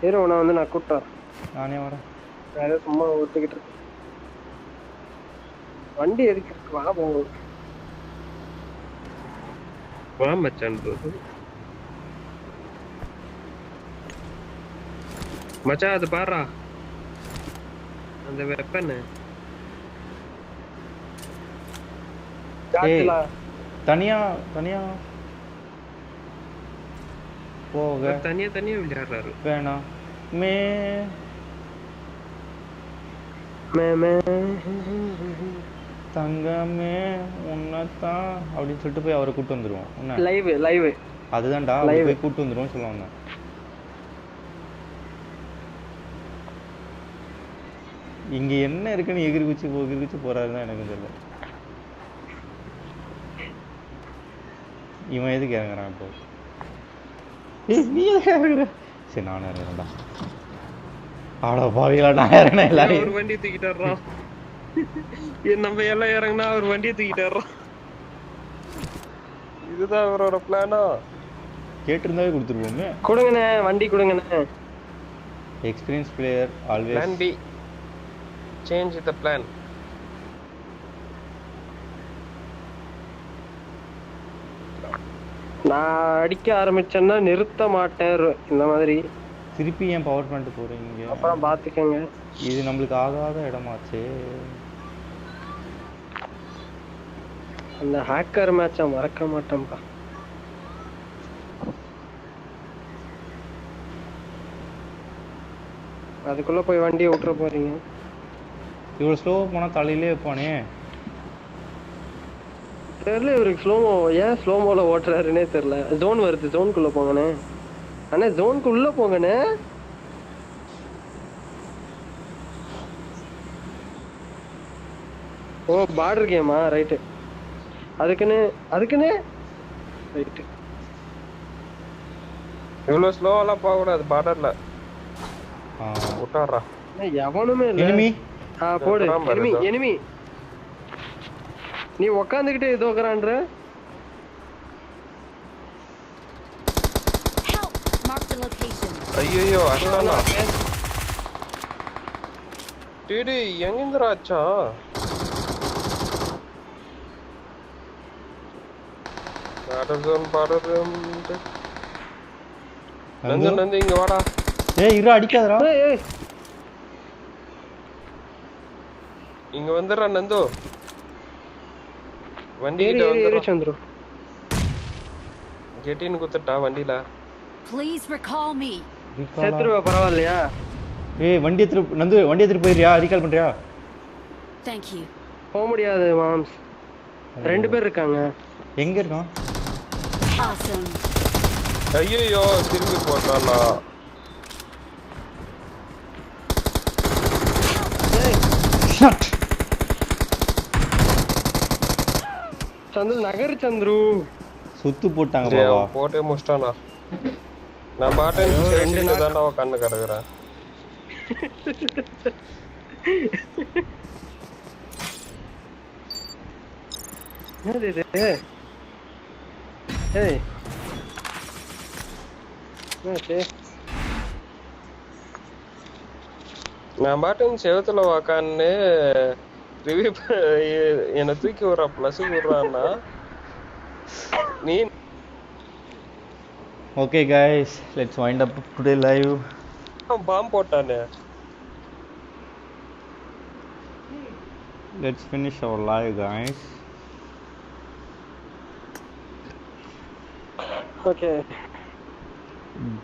Speaker 1: ஹீரோ நான் வந்து நான் கூப்பிட்டு வரேன்.
Speaker 9: நானே வரேன்.
Speaker 1: வேற சும்மா ஒத்துக்கிட்டு இருக்கேன். வண்டி எதுக்கு இருக்கு? வா போங்க.
Speaker 6: வா மச்சான் bro. மச்சான் அது பாருடா அந்த வெப்பன்.
Speaker 1: காட்டுல
Speaker 9: தனியா தனியா போக
Speaker 6: தனியா விளையாடுறாரு.
Speaker 9: வேணாம் மே தங்கமே உன்னத்தான் அப்படின்னு சொல்லிட்டு போய் அவரை கூட்டு வந்துருவோம். என்ன
Speaker 1: லைவ்
Speaker 9: அதுதான்டா
Speaker 1: Live.
Speaker 9: போய் கூட்டு வந்துருவோம் சொல்லுவாங்க. இங்க என்ன இருக்குன்னு எகிரி குச்சி போறாருதான் எனக்கு தெரியல. இவன் எதுக்கு இறங்குறான் இப்போ? நீ எதுக்கு இறங்குற? சரி நானும் இறங்குறேன்டா. ஆடா பாவிகளா, நான் இறங்கினேன் எல்லாரும்.
Speaker 6: ஒரு வண்டியை தூக்கிட்டு வர்றான். நம்ம எல்லாம் இறங்கினா அவர் வண்டியை தூக்கிட்டு வர்றான். இதுதான் அவரோட பிளானா?
Speaker 9: கேட்டிருந்தாவே கொடுத்துருவோமே.
Speaker 1: கொடுங்கண்ணே, வண்டி கொடுங்கண்ணே.
Speaker 9: Experience player always.
Speaker 6: Plan B. Change the plan.
Speaker 1: நான் அடிக்க ஆரம்பிச்சேன்னா நிறுத்த மாட்டேன் இந்த மாதிரி.
Speaker 9: திருப்பி ஏன் பவர் பண்ணிட்டு போறீங்க?
Speaker 1: அப்புறம் பாத்துக்கங்க.
Speaker 9: இது நம்மளுக்கு ஆகாத இடமாச்சே.
Speaker 1: அந்த ஹேக்கர் மேட்சை மறக்க மாட்டேன்பா. அதுக்குள்ள போய் வண்டியை விட்டுற போறீங்க.
Speaker 9: இவ்வளவு ஸ்லோவா போனா தலையிலே வைப்பானே.
Speaker 1: தெரியல இவருக்கு ஸ்லோமோ ஏன் ஸ்லோமோல ஓட்டுறாருன்னே தெரியல. ஜோன் வருது, ஜோனுக்குள்ள போங்கண்ணே. அண்ணே ஜோனுக்கு உள்ள போங்கண்ணே. ஓ பார்டர் கேமா, ரைட்டு. அதுக்குன்னு ரைட்டு.
Speaker 6: இவ்வளவு ஸ்லோவெல்லாம் போக கூடாது பார்டர்ல. விட்டாடுறா.
Speaker 1: எவனுமே இல்ல.
Speaker 9: எனிமி
Speaker 1: போடு. எனிமி நீ உக்காந்துக்கிட்டே இதோக்கறான்ற.
Speaker 5: Help! Mark the location.
Speaker 6: ஐயோ அண்ணா. டேடி எங்கங்கறாச்சா? பார்டர் நந்து இங்க வாடா.
Speaker 9: ஏய் இரு அடிக்காதடா.
Speaker 1: ஏய்
Speaker 6: இங்க வந்துறா நந்து. வண்டி
Speaker 1: ஏறி
Speaker 6: கிட்ட
Speaker 1: ஏறி
Speaker 6: வந்து
Speaker 1: சந்துரு.
Speaker 6: கெட்டின் குத்துட்டா வண்டில.
Speaker 5: Please recall me.
Speaker 1: செத்துருவா பரவாயில்லையா?
Speaker 9: ஏய் வண்டி எடுத்து நந்து, வண்டி எடுத்து போயிரியா? ரீகால் பண்றியா?
Speaker 5: Thank you.
Speaker 1: போக முடியாது மாம்ஸ். 2 பேர் இருக்காங்க.
Speaker 9: எங்க இருக்கான்?
Speaker 5: Awesome.
Speaker 6: ஐயோ திரும்பி போட்டானா.
Speaker 1: சந்துரு நகர் சந்துரு.
Speaker 9: சுத்து போட்டாங்க பாவா.
Speaker 6: போட்டே முடிச்சிட்டானா. நான் பாட்டேன் 2 நாள் தான்டா கண்ணு கறக்குறேன்.
Speaker 1: என்னது இது? ஏய்
Speaker 6: நான் பாட்டன் செவத்துல உக்கான்னு ரிவ்யூ என்ன தூக்கி விடுறா பிளஸ் விடுறான்னா நீ.
Speaker 9: Okay guys, let's wind up today live.
Speaker 6: Bomb போட்டானே.
Speaker 9: Let's finish our live guys.
Speaker 1: Okay.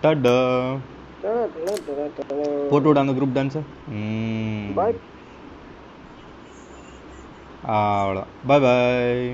Speaker 9: Tata. போட்டு விட அந்த குரூப் டான்ஸ்.
Speaker 1: பாய்.
Speaker 9: அவ்வளோ. பாய் பாய்.